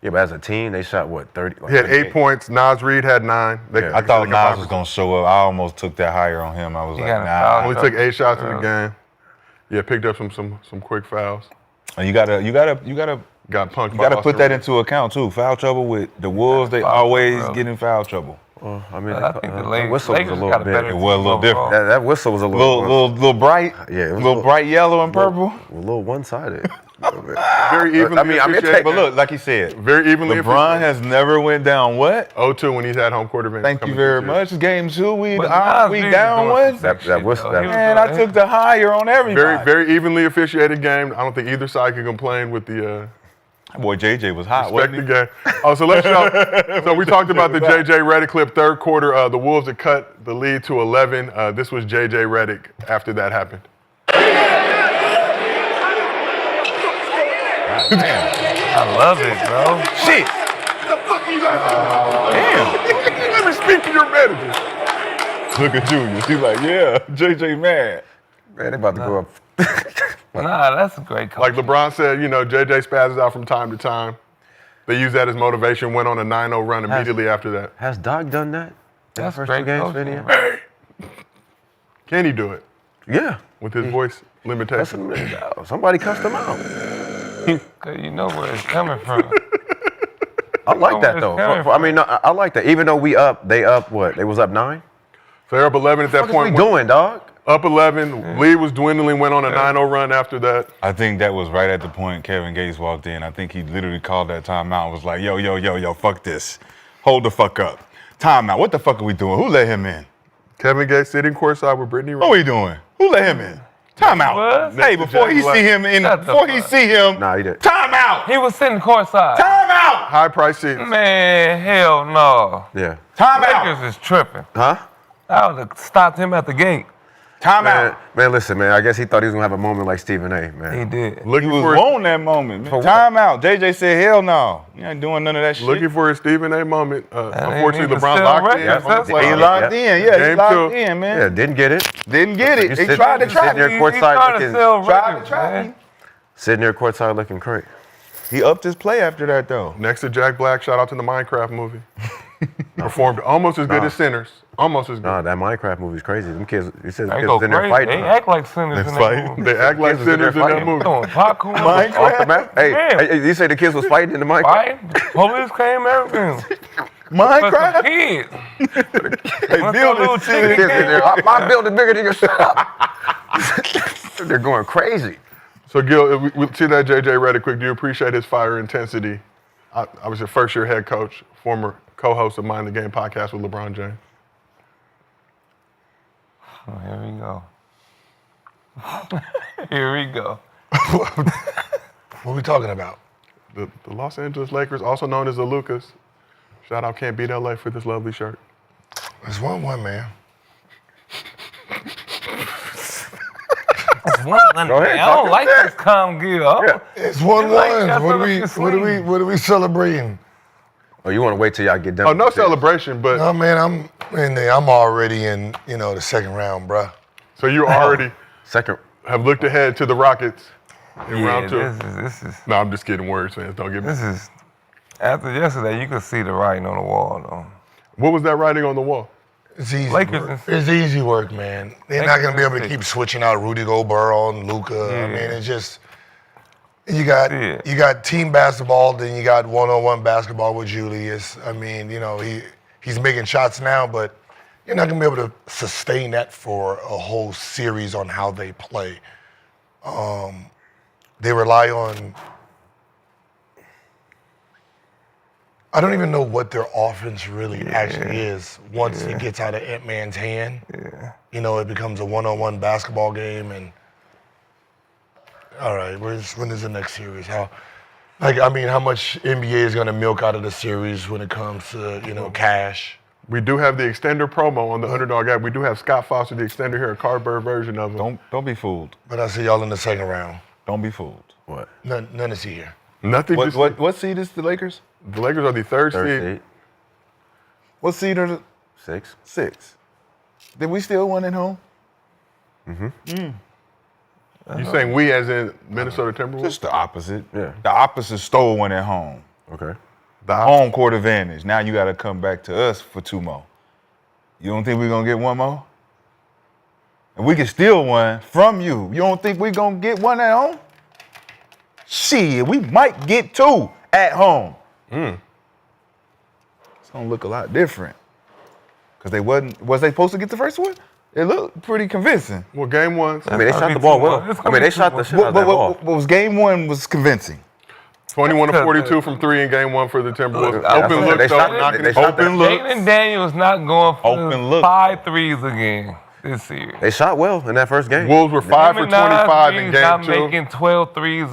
Yeah, but as a team, they shot, what, 30? Like He had 38. 8 points. Naz Reid had 9. I thought Nas was going to show up. I almost took that higher on him. I was like, nah. Only took 8 shots in the game. Yeah, picked up some quick fouls. And you gotta got punked. You gotta put that into account too. Foul trouble with the Wolves, they always get in foul trouble. I mean, I think the whistle was a little bit. It was a little different. That whistle was a little bright. Yeah, it was a little bright yellow and purple. A little one-sided. Very evenly officiated. But look, like you said, very evenly LeBron has never went down what? 0-2 when he's had home court advantage. Thank you very much. Game 2, we down one. That whistle. Man, I took the higher on everybody. Very evenly officiated game. I don't think either side can complain with the. Boy, JJ was hot. Respect the game. Oh, so let's show. So we talked about the JJ Redick clip. Third quarter, the Wolves had cut the lead to 11. This was JJ Redick after that happened. I love it, bro. Shit. The fuck are you guys? Damn. Let me speak to your manager. Look at Junior. He's like, yeah, JJ mad. Man, they about to go up. Nah, that's a great coach. Like LeBron said, you know, JJ spazzes out from time to time. They use that as motivation, went on a 9-0 run immediately after that. Has Doc done that? That's first great two games, coaching. Indiana? Can he do it Yeah. with his voice limitation? Somebody cussed him out. Cause you know where it's coming from. I like that, it's though. coming I mean, I like that. Even though they up what? They was up 9? So they're up 11 at that What point. we doing, dog? Up 11. Lead was dwindling, went on a 9-0 run after that. I think that was right at the point Kevin Gates walked in. I think he literally called that timeout and was like, yo, fuck this. Hold the fuck up. Timeout. What the fuck are we doing? Who let him in? Kevin Gates sitting courtside with Brittany What are we doing? Who let him in? Timeout. What? Hey, before he see him Nah, he did. timeout. He was sitting courtside. Timeout. High price seats. Man, hell no. Yeah. Timeout. Lakers is tripping. Huh? I would have stopped him at the gate. Timeout. Man, listen, man. I guess he thought he was gonna have a moment like Stephen A. He Man. did. He Looking was for his, on that moment. For what? Timeout. JJ said, hell no. You ain't doing none of that shit. looking for his Stephen A. moment. Unfortunately, even LeBron still locked records, in. that's on the it. play. He locked in. Yeah, he Game locked two. in, man. Yeah, didn't get it. Didn't get it. They sit- tried to you trap sitting there me. He courtside trying to looking, sell Tried to records, trap man. me. sitting there courtside looking great. He upped his play after that, though. Next to Jack Black, shout out to the Minecraft movie. Performed almost as good as Sinners. Almost as good. Nah, that Minecraft movie's crazy. Them kids, you said them They kids go was in there crazy. fighting. They act like sinners in that fight. movie. They act like kids was in there sinners in that fighting. movie. Doing popcorn. Off the map. Hey, Yeah. hey, you say the kids was fighting in the Minecraft? Fighting. Police came, everything. For Minecraft? some kids. Hey, What's build that little this chicken shit. Kids in there. game? My building bigger than your shop. They're going crazy. So, Gil, we see that JJ Redick quick. Do you appreciate his fire intensity? I was your first-year head coach, former co-host of Mind the Game podcast with LeBron James. Oh, here we go. Here we go. What are we talking about? The Los Angeles Lakers, also known as the Lukas. Shout out Can't Beat LA for this lovely shirt. It's 1-1, man. Go ahead, I don't like this calm Gil. Yeah. It's like 1-1. that's What what are I'm saying. we celebrating? Oh, you want to wait till y'all get done? Oh, no with this? celebration, but No, man, I'm already in, the second round, bruh. so you already Second. have looked ahead to the Rockets in Yeah, round 2. this is No, I'm just kidding. Words, fans. Don't get me. this is after yesterday you could see the writing on the wall though. What was that writing on the wall? It's easy Lakers work. is- It's easy work, man. They're not going to be able to Lakers is keep switching out Rudy Gobert and Luka. I mean, it's just you got Yeah. you got team basketball, then you got one-on-one basketball with Julius. I mean, he's making shots now, but you're not going to be able to sustain that for a whole series on how they play. They rely on. I don't even know what their offense really actually is once it gets out of Ant-Man's hand. Yeah. It becomes a one-on-one basketball game, and all right, when is the next series? How much NBA is going to milk out of the series when it comes to cash? We do have the extender promo on the Underdog app. We do have Scott Foster, the extender here, a cardboard version of him. Don't be fooled. But I see y'all in the second round. Don't be fooled. What? None to see here. Nothing. What seed is the Lakers? The Lakers are the third seed. Third seed. What seed are the 6. 6? Did we still win at home? You saying we as in Minnesota Timberwolves? Just the opposite. Yeah. The opposite stole one at home. Okay. The Home court advantage. Now you got to come back to us for 2 more. You don't think we're going to get 1 more? And we can steal one from you. You don't think we're going to get 1 at home? Shit, we might get 2 at home. It's going to look a lot different. Because was they supposed to get the first one? It looked pretty convincing. Well, game 1, I mean, they shot the ball well. I mean, they shot the shit out of that ball. What was game 1 was convincing. 21 to 42 from 3 in game 1 for the Timberwolves. That's Open what look, they though, shot- knocking they it shot open that. look. Payton Daniels not going for Open look. 5 threes again this series. They shot well in that first game. Wolves were 5 for 25 in game not 2. making 12 threes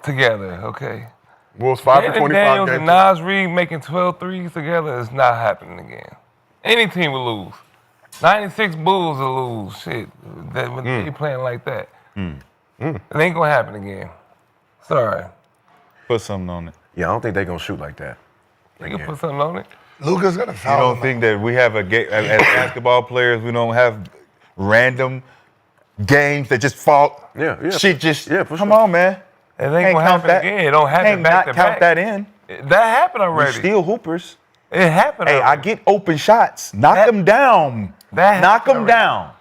together, okay? Wolves 5 for Payton 25 Daniels game and 2. Nas Reed making 12 threes together is not happening again. Any team will lose. 96 Bulls will lose. Shit, when they playing like that. It ain't gonna happen again. Sorry. Put something on it. Yeah, I don't think they're going to shoot like that. You can put something on it. Luka's gonna You foul don't him. think that we have as basketball players, we don't have random games that just fall. Yeah. Shit just. Yeah, for come sure. on, man. It ain't gonna happen again. It don't happen Can't back not to count back. that in. That happened We already. still hoopers. It happened Hey, I already. get open shots. Knock them down. Knock them down.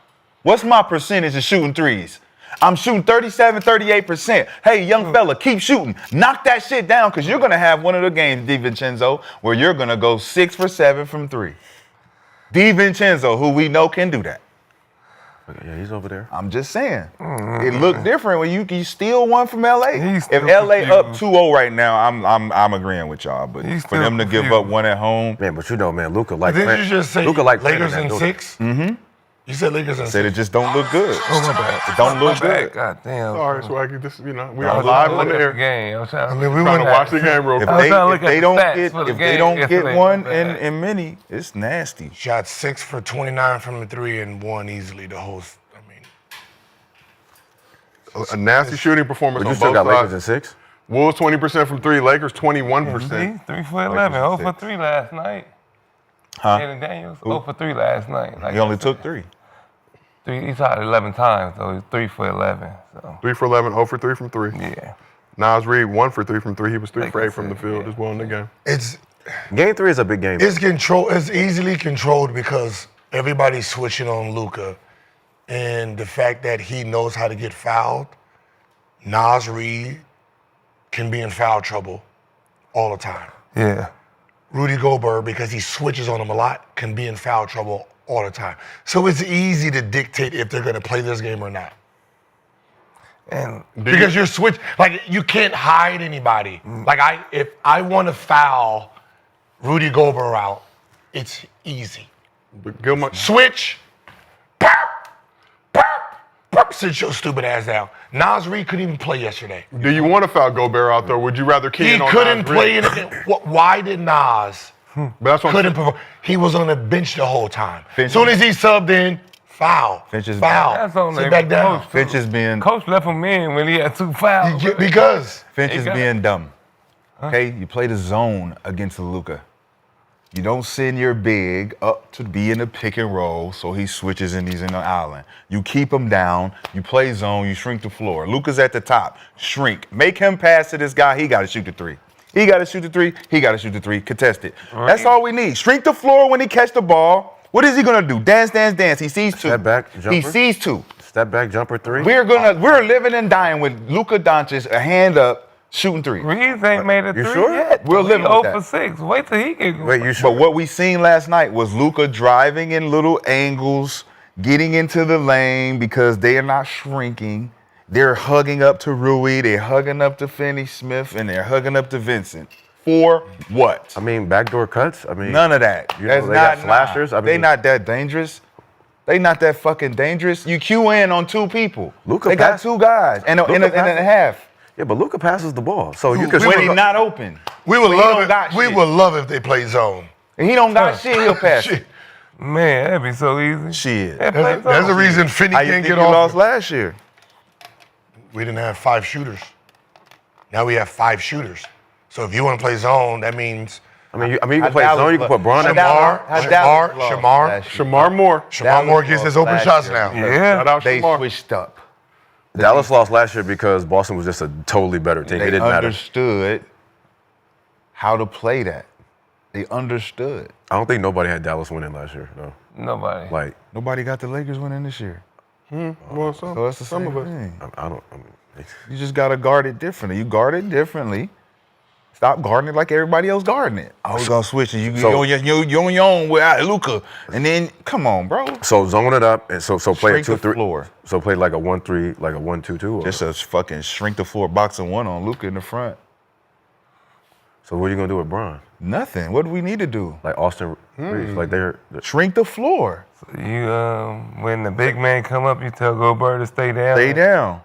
What's my percentage of shooting threes? I'm shooting 37, 38%. Hey, young fella, keep shooting. Knock that shit down because you're going to have one of the games, DiVincenzo, where you're going to go 6 for 7 from 3. DiVincenzo, who we know can do that. Yeah, he's over there. I'm just saying. It looked different when you steal one from LA. He's If still LA up confused. 2-0 right now, I'm agreeing with y'all. But He's for still them to give confused. up one at home, Man, but you know, man, Luka like Didn't you just say Luka like Lakers playing in that, 6? Mm-hmm. You said Lakers in 6. said it just don't look good. Oh, my bad. It don't look My bad. good. God damn. Sorry, Swaggy. This, we No, are look live good. on the air. Game. I'm trying, I mean, we Trying went to watch the game real If quick. I was they, trying to if look they at don't the stats get for the if they game don't get yesterday. one My bad. in many, it's nasty. Shot 6 for 29 from the 3 and 1 easily to host. I mean, A nasty shooting performance But you on still both got Lakers in sides. 6? Wolves 20% from 3, Lakers 21%. See? 3 for 11. 0 for 6. 3 last night. Huh? Anthony Daniels, 0 for 3 last night. Like He only I said, took 3. He shot 11 times, though. He's 3 for 11. So, 3 for 11, 0 for 3 from 3. yeah. Nas Reed 1 for 3 from 3. He was 3 Like for I 8 from the said, field yeah. as well in the game. it's Game 3 is a big game. It's easily controlled because everybody's switching on Luka, and the fact that he knows how to get fouled. Nas Reed can be in foul trouble all the time. Yeah. Rudy Gobert, because he switches on him a lot, can be in foul trouble all the time. So it's easy to dictate if they're going to play this game or not. And Because you're switch, like you can't hide anybody. Like if I want to foul Rudy Gobert out, it's easy. But Gilmore, Switch, pop, pop, pop, sit your stupid ass down. Nas Reed couldn't even play yesterday. do you want to foul Gobert out there? Would you rather key He in on couldn't Nas play Reed? anything. Why did Nas But that's what I'm couldn't saying. perform? He was on the bench the whole time. Finch- As soon as he subbed in, foul, Finch is- foul, that's on sit their back down. coach. Finch is being Coach left him in when he had 2 fouls. Because Finch He is got- being dumb. Okay, you play the zone against Luka. You don't send your big up to be in the pick and roll, so he switches and he's in the island. You keep him down. You play zone. You shrink the floor. Luka's at the top. Shrink. Make him pass to this guy. He got to shoot the 3. He got to shoot the 3. He got to shoot the 3. Contest it. That's all we need. Shrink the floor when he catch the ball. What is he gonna do? Dance, dance, dance. He sees 2. Step back, jumper. He sees 2. Step back, jumper 3. We're living and dying with Luka Doncic, a hand up, shooting 3. Reeves ain't made a You 3 sure? yet. We're living with 0 that. for 6. Wait till he get Wait, you sure? But what we seen last night was Luka driving in little angles, getting into the lane because they are not shrinking. They're hugging up to Rui, they're hugging up to Finney Smith, and they're hugging up to Vincent. For what? I mean, backdoor cuts. I mean, None of that. You know, That's they not got slashers. I They mean- not that dangerous. They not that fucking dangerous. You cue in on 2 people. Luka they got pass- 2 guys and a half. Yeah, but Luka passes the ball, so you can. When he not open. we would But he love don't it. got We shit. would love if they played zone. And he don't got shit, he'll pass it. Shit. Man, that'd be so easy. Shit. Yeah, play There's a zone. reason Finney How you can't think get you lost off. last year? We didn't have 5 shooters. Now we have 5 shooters. So if you want to play zone, that means I mean, you can play zone. You can put Braun in. Shamar Shamar Moore. Shamar Moore gets his open shots now. Yeah. Shout out They Shamar. switched up. Dallas lost last year because Boston was just a totally better team. It They didn't matter. understood how to play that. They understood. I don't think nobody had Dallas winning last year. No, Nobody. like Nobody got the Lakers winning this year. Well, So it's the some same of us. thing. I don't. I mean, You just got to guard it differently. You guard it differently. Stop guarding it like everybody else guarding it. I was going to switch it. You're on your own without Luka. And then, come on, bro. so zone it up and so play Shrink a 2-3. the floor. So play like a 1-3, like a 1-2-2. Or, Just a fucking shrink the floor, boxing 1 on Luka in the front. so what are you gonna do with Braun? Nothing. What do we need to do? Like Austin Reeves, like they're Shrink the floor. You when the big man come up, you tell Gilbert to stay down. Stay down.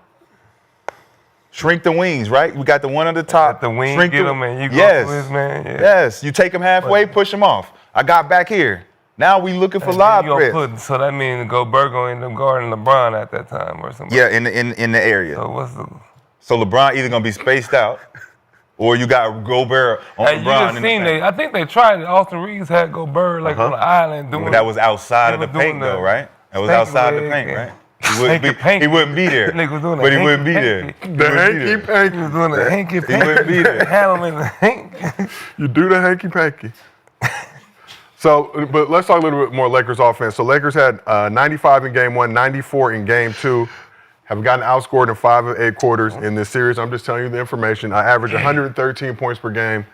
Shrink the wings, right? We got the one on the top. Let the wing Shrink get him and you go yes. to his man. Yeah. Yes. You take him halfway, push him off. I got back here. Now we looking for live You gonna threats. so that means Gilbert gonna end up guarding LeBron at that time or something. Yeah, in the area. So what's the? So LeBron either gonna be spaced out, or you got Gobert on Hey, you LeBron. just seen I think they tried it. Austin Reeves had Gobert like on the island doing. But that was outside of the they were paint, doing though, the right? That was stank outside the leg paint, and- right? He wouldn't be there. Nigga was doing But he wouldn't be there. The hanky panky. He was doing the hanky panky. He wouldn't be there. Had him in the hank. You do the hanky panky. So, but let's talk a little bit more Lakers offense. So Lakers had 95 in game 1, 94 in game 2. Have gotten outscored in 5 of 8 quarters in this series. I'm just telling you the information. I average 113 points per game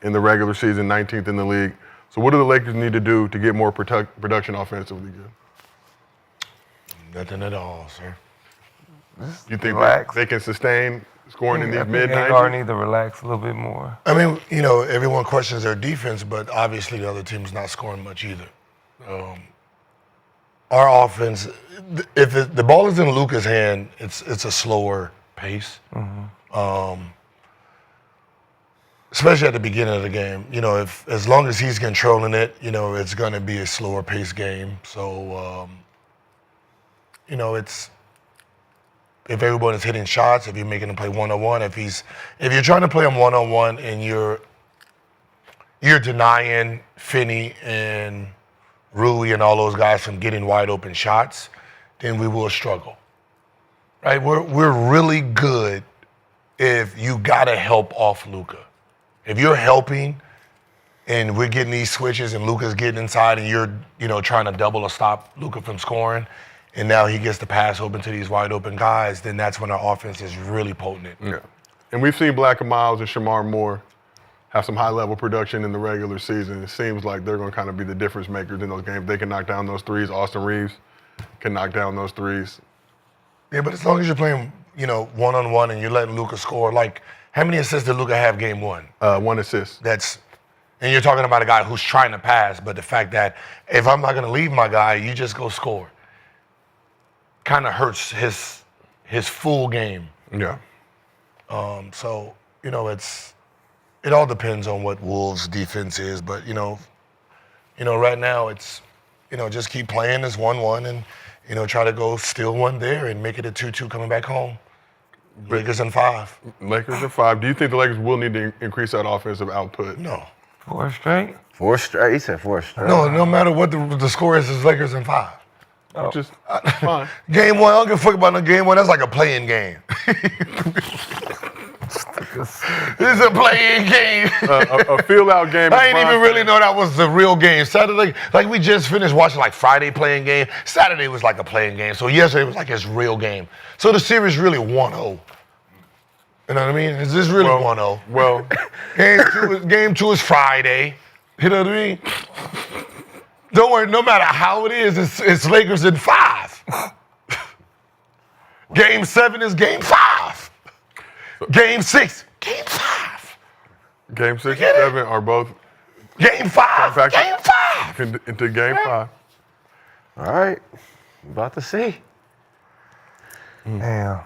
in the regular season, 19th in the league. So what do the Lakers need to do to get more production offensively good? Nothing at all, sir. You think Relax. they can sustain scoring in these mid They 90s? need to relax a little bit more. I mean, you know, everyone questions their defense, but obviously the other team's not scoring much either. Our offense, if the ball is in Luka's hand, it's a slower pace. Especially at the beginning of the game. You know, as long as he's controlling it, you know, it's going to be a slower pace game. So, you know, if everyone is hitting shots, if you're making him play one-on-one, if you're trying to play him one-on-one and you're denying Finney and Rui and all those guys from getting wide open shots, then we will struggle. Right? We're really good if you gotta help off Luka. If you're helping and we're getting these switches and Luka's getting inside and you're trying to double or stop Luka from scoring, and now he gets the pass open to these wide open guys, then that's when our offense is really potent. Yeah. And we've seen Black and Miles and Shamar Moore have some high-level production in the regular season. It seems like they're going to kind of be the difference makers in those games. They can knock down those threes. Austin Reeves can knock down those threes. Yeah, but as long as you're playing, one-on-one and you're letting Luka score, like, how many assists did Luka have game 1? 1 assist. And you're talking about a guy who's trying to pass, but the fact that if I'm not going to leave my guy, you just go score, kind of hurts his full game. Yeah. So, it all depends on what Wolves' defense is, but right now it's, just keep playing as 1-1 and try to go steal one there and make it a 2-2 coming back home. Lakers in 5. Lakers in 5. Do you think the Lakers will need to increase that offensive output? No. 4 straight? 4 straight? He said 4 straight. No matter what the score is, it's Lakers in 5. Oh. Just fine. Game 1, I don't give a fuck about no game 1. That's like a playing game. This is a playing game. A fill-out game. I ain't even really know that was the real game. Saturday, like we just finished watching like Friday playing game. Saturday was like a playing game. So yesterday was like his real game. So the series really 1-0. You know what I mean? Is this really 1-0? Well, game 2 is Friday. You know what I mean? Don't worry, no matter how it is, it's Lakers in 5. Game 7 is game 5. Game 6, game 5. Game 6 and 7 are both game 5. Game 5. Into game 5. All right. About to see. Damn.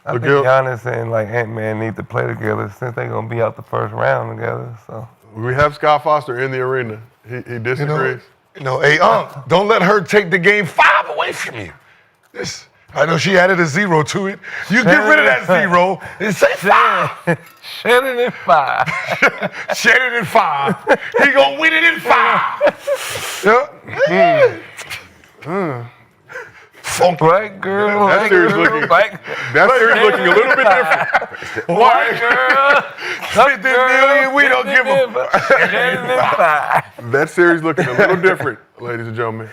I think Giannis and Ant-Man need to play together since they're going to be out the first round together. So we have Scott Foster in the arena. He disagrees. Hey, don't let her take the game 5 away from you. I know she added a 0 to it. You get rid of that 0 and say 5. Shannon in 5. Shannon in 5. He gonna win it in 5. Yeah. Funky. Black girl. That series looking a little bit different. White girl. 50 million. We don't give a. Shannon in 5. That series looking a little different, ladies and gentlemen.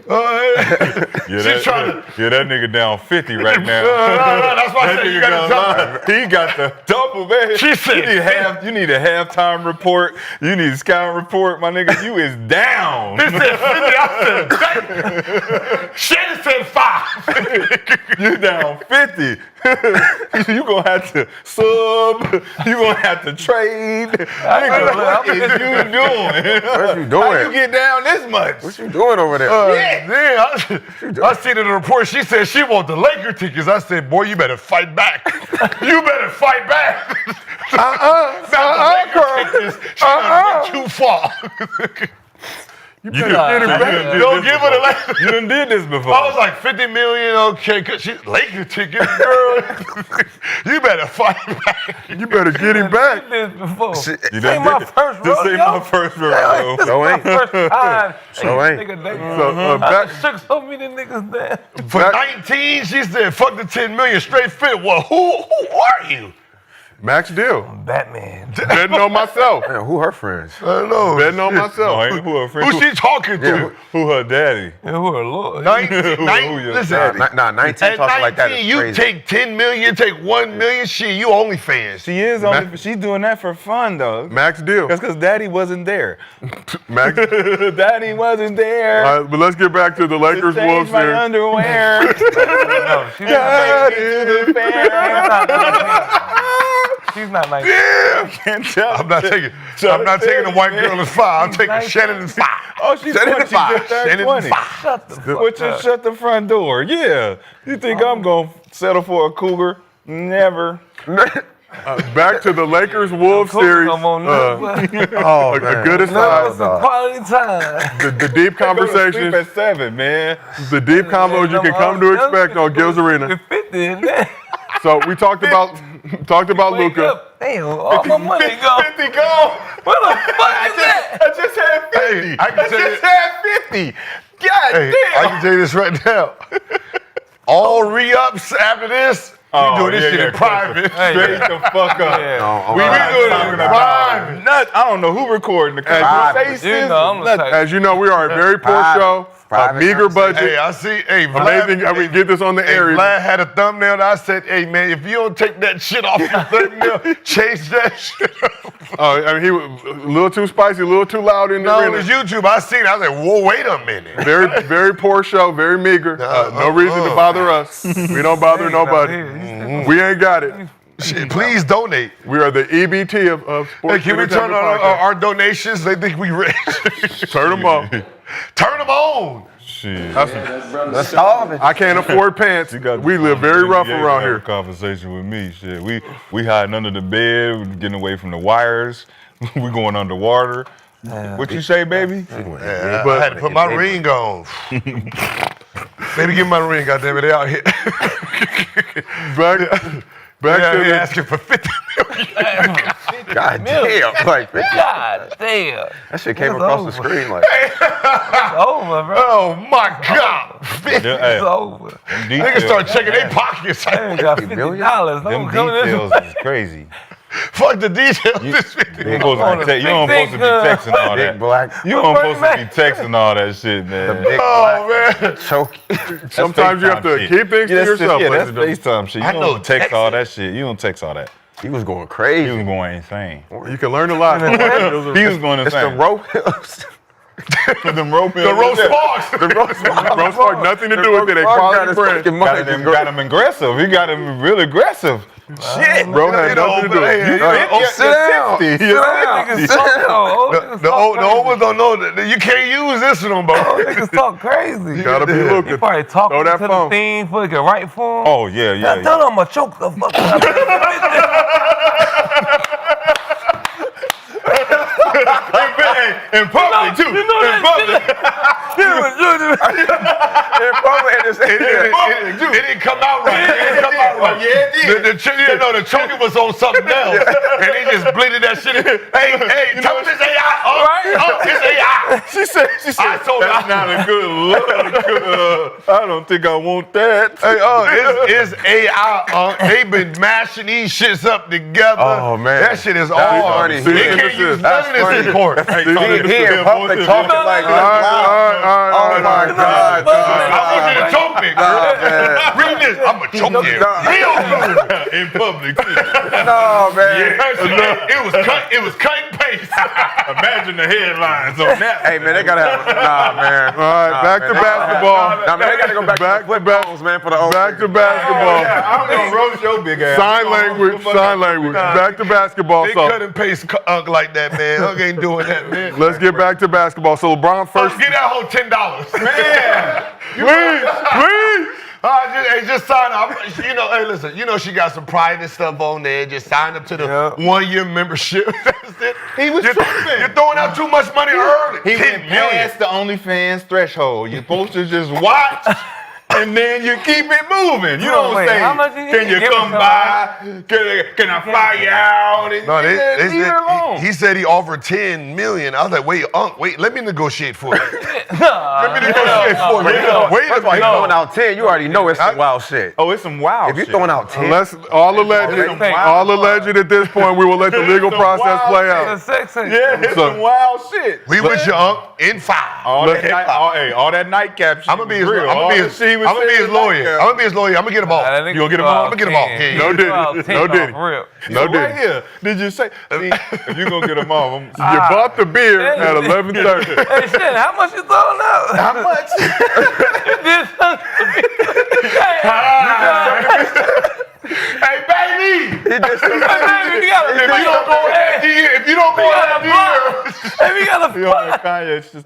That nigga down 50 right now. No, that's why I said you got He got the double, man. She said, you need a halftime report. You need a scouting report, my nigga. You is down. He said 50. I said, Shannon said 5. You down 50. You gonna have to sub. You gonna have to trade. Nigga, what is you doing? What you doing? How you get down this much? What you doing over there? I seen in the report, she said she want the Laker tickets. I said, boy, you better fight back. You better fight back. Not the Laker tickets. She done went too far. You better get it back. Don't give her the last. You done did this before. I was like 50 million, okay, cause she's Lakers ticket, girl. You better fight back. You better get him back. This before. You This ain't my first rodeo. This ain't my first rodeo. This is my first time. So ain't. Nigga, they, So, I back, shook so many niggas down. For 19, she said, fuck the 10 million straight fit. Well, who are you? max deal. Batman. Betting on myself. Man, who her friends? I don't know. Betting on No, myself. ain't who her friend? Who she talking to? Who her daddy? And who are Lord? 19, your listen, Nah, 19 at talking like that 19, is you crazy. take 10 million, you take 1 million, shit, you OnlyFans. She is only. She's doing that for fun though. Max deal. That's because daddy wasn't there. Max. Daddy wasn't there. All right, but let's get back to the Lakers Change Wolves my series. underwear. No, she's not like Can't tell. I'm not taking the white girl as 5. I'm taking Shannon as 5. Oh, she's Shannon 20. as 5. She just turned Shannon 20. as 5. Shut the fuck Which is shut the front door. Yeah. You think I'm gonna settle for a cougar? Never. Back to the Lakers Wolves series. Come on, Oh, A man. good no, aside. it's a quality time. The deep Go to sleep conversations, at 7, man. the deep combos you can come to expect on Gil's Arena. 50 in there. So we talked about Wake Luka. up. Damn, all my money go. 50 gone. What the fuck is that? I just had 50. Hey, I can tell you- just had 50. God Hey, damn. I can tell you this right now. All re-ups after this, we doing this shit in private. Straight the fuck up. Yeah. We doing it in private. I don't know who recording the conversations. You know, I'm the type. As you know, we are a very poor show, a Private meager conversation. budget. Hey, I see. Hey, Amazing. I mean, get this on the Hey, air. Vlad had a thumbnail that I said, hey, man, if you don't take that shit off your thumbnail, change that shit up. I mean, he was a little too spicy, a little too loud in the No, it arena. was YouTube. I seen it. I was like, whoa, wait a minute. Very, very poor show, very meager. No reason to bother us. We don't bother nobody. We ain't got it. Shit, please donate. We are the EBT of Hey, sports. can we turn on entertainment our donations? They think we rich. podcast. Turn them up. Turn them on. Shit. Let's starve it. I can't afford pants. We live very rough around Have a here. conversation with me. Shit. We hiding under the bed, we getting away from the wires. We going underwater. What you say, baby? Yeah, I had to put my ring on. Maybe give me my ring, goddammit. They out here. Back Yeah, to they the asking for 50 million. God damn. Like, God damn. that shit came It's across the over. screen like. It's over, bro. Oh my God. It's over. Niggas start checking their pockets. I ain't got $50. million? I'm Them coming in. details is crazy. Fuck the details. This You don't supposed to be texting all Big that. black. You don't supposed to be texting all that shit, man. Big Oh man. choke. Sometimes you have to FaceTime shit. keep things to That's yourself. Yeah, ladies that's and gentlemen. FaceTime shit. I You know don't text texting. all that shit. You don't text all that. He was going He crazy. was going insane. You can learn a lot. He was going It's the insane. rope. Them rope The roast sparks. The roast park, nothing to do with it. A quality brand. got him aggressive. He got him real aggressive. Shit, Bro had nothing to do with it. Sit down. Sit down. The old ones don't know that you can't use this one, bro. Niggas talk crazy. Gotta be He looking. probably talking Throw that to phone. the thing before he can write for him. Oh yeah, yeah. I tell him I'm gonna choke the fuck out of him. In public too. You know In public. It didn't come out right. It didn't come out right. The choking was on something else, and they just blended that shit in. Hey, tell me this AI. Oh, it's AI. She said, I told her. that's not a good look. I don't think I want that. Hey, it's AI. They've been mashing these shits up together. Oh, man. That shit is all. funny. They can't use none of this in court. He in public talking like All right. oh my God. I want you to choke me, girl. Read this. I'm gonna choke you. Real good. In public too. No, man. It was cut and paste. Imagine the headlines on that. Hey, man, they gotta have. Nah, man. All right, back to basketball. Nah, man, they gotta go back to flip balls, man, for the old. Back to basketball. I'm gonna roast your big ass. Sign language. Back to basketball. They So cut and paste Unk like that, man. Unk ain't doing that, man. let's get back to basketball. So LeBron first. Get that whole $10. Please. Just sign up. You know, hey, listen. You know she got some private stuff on there. Just sign up to the 1 year membership. That's it. He was tripping. You're throwing out too much money early. He went past the OnlyFans threshold. You're supposed to just watch. And then you keep it moving. You don't say, can you come by? Can I fly you out? And no, leave it alone. He said he offered $10 million. I was like, wait, let me negotiate for you. Let me negotiate for you. Wait a minute. Throwing out 10, you already know it's some wild shit. Oh, it's some wild shit. If you're throwing out 10. Unless all alleged at this point, we will let the legal process play out. Yeah, it's some wild shit. We was young in 5. All that nightcap shit. I'm gonna be his lawyer. I'm gonna be his lawyer. I'm gonna get him off. You gonna get him off? I'm gonna get him off. No Diddy. No Diddy. No Diddy. Right here. Did you say? See, if you gonna get him off, you bought the beer at 11:30. Hey, shit, how much you throwing out? how much? Hey, baby! If you don't go out here, we gotta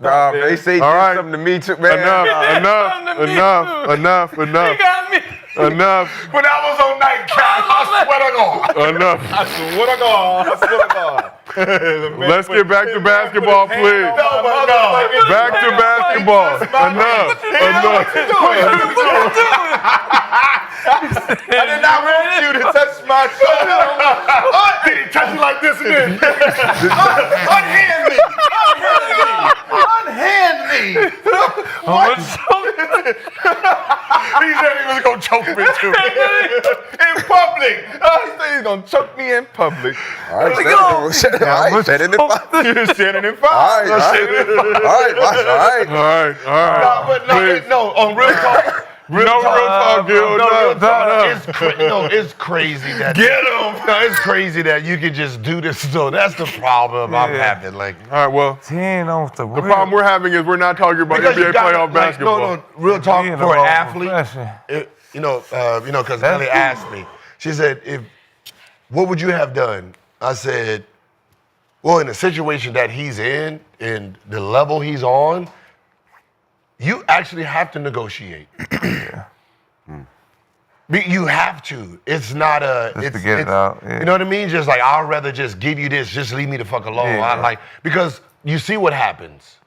Nah, they say something to me too, man. Enough. He got me. Enough. When I was on nightcap, I swear to God. Enough. I swear to God. Let's get back to basketball, please. Back to basketball. Enough. I did not want you to touch my shoulder. Did he touch you like this again? Unhand me. What? He said he was gonna choke me too. In public. He said he's gonna choke me in public. All right, set it in 5. You said it in 5. All right. No, on real talk. Real talk, Gil. It's crazy that Get him. No, it's crazy that you can just do this. So that's the problem I'm having. Like, all right, well, 10 off the problem we're having is we're not talking about NBA playoff basketball. No, real talk for an athlete. Because Ellie asked me. She said, what would you have done? I said, well, in the situation that he's in and the level he's on, you actually have to negotiate. You have to. It's not a. Just to get it out. Yeah. You know what I mean? Just like I'd rather just give you this. Just leave me the fuck alone. Yeah. Because you see what happens,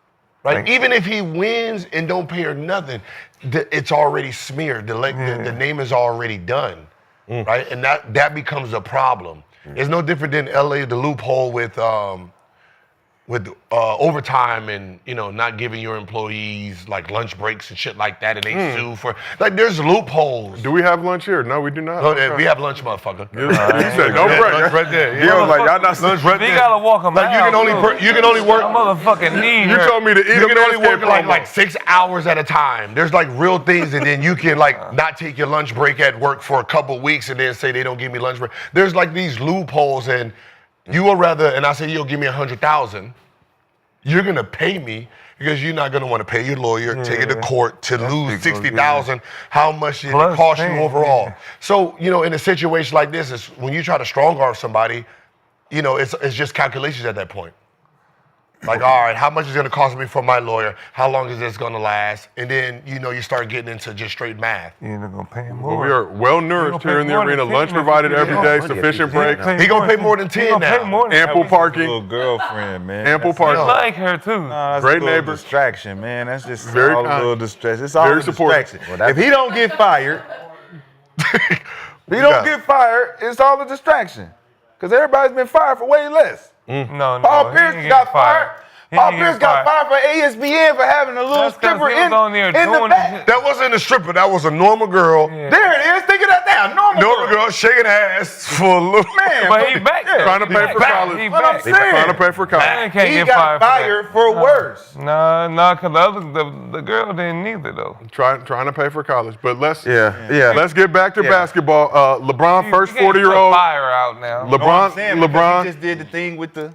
right? Even if he wins and don't pay her nothing, it's already smeared. The name is already done, right? And that becomes a problem. It's no different than LA, the loophole with overtime and not giving your employees like lunch breaks and shit like that, and they sue for there's loopholes. Do we have lunch here? No, we do not. No, we have lunch, motherfucker. You said no break. Lunch right there. He was like, y'all not lunch right there. We gotta walk him out. You can only work. Motherfucking knee. You told me to eat. You can only work like 6 hours at a time. There's like real things, and then you can not take your lunch break at work for a couple weeks, and then say they don't give me lunch break. There's like these loopholes, and you would rather, and I say you'll give me $100,000. You're gonna pay me because you're not gonna want to pay your lawyer, take it to court to lose $60,000. How much did it cost you overall? So in a situation like this, is when you try to strong arm somebody, it's just calculations at that point. Like, all right, how much is it going to cost me for my lawyer? How long is this going to last? And then, you start getting into just straight math. You're not going to pay him more. Well, we are well nourished here in the arena. Lunch provided every day, sufficient breaks. He going to pay more than 10 now. Ample parking. Little girlfriend, man. Ample parking. I like her too. Nah, great a neighbor. Distraction, man. That's just Very all a kind. little distraction. It's all Very a supportive. distraction. If he don't get fired, it's all a distraction. Because everybody's been fired for way less. No. Paul Pierce got fired. Paul Pierce got fired for ESPN for having a little stripper in the back. That wasn't a stripper. That was a normal girl. Yeah. There it is. Think of that now. Normal girl shaking ass for a little man. But he back. Trying to pay for college. He What I'm back. saying. Trying to pay for college. Man can't He get got fired for worse. No, because the girl didn't either though. Trying to pay for college. But let's get back to basketball. LeBron, first 40-year-old. Fire out now. LeBron. He just did the thing with the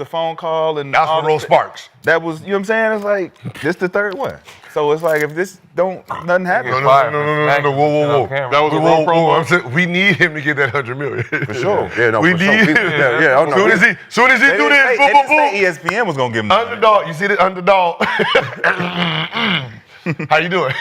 phone call and that's all for Rose Sparks. That was, you know what I'm saying? It's like this the third one. So it's like if this nothing happens. No, whoa. That was a wrong promo. We need him to get that $100 million. For sure. Yeah, no, we for need sure. him. Soon as he do this, boom, boom, boom. ESPN was gonna give him underdog. You see the underdog? How you doing?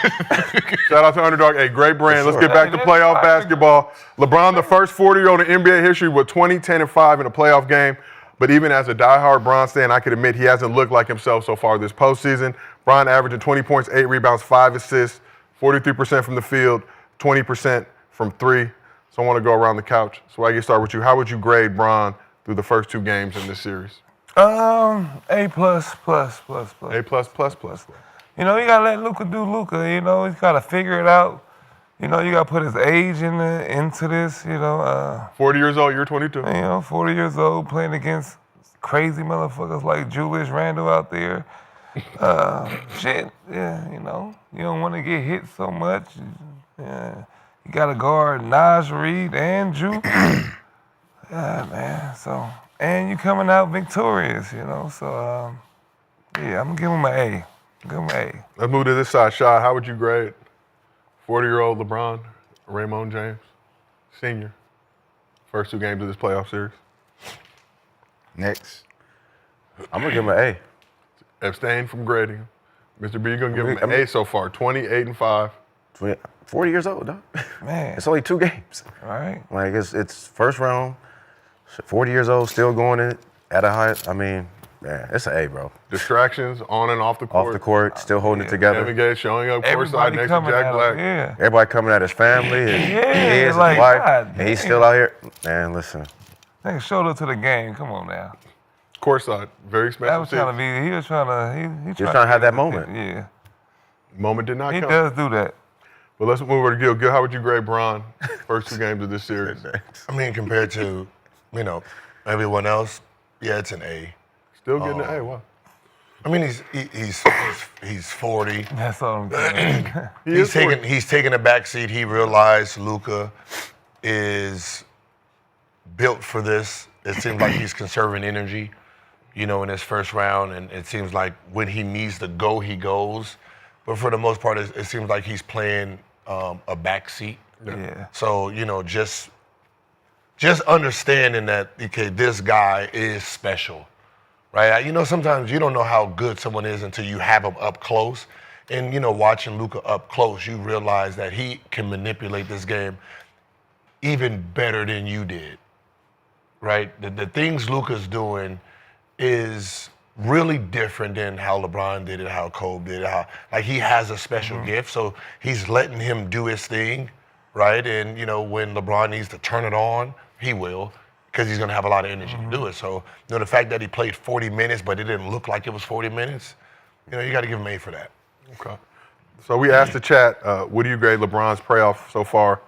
Shout out to Underdog. Hey, great brand. Let's get back to playoff basketball. LeBron, the first 40-year-old in NBA history with 20, 10, and 5 in a playoff game. But even as a diehard Bron fan, I could admit he hasn't looked like himself so far this postseason. Bron averaging 20 points, 8 rebounds, 5 assists, 43% from the field, 20% from 3. So I want to go around the couch. So I get started with you. How would you grade Bron through the first 2 games in this series? A plus. A plus. You know, you gotta let Luka do Luka. You know, he's gotta figure it out. You know, you gotta put his age into this. You know, 40 years old, you're 22. You know, 40 years old, playing against crazy motherfuckers like Julius Randle out there. Shit, yeah, you know, you don't want to get hit so much. Yeah, you gotta guard Naj Reid and Ju. Yeah, man. So, and you coming out victorious. You know, so yeah, I'm gonna give him an A. Give him an A. Let's move to this side. Shad, how would you grade 40-year-old LeBron, Raymond James, senior, first 2 games of this playoff series? Next. I'm going to give him an A. Abstain from grading him. Mr. B, you're going to give him an A so far, 20, 8, and 5. 40 years old, dog. Man. It's only 2 games. All right. Like, it's first round, 40 years old, still going it at a high. I mean, yeah, it's an A, bro. Distractions on and off the court. Off the court, still holding it together. Kevin Gates showing up courtside next to Jack Black. Yeah. Everybody coming at his family, his kids, his like, wife, God, and he's still out here. Man, listen. Nigga showed up to the game. Come on now. Courtside, very That special. was trying to be. He was trying to. He was trying to have that moment. Yeah. Moment did not He come. does do that. But let's move over to Gil. Gil, how would you grade Bron first 2 games of this series? I mean, compared to, you know, everyone else, yeah, it's an A. Still getting an A. Why? I mean, he's 40. That's all I'm saying. He's taking a back seat. He realized Luka is built for this. It seems like he's conserving energy, you know, in his first round, and it seems like when he needs to go, he goes. But for the most part, it seems like he's playing a back seat. Yeah. So, you know, just understanding that, okay, this guy is special. Right, you know, sometimes you don't know how good someone is until you have them up close. And, you know, watching Luka up close, you realize that he can manipulate this game even better than you did, right? The things Luka's doing is really different than how LeBron did it, how Kobe did it, like he has a special gift, so he's letting him do his thing, right? And, you know, when LeBron needs to turn it on, he will, because he's going to have a lot of energy to do it. So, you know, the fact that he played 40 minutes, but it didn't look like it was 40 minutes, you know, you got to give him A for that. Okay. So we asked the chat, what do you grade LeBron's playoff so far?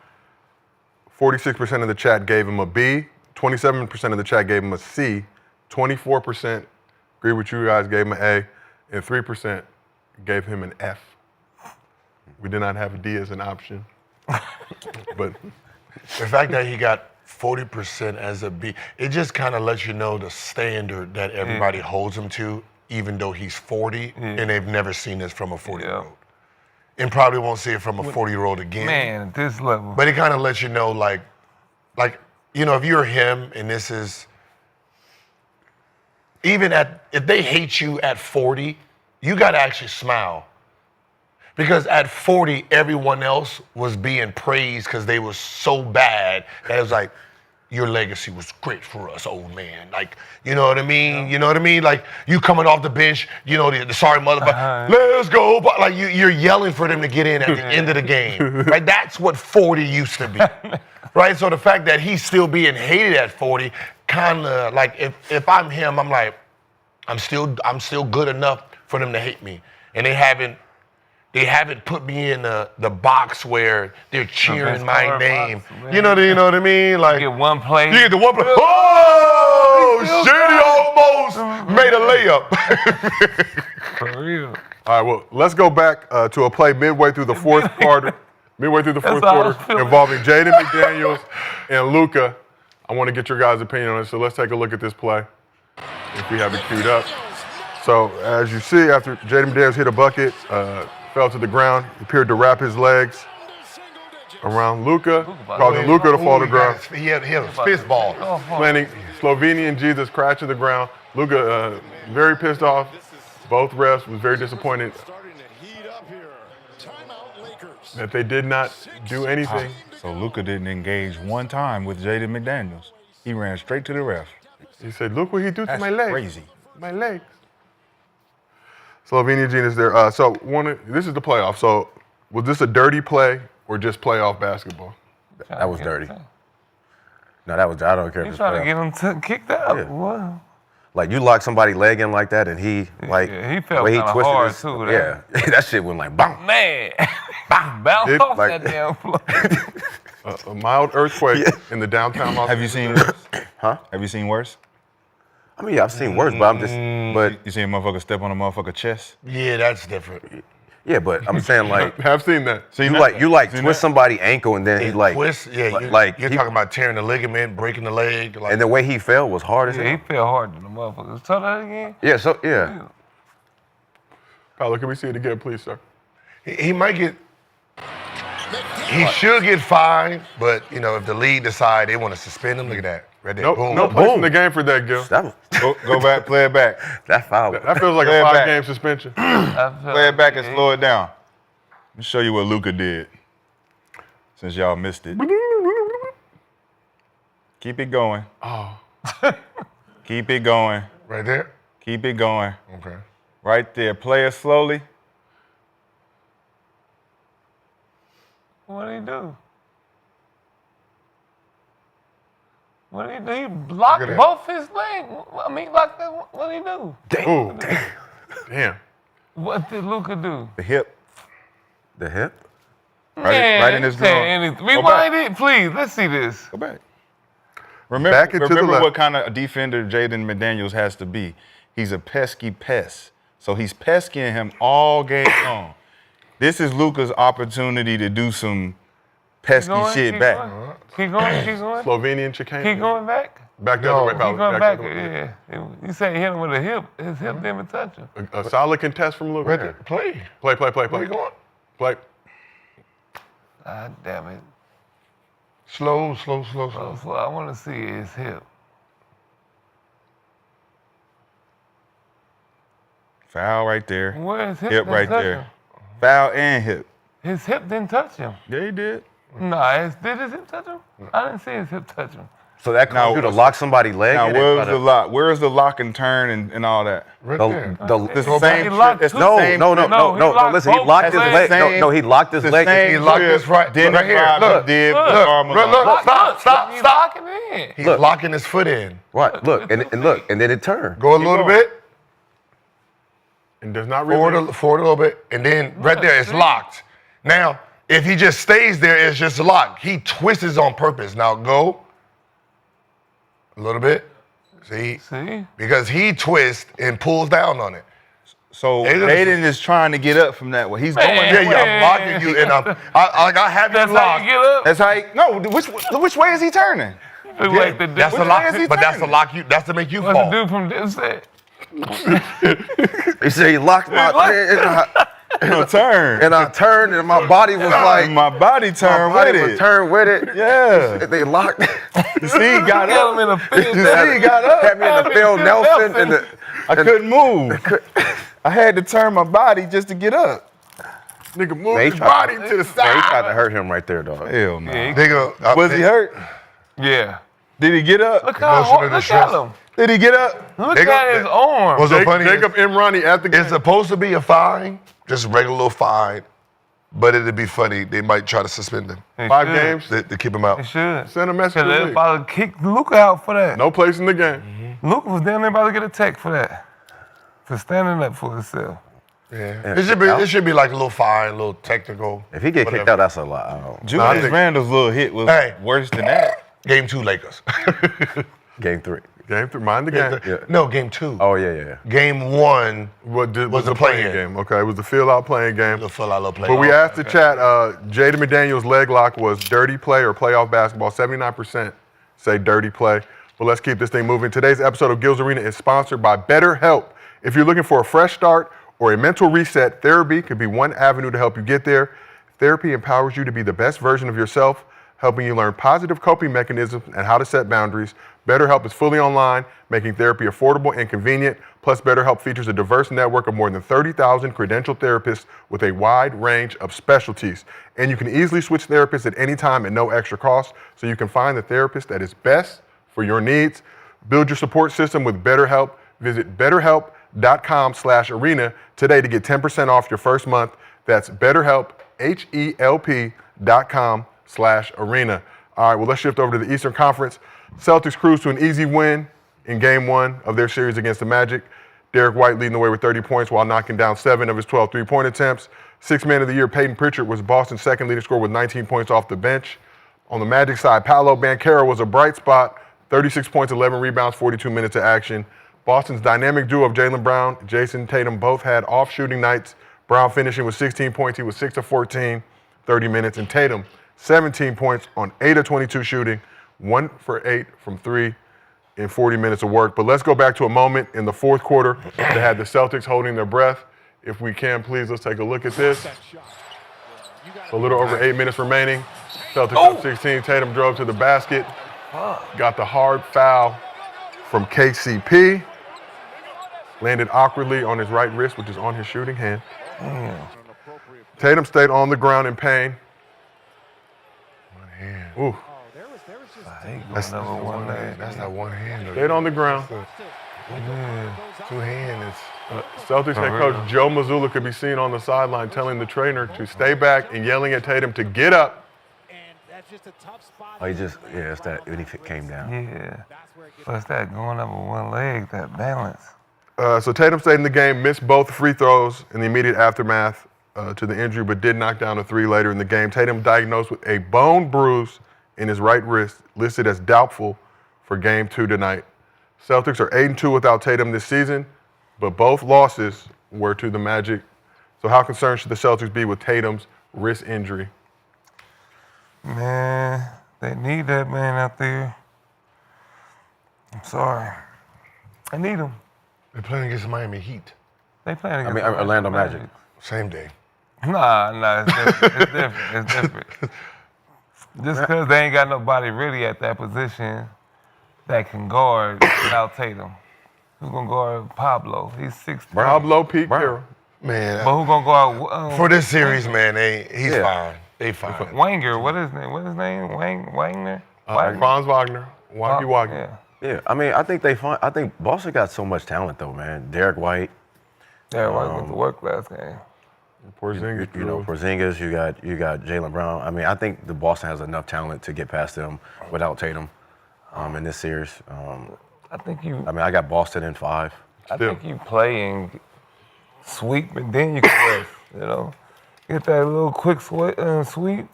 46% of the chat gave him a B. 27% of the chat gave him a C. 24% agree with you guys, gave him an A. And 3% gave him an F. We did not have a D as an option. But the fact that he got 40% as a B, it just kind of lets you know the standard that everybody holds him to, even though he's 40, and they've never seen this from a 40-year-old. And probably won't see it from a 40-year-old again. Man, at this level. But it kind of lets you know, like, you know, if you're him and this is, if they hate you at 40, you got to actually smile. Because at 40, everyone else was being praised because they were so bad that it was like, your legacy was great for us, old man. Like, you know what I mean? You know what I mean? Like, you coming off the bench, you know, the sorry motherfucker, let's go. But like, you're yelling for them to get in at the end of the game. Right? That's what 40 used to be. Right? So the fact that he's still being hated at 40, kind of like, if I'm him, I'm like, I'm still good enough for them to hate me. And they haven't put me in the box where they're cheering my name. You know what I mean? Like, you get one play. You get the one play. Oh, shit, he almost made a layup. For real. all right, well, let's go back to a play midway through the fourth quarter. Midway through the fourth quarter involving Jaden McDaniels and Luka. I want to get your guys' opinion on it, so let's take a look at this play if we have it queued up. So as you see, after Jaden McDaniels hit a bucket, fell to the ground, appeared to wrap his legs around Luka, causing Luka to fall to the ground. He had a fist ball. Planning Slovenian Jesus crash to the ground. Luka very pissed off. Both refs was very disappointed. That they did not do anything. So Luka didn't engage one time with Jaden McDaniels. He ran straight to the ref. He said, look what he do to That's my legs. crazy. My legs. Slovenia Gene is there. This is the playoff. So was this a dirty play or just playoff basketball? That was dirty. No, that was. I don't care if He's it's trying to playoff. get him kicked out. Yeah. What? Like you lock somebody's leg in like that, and he like Yeah, he felt the way he kinda twisted hard, his, too, Yeah, that shit went like bang. Man, bounce off like- that damn floor. A mild earthquake in the downtown Los Have you seen worse? Huh? Have you seen worse? I mean, yeah, I've seen worse, but I'm just, but You seen a motherfucker step on a motherfucker chest? Yeah, that's different. yeah, but I'm saying like Have seen that. you twist somebody's ankle and then he like Twist, yeah, you're he- talking about tearing the ligament, breaking the leg. Like, and the way he fell was hard as Yeah, hell. he fell hard to the motherfuckers. Tell that again. Yeah, so yeah. Paolo, can we see it again, please, sir? he might get. He should get fined, but if the league decide they want to suspend him, look at that. Right there. Nope, Boom. no place in the game for that, Gil. That was Go back, play it back. that foul. That feels like Play a it back. 5-game suspension. Play it back and slow it down. Let me show you what Luka did. Since y'all missed it. Keep it going. Oh. Keep it going. Right there. Keep it going. Okay. Right there. Play it slowly. What did he do? What did he do? He blocked Look at that. both his legs. I mean, like that. What did he do? Ooh. Damn. What did Luka do? The hip. The hip. Right in his say groin. anything. Go Rewind it, please. Let's see this. Go back. Remember, Back into the remember left. what kind of defender Jaden McDaniels has to be. He's a pesky pest. So he's pesking him all game long. This is Luka's opportunity to do some pesky shit back. Keep going. Keep going. Slovenian chicane. Keep going back. Back the other way, Keep Paolo. going back. the other way. Yeah. You say he hit him with a hip. His hip didn't even touch him. A solid contest from Luka. Right there. Play. Play. Where you going? Play. God damn it. Slow. So I want to see his hip. Foul right there. Where his hip Hip didn't right touch there. him? Foul and hip. His hip didn't touch him. Yeah, he did. Nah, did his hip touch him? I didn't see his hip touch him. So that caused you to lock somebody's leg. Now, in and where's try the to- lock? Where's the lock and turn and all that? Right The, there. It's the, the same He locked shit. It's two- the no, same no, no, shit. no, he no, locked listen, he both locked his legs. leg. Same- No, he locked his the leg. same He locked shit his right- Dennis right here. Rodman Look. did with Look. Karl Look. Malone. Stop. He's locking in. He's locking his foot in. Right, look, and look, and then it turned. Go a little bit. And does not Forward really. a little bit. And then right there, it's locked. Now, if he just stays there, it's just locked. He twists on purpose. Now go. A little bit. See? Because he twists and pulls down on it. So Aiden is trying to get up from that way. He's going. I'm locking you, and I have you That's locked. how you get up? That's how. No, which way is he turning? Like the That's the dude- lock, is he but that's the turning? lock you. That's to make you What's the fall. dude from this said? He said he locked my Turn. and I turned and my body was like My body turned my body with was it. turned with it. Yeah. They locked. You see, he got Got him up. in the field. You see, he got Had up. me in the Phil Nelson and the. I couldn't move. I had to turn my body just to get up. Nigga, move They his tried body to- to the Man, he side. tried to hurt him right there, dog. Hell no. Nigga, Was he hurt? Yeah. Did he get up? Look how Emotional hard, look distress. at him. Did he get up? Look Jacob- at his arm. What's so funny Jacob Imrani at the game. it's supposed to be a fine, just a regular little fine, but it'd be funny. They might try to suspend him 5 should. games. to keep him out. It should. Send a message Because to they the league. about to kick Luka out for that. No place in the game. Luka was damn near about to get a tech for that. For standing up for himself. Yeah. It should be like a little fine, a little technical. If he get kicked whatever. out, that's a lot. I don't know. Julius Randle's little hit was Hey. worse than that. Game 2 Lakers. Game 3. Game 3. Mind the game. Yeah. No, game 2. Oh yeah. Game 1 Was Was the the playing play-in. game. Okay, it was the fill-out playing game. the full out little play. But we asked the chat, Jaden McDaniels' leg lock was dirty play or playoff basketball. 79% say dirty play. But let's keep this thing moving. Today's episode of Gil's Arena is sponsored by BetterHelp. If you're looking for a fresh start or a mental reset, therapy could be one avenue to help you get there. Therapy empowers you to be the best version of yourself, helping you learn positive coping mechanisms and how to set boundaries. BetterHelp is fully online, making therapy affordable and convenient. Plus, BetterHelp features a diverse network of more than 30,000 credentialed therapists with a wide range of specialties. And you can easily switch therapists at any time at no extra cost, so you can find the therapist that is best for your needs. Build your support system with BetterHelp. Visit BetterHelp.com/arena today to get 10% off your first month. That's BetterHelp, HELP.com/arena. All right, well, let's shift over to the Eastern Conference. Celtics cruise to an easy win in Game 1 of their series against the Magic. Derek White leading the way with 30 points while knocking down 7 of his 12 three-point attempts. Sixth man of the year, Payton Pritchard, was Boston's second leading scorer with 19 points off the bench. On the Magic side, Paolo Banchero was a bright spot, 36 points, 11 rebounds, 42 minutes of action. Boston's dynamic duo of Jaylen Brown, Jayson Tatum both had off-shooting nights. Brown finishing with 16 points. He was 6 of 14, 30 minutes. And Tatum, 17 points on 8 of 22 shooting, 1 for 8 from 3 in 40 minutes of work. But let's go back to a moment in the fourth quarter that had the Celtics holding their breath. If we can, please, let's take a look at this. A little over 8 minutes remaining. Celtics up 16. Tatum drove to the basket. Got the hard foul from KCP. Landed awkwardly on his right wrist, which is on his shooting hand. Tatum stayed on the ground in pain. One hand. Ooh. That's number one hand. That's not one hand. Stayed on the ground. Two hands. Celtics head coach Joe Mazzulla could be seen on the sideline telling the trainer to stay back and yelling at Tatum to get up. Oh, it's that when he came down. Yeah. What's that going up with one leg, that balance? So Tatum stayed in the game, missed both free throws in the immediate aftermath to the injury, but did knock down a 3 later in the game. Tatum diagnosed with a bone bruise in his right wrist, listed as doubtful for Game 2 tonight. Celtics are 8-2 without Tatum this season, but both losses were to the Magic. So how concerned should the Celtics be with Tatum's wrist injury? Man, they need that man out there. I'm sorry. I need him. They're playing against Miami Heat. They playing against Orlando Magic. Same day. Nah, it's different. It's different. Just because they ain't got nobody really at that position that can guard without Tatum. Who's gonna guard Pablo? He's 6'3". Pablo Pete Carroll. Man. But who gonna guard? For this series, man, he's fine. They fine. Wanger, what is his name? Wagner? Franz Wagner. Wagner. Yeah, I mean, I think Boston got so much talent though, man. Derek White. Derek White went to work last game. Porzingis, Porzingis. You got Jaylen Brown. I mean, I think the Boston has enough talent to get past them without Tatum in this series. I I got Boston in 5. I think you play and sweep, and then you can rest. You know, get that little quick sweep.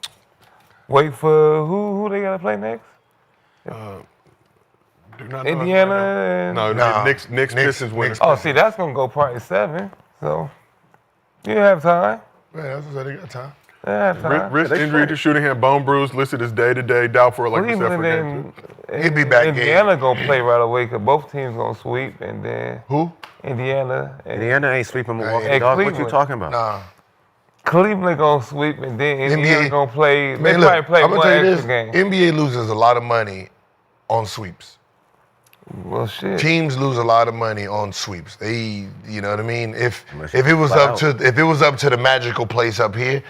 Wait for who they gotta play next? Indiana. No, Knicks Pistons winners. Oh, see, that's gonna go probably 7. So you have time. Man, that's what they got time. Wrist injury to shooting hand, bone bruise, listed as day-to-day, doubtful like we said for Game 2. He'll be back. Indiana gonna play right away because both teams gonna sweep, and then who? Indiana. Indiana ain't sweeping Milwaukee. Dog, what you talking about? Nah. Cleveland gonna sweep, and then Indiana gonna play. They Man, probably play I'm gonna one tell you extra this: game. NBA loses a lot of money on sweeps. Well, shit. Teams lose a lot of money on sweeps. They, you know what I mean? If it was up to the magical place up here,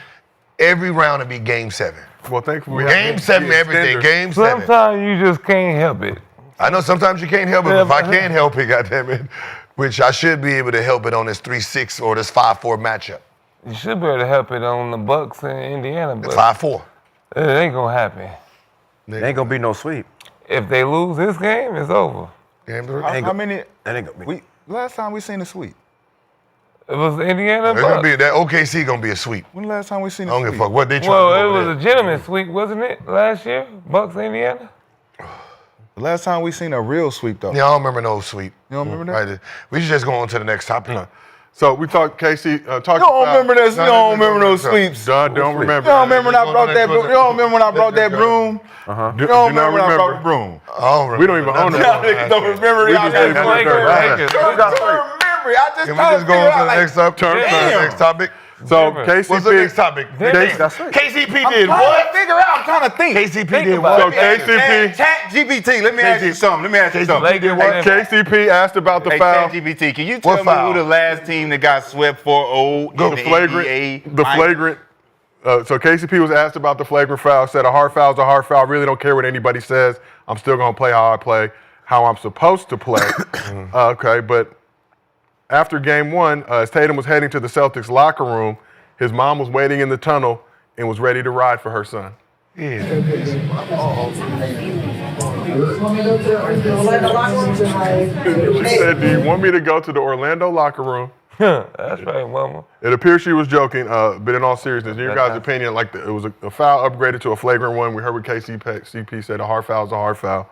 every round would be Game 7. Well, thankfully, Game 7, everything. Game 7. Sometimes you just can't help it. I know sometimes you can't help it, but if I can't help it, goddammit, which I should be able to help it on this 3-6 or this 5-4 matchup. You should be able to help it on the Bucks and Indiana, but 5-4. It ain't gonna happen. There ain't gonna be no sweep. If they lose this game, it's over. How many? That ain't gonna be. Last time we seen a sweep. It was Indiana. It's gonna be that OKC gonna be a sweep. When the last time we seen a I don't sweep? give a fuck what they trying Well, to do it over was there. a gentleman's sweep, wasn't it? Last year, Bucks, Indiana. The last time we seen a real sweep though. Yeah, I don't remember no sweep. You don't remember that? Right. We should just go on to the next topic. So we talked Casey. You don't remember that? You don't remember those sweeps? Don't remember. You don't remember when I brought that? You don't remember when I brought that broom? You don't remember when I brought the broom? We don't even own it. Y'all niggas don't remember. Y'all just don't leave it. remember. I just Can we just go on to the next topic? Turn to the next topic. So Denver. KCP. What's the next topic? That's it. KCP did what? I'm trying to think. KCP did about what? So KCP. Chat GPT. Let me ask you something. Lakers and- KCP asked about the Hey, foul. ChatGPT, can you tell What me foul? who the last team that got swept 4-0 The in the flagrant. NBA? The flagrant. So KCP was asked about the flagrant foul. Said a hard foul is a hard foul. Really don't care what anybody says. I'm still gonna play how I play, how I'm supposed to play. Okay, but after game one, as Tatum was heading to the Celtics locker room, his mom was waiting in the tunnel and was ready to ride for her son. She said, "Do you want me to go to the Orlando locker room?" That's right, mama. It appears she was joking, but in all seriousness, in your guys' opinion, like it was a foul upgraded to a flagrant one. We heard what KCP said, a hard foul is a hard foul.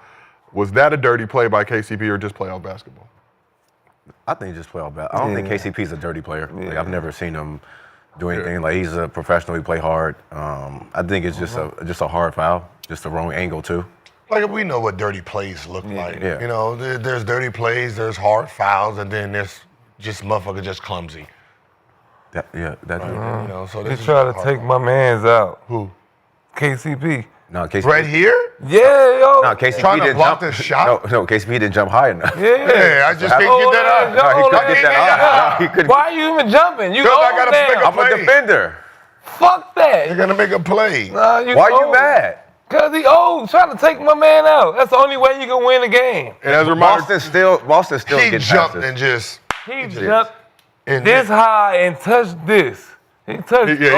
Was that a dirty play by KCP or just playoff basketball? I think just playoff basketball. I don't think KCP's a dirty player. Like, I've never seen him do anything. Like, he's a professional. He play hard. I think it's just a hard foul, just the wrong angle too. Like we know what dirty plays look like. Yeah. You know, there's dirty plays, there's hard fouls, and then there's just motherfucker just clumsy. That. You know, so They this is try to hard take foul. my mans out. Who? KCP. No, KCP. Right here? Yeah, yo. No, KCP Trying to didn't block jump. this shot? No, KCP didn't jump high enough. Yeah. I just can't get that up. No, he couldn't get that up. No, he couldn't. Why are you even jumping? You Because I old gotta now. pick up- I'm a play. defender. Fuck that. You're gonna make a play. Nah, Why are you old. mad? Cause he old, trying to take my man out. That's the only way you can win a game. And as a reminder, Boston still He gets jumped passes. and just. He jumped And this high and touched this. He touched Yeah,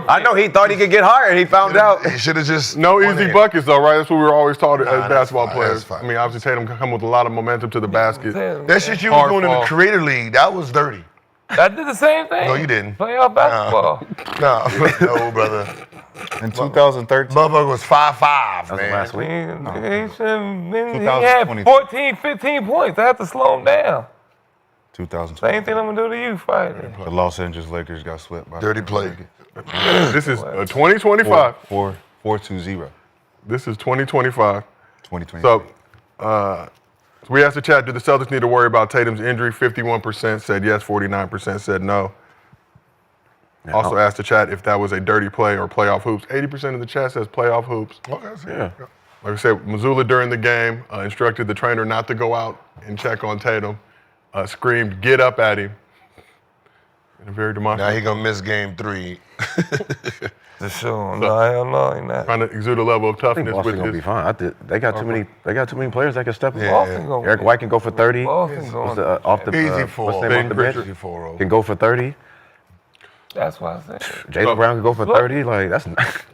I know he thought he could get higher, and he found out. He should have just. no won easy it. buckets though, right? That's what we were always taught as that's basketball fine, players. that's fine. I mean, obviously Tatum come with a lot of momentum to the basket. That shit you was Hard doing in fall. the Creator League, that was dirty. I did the same thing. No, you didn't. Playoff basketball. No, brother. In 2013. Motherfucker was 5'5", That was man. last week. He should have been. He 2022. had 14, 15 points. I have to slow him down. 2020. Same thing I'm gonna do to you, fighting. The Los Angeles Lakers got swept by Dirty play. This is 2025. 4-2-0. This is 2025. 2020. So we asked the chat, do the Celtics need to worry about Tatum's injury? 51% said yes, 49% said no. Also asked the chat if that was a dirty play or playoff hoops. 80% of the chat says playoff hoops. Okay, so Yeah. Like I said, Missoula during the game instructed the trainer not to go out and check on Tatum. Screamed, "Get up at him!" In a very now demonstrative. he gonna miss game 3. To show him. No, hell no, he not. Trying to exude a level of I think toughness Boston with gonna be his. fine. They got too many. They got too many players that can step up. Boston gonna Eric win. White can go for 30. Boston What's going. the, off the Easy what's for the name off the bench? Easy for Can go for 30. That's why I said. Jaylen Brown can go for 30. Like that's.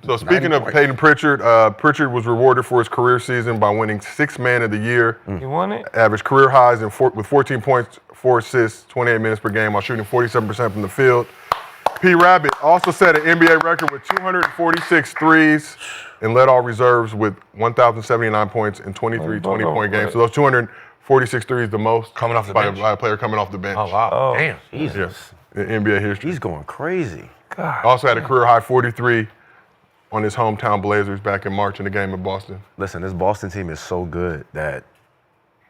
So speaking of Payton Pritchard, Pritchard was rewarded for his career season by winning Sixth Man of the Year. You want it? Averaged career highs with 14 points, 4 assists, 28 minutes per game while shooting 47% from the field. P. Rabbit also set an NBA record with 246 threes and led all reserves with 1,079 points in 23 20-point games. So those 246 threes, the most Coming off the by bench? a player coming off the bench. Oh, wow. Damn. Jesus. In NBA history. He's going crazy. Also had a career high 43 on his hometown Blazers back in March in the game in Boston. Listen, this Boston team is so good that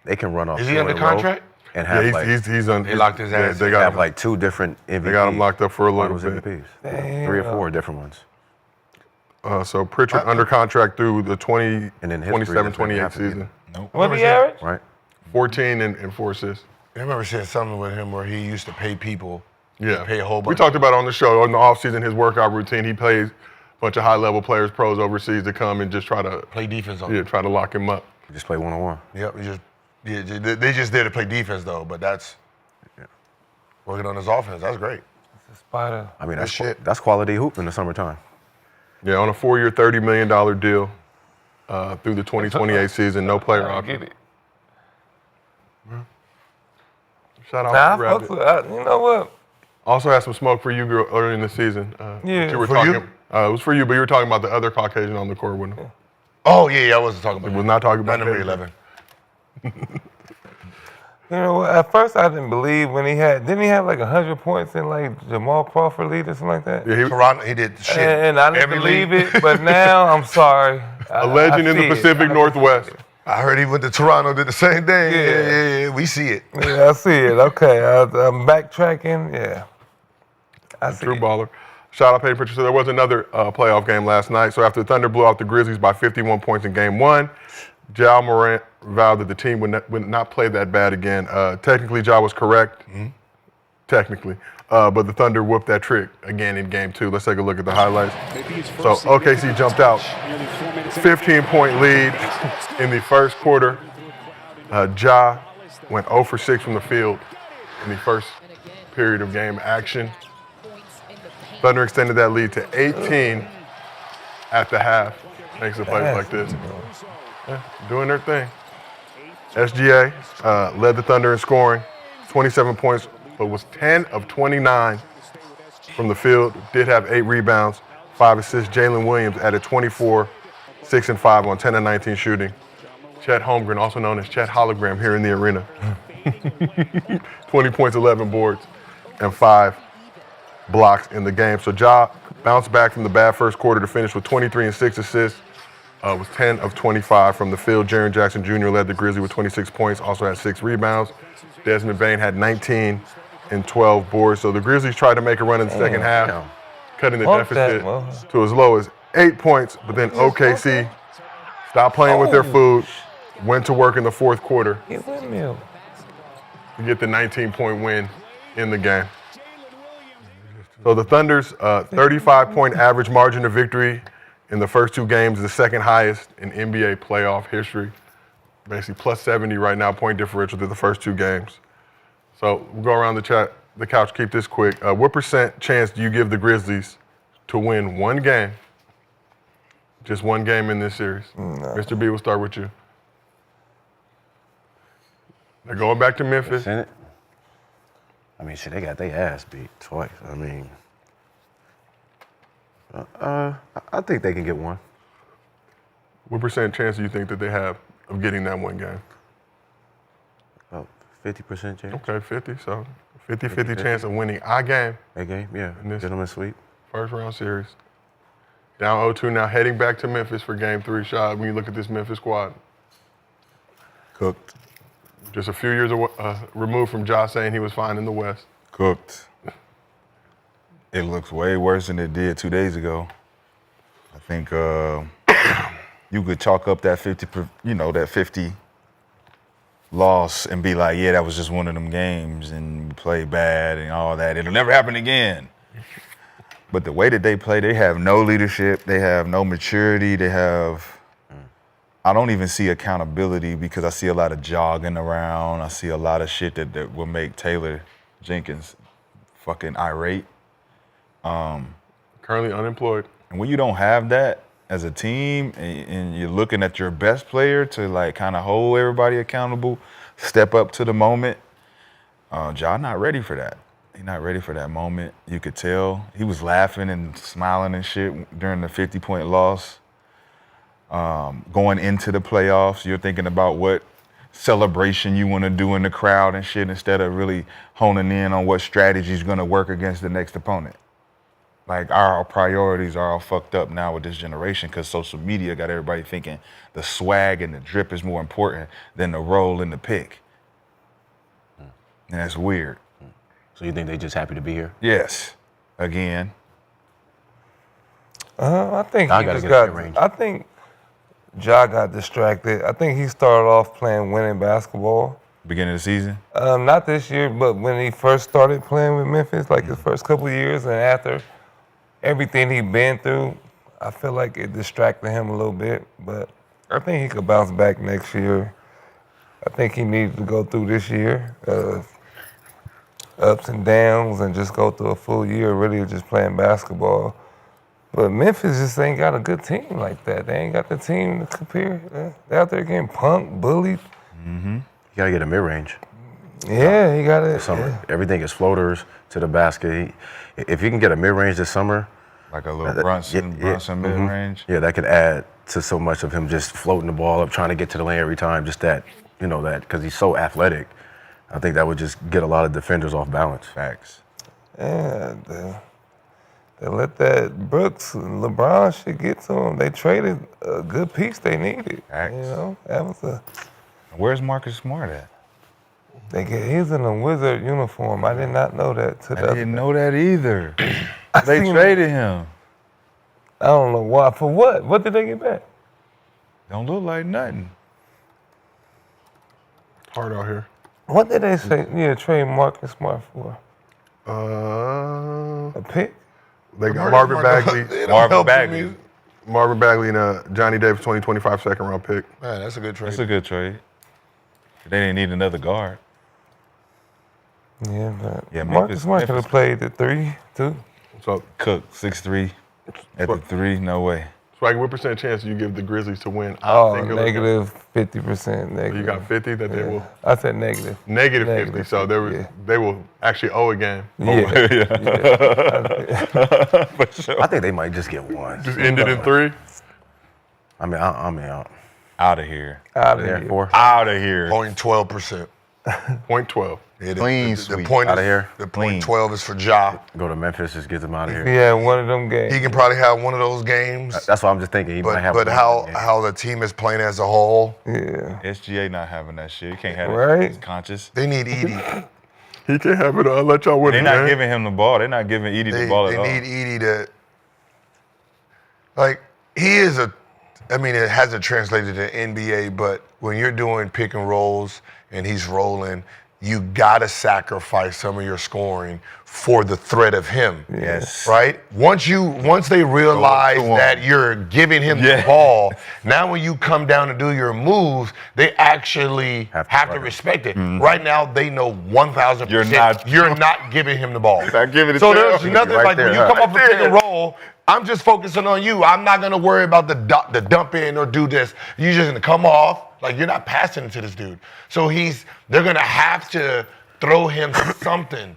they can run off. Is he 2 under in a row contract? And have Yeah, like he's on. They locked his ass They in. got have him, like 2 different MVPs. they got him locked up for a little Finals bit. MVPs. 3 or 4 different ones. So Pritchard under contract through the And then history 27-28 doesn't happen season. What he average? Right. 14 and 4 assists. I remember seeing something with him where he used to pay people. Yeah. Pay a whole We bunch. talked about it on the show. In the offseason, his workout routine, he pays a bunch of high-level players, pros overseas to come and just try to Play defense on him. try to lock him up. Just play 1-on-1. Yep, they just there to play defense though, but that's working on his offense. That's great. Spider. I mean, Good that's quality hoop in the summertime. Yeah, on a 4-year, $30 million deal through the 2028 season, no player I option. get it. Shout out Nah, to I fucks Rabbit. with. You know what? Also had some smoke for you girl, earlier in the season. Yeah. You were For talking, you? it was for you, but you were talking about the other Caucasian on the court with him. Oh yeah, I wasn't talking about We was not talking not about number Payton. 11. You know what? At first, I didn't believe when he had. Didn't he have like 100 points in like Jamal Crawford league or something like that? Yeah, Toronto, he did shit. And I didn't every believe league. it, but now I'm sorry. a legend in the Pacific Northwest. I heard he went to Toronto, did the same thing. Yeah, we see it. Yeah, I see it. Okay, I'm backtracking. Yeah, True baller. Shout out Payton Pritchard. So there was another playoff game last night. So after the Thunder blew out the Grizzlies by 51 points in Game 1, Ja Morant vowed that the team would not play that bad again. Technically, Ja was correct. Technically. But the Thunder whooped that trick again in Game 2. Let's take a look at the highlights. So OKC jumped out. 15-point lead in the first quarter. Ja went 0 for 6 from the field in the first period of game action. Thunder extended that lead to 18 at the half. Thanks to plays like this. Yeah, doing their thing. SGA led the Thunder in scoring, 27 points, but was 10 of 29 from the field. Did have 8 rebounds, 5 assists. Jalen Williams added 24, 6 and 5 on 10 and 19 shooting. Chet Holmgren, also known as Chet Hologram here in the arena. 20 points, 11 boards, and 5 blocks in the game. So Ja bounced back from the bad first quarter to finish with 23 and 6 assists. Was 10 of 25 from the field. Jaren Jackson Jr. led the Grizzlies with 26 points, also had 6 rebounds. Desmond Bane had 19 and 12 boards. So the Grizzlies tried to make a run in the second half, cutting the deficit to as low as 8 points. But then OKC stopped playing with their food, went to work in the fourth quarter to get the 19-point win in the game. So the Thunder's 35-point average margin of victory in the first 2 games, the second highest in NBA playoff history. Basically plus 70 right now, point differential through the first 2 games. So we'll go around the couch, keep this quick. What % chance do you give the Grizzlies to win one game? Just one game in this series. Mr. B, we'll start with you. They're going back to Memphis. I mean, shit, they got their ass beat twice. I mean, I think they can get one. What % chance do you think that they have of getting that one game? About 50% chance. Okay, 50. So 50-50 chance of winning a game. A game, yeah. In this gentleman's sweep. First round series. Down 0-2 now, heading back to Memphis for Game 3. Shad, when you look at this Memphis squad. Cooked. Just a few years removed from Ja saying he was fine in the West. Cooked. It looks way worse than it did 2 days ago. I think you could chalk up that 50 loss and be like, yeah, that was just one of them games and we played bad and all that. It'll never happen again. But the way that they play, they have no leadership, they have no maturity, I don't even see accountability because I see a lot of jogging around. I see a lot of shit that will make Taylor Jenkins fucking irate. Currently unemployed. And when you don't have that as a team and you're looking at your best player to like kind of hold everybody accountable, step up to the moment, Ja not ready for that. He's not ready for that moment. You could tell. He was laughing and smiling and shit during the 50-point loss. Going into the playoffs, you're thinking about what celebration you want to do in the crowd and shit instead of really honing in on what strategy is going to work against the next opponent. Like, our priorities are all fucked up now with this generation because social media got everybody thinking the swag and the drip is more important than the roll and the pick. And that's weird. So you think they just happy to be here? Yes. Again. I think I he gotta just get got. range. I think Ja got distracted. I think he started off playing winning basketball. Beginning of the season? Not this year, but when he first started playing with Memphis, like his first couple of years, and after everything he'd been through, I feel like it distracted him a little bit. But I think he could bounce back next year. I think he needed to go through this year, ups and downs, and just go through a full year really of just playing basketball. But Memphis just ain't got a good team like that. They ain't got the team to compare. They out there getting punked, bullied. You got to get a mid-range. Yeah, he got it. This summer. Yeah. Everything is floaters to the basket. If you can get a mid-range this summer. Like a little Brunson mid-range? Yeah, that could add to so much of him just floating the ball up, trying to get to the lane every time. Just that, because he's so athletic. I think that would just get a lot of defenders off balance. Facts. Yeah, they let that Brooks and LeBron shit get to him. They traded a good piece they needed. Facts. That was Where's Marcus Smart at? He's in a Wizard uniform. I did not know that. I didn't know that either. They seen traded him. I don't know why. For what? What did they get back? Don't look like nothing. Hard out here. What did they say? Yeah, trade Marcus Smart for A a pick. They got Marvin Bagley. Marvin Bagley and Johnny Davis 2025 second round pick. Man, that's a good trade. That's a good trade. They didn't need another guard. Yeah, but Yeah, Marcus Smart could have Memphis- played the 3 too. So, Cook, 6'3", at the 3, no way. Swaggy, what percent chance do you give the Grizzlies to win? Oh, negative 50%. Negative. You got 50 that they will. I said negative. Negative 50. So they will actually owe a game. Yeah. For sure. I think they might just get one. Just ended in 3. I mean, I'm out. Out of here. Out of There, here. 4. Out of here. 0.12%. 0.12. Clean the sweep. point Outta is, here. The Clean. 0.12 is for Ja. Go to Memphis, just get them out of here. Yeah, one of them games. He can probably have one of those games. That's what I'm just thinking. He might have But one how game. how the team is playing as a whole, Yeah. SGA not having that shit. You can't have Right. that. He's conscious. they need Edie. He can have it. I'll let y'all win They're it, not man. giving him the ball. They're not giving Edie the ball They at all. need Edie to, like, he is I mean, it hasn't translated to NBA, but when you're doing pick and rolls and he's rolling, you gotta sacrifice some of your scoring for the threat of him. Yes. Right? Once they realize Go on. that you're giving him Yeah. the ball, now when you come down to do your moves, they actually have to respect it. Right now, they know 1,000% you're not giving him the ball. Not giving it So to there's him. nothing Right like there, when you huh? come up and pick and roll, I'm just focusing on you. I'm not gonna worry about the dump in or do this. You're just gonna come off. Like, you're not passing it to this dude. So they're gonna have to throw him something.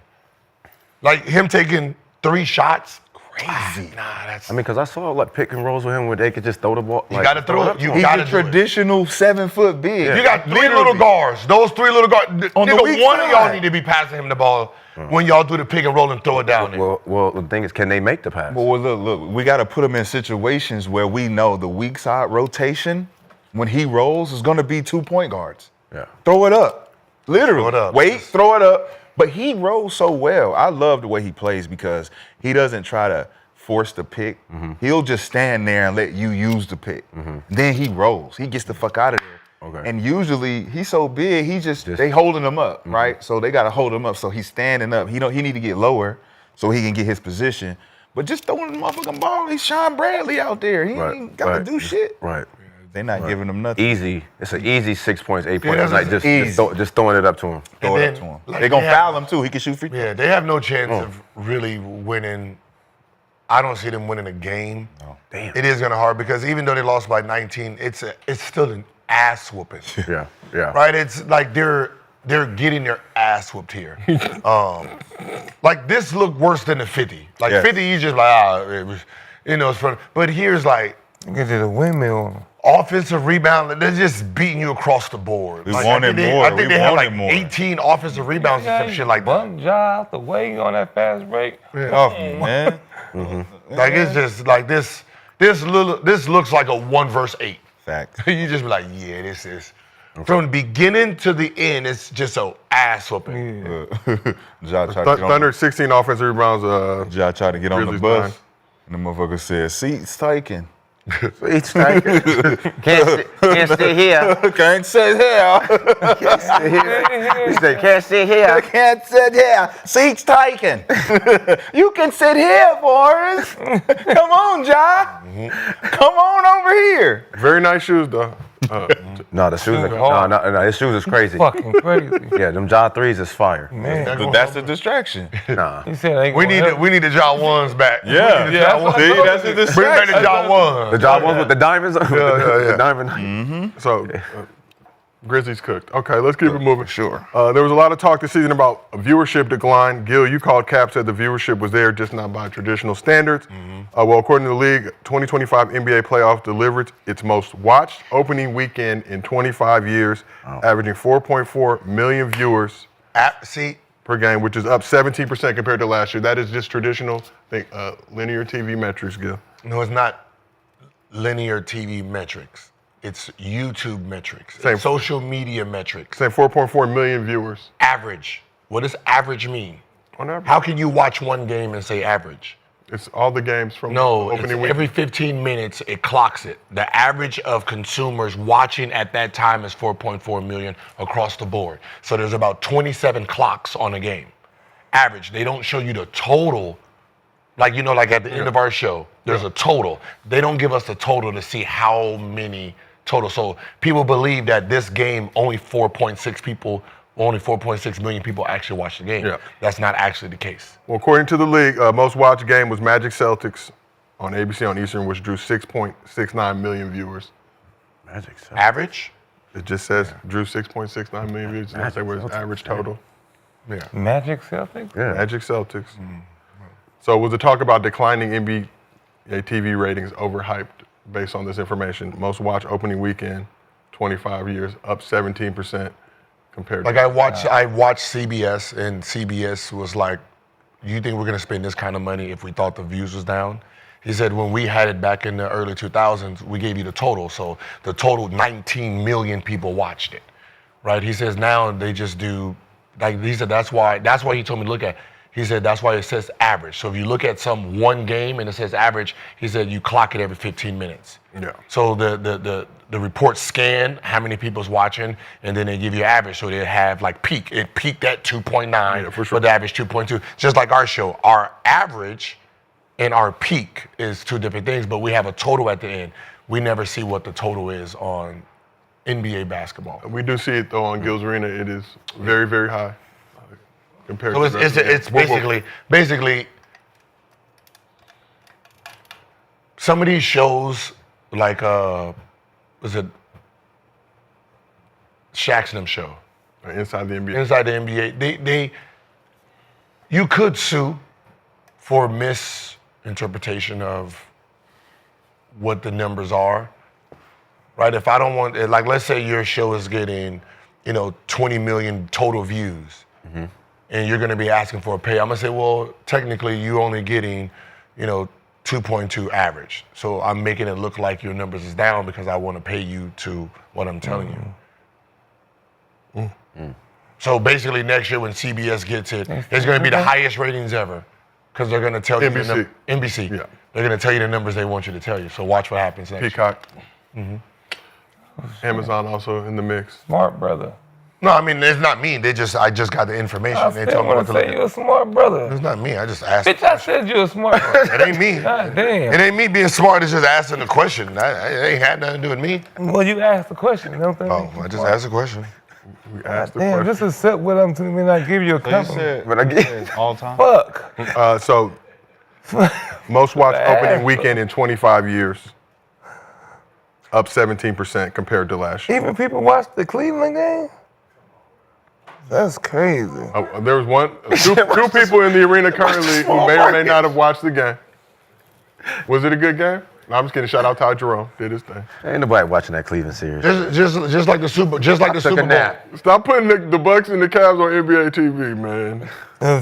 Like him taking 3 shots. Crazy. Nah, that's. I mean, because I saw like pick and rolls with him where they could just throw the ball. You gotta throw it. You He's gotta a do it. traditional 7-foot big. You got 3 little guards. Those 3 little guards. On the Nigga, weak one of y'all side. need to be passing him the ball when y'all do the pick and roll and throw it down there. Well, the thing is, can they make the pass? Well, look, we got to put him in situations where we know the weak side rotation, when he rolls, is going to be 2 point guards. Yeah. Throw it up. Literally. Throw it up. Wait, throw it up. But he rolls so well. I love the way he plays because he doesn't try to force the pick. He'll just stand there and let you use the pick. Then he rolls. He gets the fuck out of there. Okay. And usually he's so big, they holding him up, right? So they gotta hold him up. So he's standing up. He need to get lower so he can get his position. But just throwing the motherfucking ball, he's Sean Bradley out there. He ain't gotta do shit. Right. They're not giving him nothing. Easy. It's an easy 6 points, 8 points. that's Like just throwing it up to him. Throw And it up then, to him. like, They're gonna they have- foul him too. He can shoot free. Yeah, they have no chance of really winning. I don't see them winning a game. Damn. It is gonna hard because even though they lost by 19, it's still an ass whooping. Yeah. Yeah. Right? It's like they're getting their ass whooped here. Like this looked worse than the 50. Like Yes. 50, you just like it was, it's fun. But here's like You can do the windmill on him. offensive rebound. They're just beating you across the board. We Like, wanted more. I think We they had wanted like more. 18 offensive rebounds or some shit like that. Bump Ja out the way on that fast break. Oh man. Like it's just like this. This looks like a 1 verse 8. Fact. You just be like, yeah, this is from the beginning to the end. It's just a ass whooping. Ja tried to get on Thunder 16 offensive rebounds. Ja tried to get on the Grizzlies bus, 9. and the motherfucker said, "Seats taken." It's like, can't stay here. Can't sit here. He said, can't stay here. Can't sit here. Seats taken. You can sit here, Forrest. Come on, Ja. Come on over here. Very nice shoes, though. No, the shoes are hard. no, his shoes is crazy. Fucking crazy. Yeah, them Ja 3s is fire. Man. But that's a distraction. Nah. He said ain't We gonna need help. we need the Ja ones back. Yeah. We need the Ja ones. See, that's a Bring back the distraction. Ja ones. The Ja ones with the diamonds? yeah. The diamond. So, Grizzlies cooked. Okay, let's keep it moving. Sure. There was a lot of talk this season about a viewership decline. Gil, you called Cap, said the viewership was there, just not by traditional standards. Well, according to the league, 2025 NBA playoff delivered its most watched opening weekend in 25 years, averaging 4.4 million viewers See, per game, which is up 17% compared to last year. That is just traditional linear TV metrics, Gil. no, it's not linear TV metrics. It's YouTube metrics. Same. It's social media metrics. Saying 4.4 million viewers. Average. What does average mean? On average. How can you watch one game and say average? It's all the games from No, the it's opening week. every 15 minutes it clocks it. The average of consumers watching at that time is 4.4 million across the board. So there's about 27 clocks on a game. Average. They don't show you the total. Like, you know, like at the end of our show, there's a total. They don't give us the total to see how many total. So people believe that this game, only 4.6 million people actually watch the game. Yeah. That's not actually the case. Well, according to the league, most watched game was Magic Celtics on ABC on Eastern, which drew 6.69 million viewers. Magic. So. Average? It just says drew 6.69 million viewers. It doesn't say what its average total. Yeah. Magic Celtics? Yeah. Magic Celtics. So was the talk about declining NBA TV ratings overhyped based on this information? Most watched opening weekend, 25 years, up 17% compared Like to... I watched CBS, and CBS was like, "You think we're gonna spend this kind of money if we thought the views was down?" He said, "When we had it back in the early 2000s, we gave you the total. So the total 19 million people watched it, right?" He says now they just do, like he said, that's why he told me to look at. He said that's why it says average. So if you look at some one game and it says average, he said you clock it every 15 minutes. Yeah. So the reports scan how many people's watching, and then they give you average. So they have like peak. It peaked at 2.9, Yeah, for sure. but the average 2.2. Just like our show, our average and our peak is two different things, but we have a total at the end. We never see what the total is on NBA basketball. We do see it though on Gil's Arena. It is very, very high compared So to the rest of the it's game. basically some of these shows like was it Shaq's and them show Inside the NBA. inside the NBA? They you could sue for misinterpretation of what the numbers are, right? If I don't want, like, let's say your show is getting, 20 million total views. And you're going to be asking for a pay. I'm going to say, well, technically you're only getting, 2.2 average. So I'm making it look like your numbers is down because I want to pay you to what I'm telling you. So basically next year when CBS gets it, it's going to be the highest ratings ever because they're going to tell you NBC. NBC. Yeah. They're going to tell you the numbers they want you to tell you. So watch what happens next year. Peacock. Amazon also in the mix. Smart brother. No, I mean, it's not me. I just got the information. I They still told me what want to to look say at. you a smart brother. It's not me. I just asked. Bitch, I said you a smart brother. It ain't me. God damn. It ain't me being smart. It's just asking the question. It ain't had nothing to do with me. Well, you asked the question. You know what Oh, I just asked the question. We asked the Damn, question. just accept what I'm telling me and I give you a So you compliment. said, But I get- it's all time. Fuck. So most watched Bad. opening weekend in 25 years, up 17% compared to last year. Even people watch the Cleveland game? That's crazy. There was two people in the arena currently who may or may not have watched the game. Was it a good game? No, I'm just kidding. Shout out Ty Jerome. Did his thing. Ain't nobody watching that Cleveland series. Just like the Super Bowl. Stop putting the Bucks and the Cavs on NBA TV, man.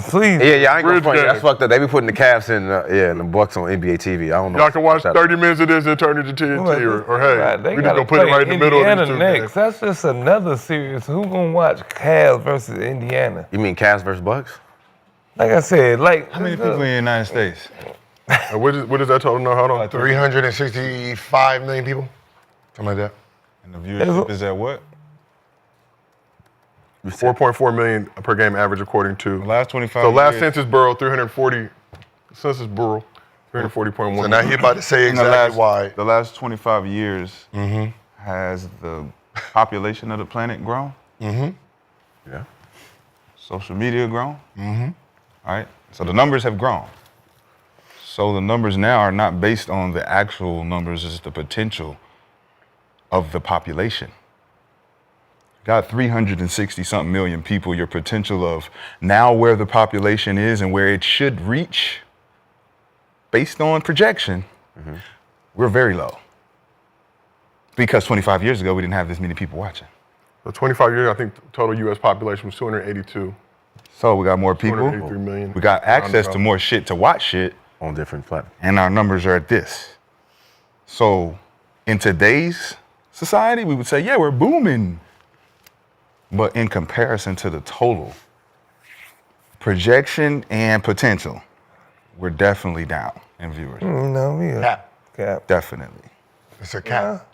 Please. Yeah, I ain't gonna Bridge front you. game. That's fucked up. They be putting the Cavs and the Bucks on NBA TV. I don't know. Y'all can watch Shout out. 30 minutes of this and turn it to TNT, or hey, They we just gotta gonna put it play right in the middle of Indiana these two next. games. That's just another series. Who gonna watch Cavs versus Indiana? You mean Cavs versus Bucks? Like I said, How many people in the United States? What is that total? No, hold on. 365 million people, something like that. And the viewership is at what? 4.4 million per game average according to. The last 25 So last years. Census Bureau, 340. Census Bureau, 340.1. So now you're about to say In the exactly why. The last 25 years has the population of the planet grown? Yeah. Social media grown? All right. So the numbers have grown. So the numbers now are not based on the actual numbers, it's the potential of the population. Got 360 something million people, your potential of now where the population is and where it should reach based on projection, we're very low. Because 25 years ago, we didn't have this many people watching. So 25 years, I think the total U.S. population was 282. So we got more people. 283 million. We got access to more shit to watch shit. On different platforms. And our numbers are at this. So in today's society, we would say, yeah, we're booming. But in comparison to the total projection and potential, we're definitely down in viewers. No, we Cap. Definitely. It's a cap.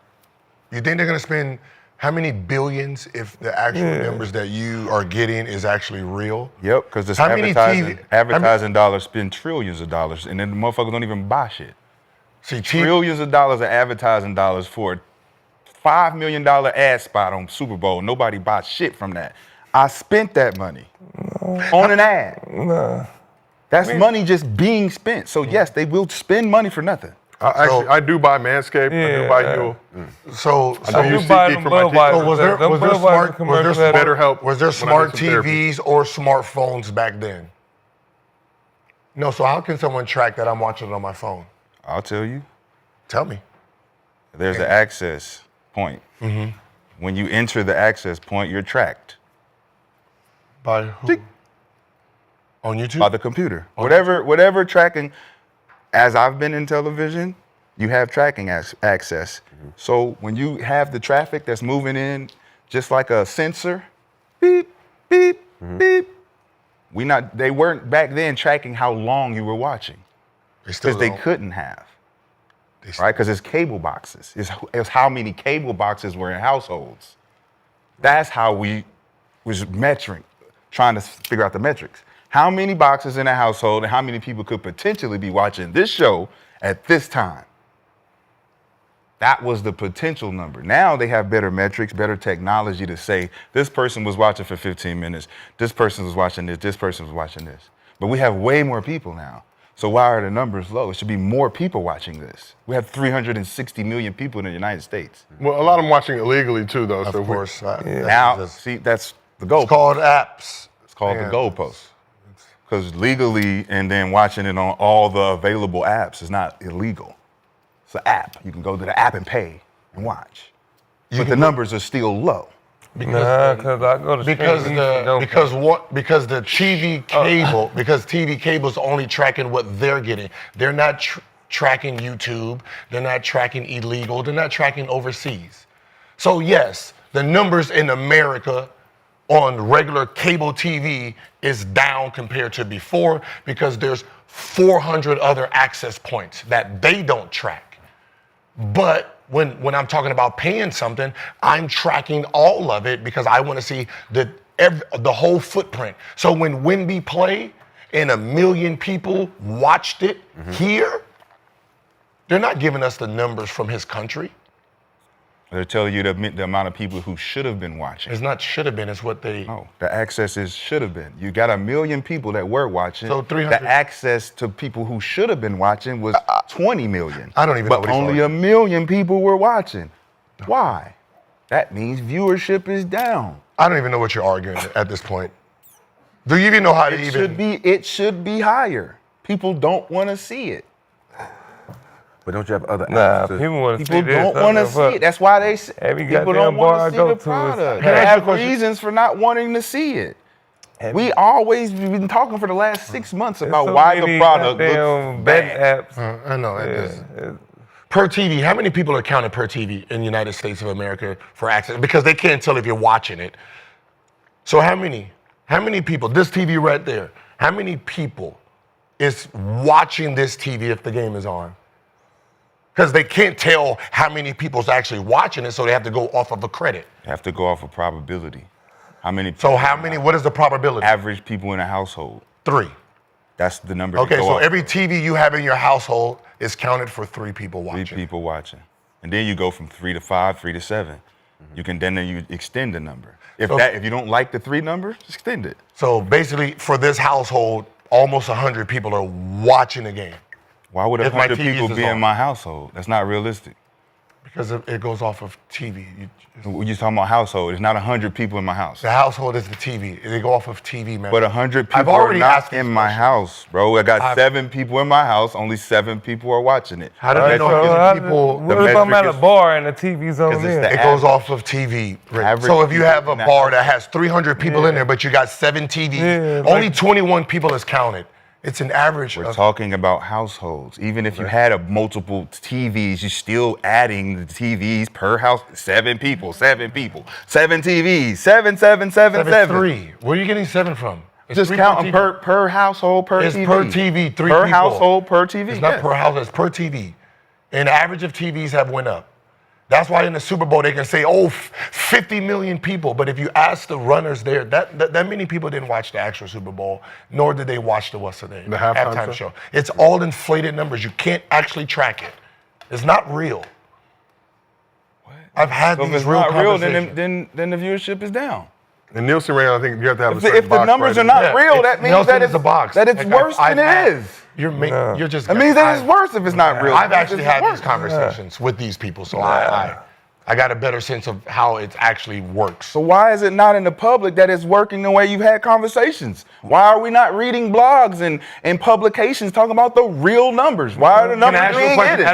You think they're gonna spend how many billions if the actual numbers that you are getting is actually real? Yep, because this How many advertising dollars spend trillions of dollars, and then the motherfuckers don't even buy shit. See, Trillions of dollars of advertising dollars for a $5 million ad spot on Super Bowl. Nobody buys shit from that. I spent that money on an ad. That's money just being spent. So yes, they will spend money for nothing. I do buy Manscaped. I do buy you. So I do use SeatGeek for my teeth. So was there smart some therapy. TVs or smartphones back then? No, so how can someone track that I'm watching it on my phone? I'll tell you. Tell me. There's an access point. When you enter the access point, you're tracked. By who? On YouTube? By the computer. Whatever tracking, as I've been in television, you have tracking access. So when you have the traffic that's moving in, just like a sensor, beep, beep, beep. They weren't back then tracking how long you were watching. Because they couldn't have. Right? Because it's cable boxes. It's how many cable boxes were in households. That's how we was measuring, trying to figure out the metrics. How many boxes in a household and how many people could potentially be watching this show at this time? That was the potential number. Now they have better metrics, better technology to say this person was watching for 15 minutes, this person was watching this person was watching this. But we have way more people now. So why are the numbers low? It should be more people watching this. We have 360 million people in the United States. Well, a lot of them watching illegally too, though. Of course. Now, see, that's the goal. It's called apps. It's called the goalpost. Because legally and then watching it on all the available apps is not illegal. It's an app. You can go to the app and pay and watch. But the numbers are still low. Because I go to because the TV cable because TV cable's only tracking what they're getting. They're not tracking YouTube. They're not tracking illegal. They're not tracking overseas. So yes, the numbers in America on regular cable TV is down compared to before because there's 400 other access points that they don't track. But when I'm talking about paying something, I'm tracking all of it because I want to see the whole footprint. So when Wemby played and 1 million people watched it here, they're not giving us the numbers from his country. They're telling you the amount of people who should have been watching. It's not should have been, it's what they... No, the access is should have been. You got 1 million people that were watching. So 300... The access to people who should have been watching was 20 million. I don't even know what But only 1 million people were watching. Why? That means viewership is down. I don't even know what you're arguing at this point. Do you even know how to It should be higher. People don't want to see it. But don't you have other apps? People want to see People don't want to see it. That's why they say every people goddamn don't bar I want to see go the to is- product. Can I They ask have you a question? reasons for not wanting to see it. We've been talking for the last 6 months about so why the many product goddamn looks betting bad. apps. I know. It does. Per TV, how many people are counted per TV in the United States of America for access? Because they can't tell if you're watching it. So how many people, this TV right there, how many people is watching this TV if the game is on? Because they can't tell how many people's actually watching it, so they have to go off of a credit. You have to go off of probability. What is the probability? Average people in a household. 3. That's the number. Okay, so every TV you have in your household is counted for 3 people watching. 3 people watching. And then you go from 3 to 5, 3 to 7. You can then you extend the number. If you don't like the 3 numbers, extend it. So basically, for this household, almost 100 people are watching the game. Why would 100 people be in my household? That's not realistic. Because it goes off of TV. When you're talking about household, it's not 100 people in my house. The household is the TV. They go off of TV, man. But 100 people are not in my house, bro. I got 7 people in my house. Only 7 people are watching it. How do they know people? What if I'm at a bar and the TV's on there? It goes off of TV. So if you have a bar that has 300 people in there, but you got 7 TVs, only 21 people is counted. It's an average. We're talking about households. Even if you had multiple TVs, you're still adding the TVs per house. 7 people, 7 people, 7 TVs, 7, 7, 7, 7. 3. Where are you getting 7 from? It's Just 3 counting per household, per it's TV. per TV, 3 per people. household, per TV. It's not per household, it's per TV. And the average of TVs have went up. That's why in the Super Bowl they can say, 50 million people. But if you ask the runners there, that many people didn't watch the actual Super Bowl, nor did they watch the halftime show. It's all inflated numbers. You can't actually track it. It's not real. What? I've had so these if it's real not real, conversations. then the viewership is down. And Nielsen ran, I think you have to have a If certain the box numbers rating. are not real, that means Nielsen that is it's a box. that it's worse than it is. You're just. That means that it's worse if it's not real. I've actually had these conversations with these people, so I got a better sense of how it actually works. So why is it not in the public that it's working the way you've had conversations? Why are we not reading blogs and publications talking about the real numbers? Why are the numbers being hidden?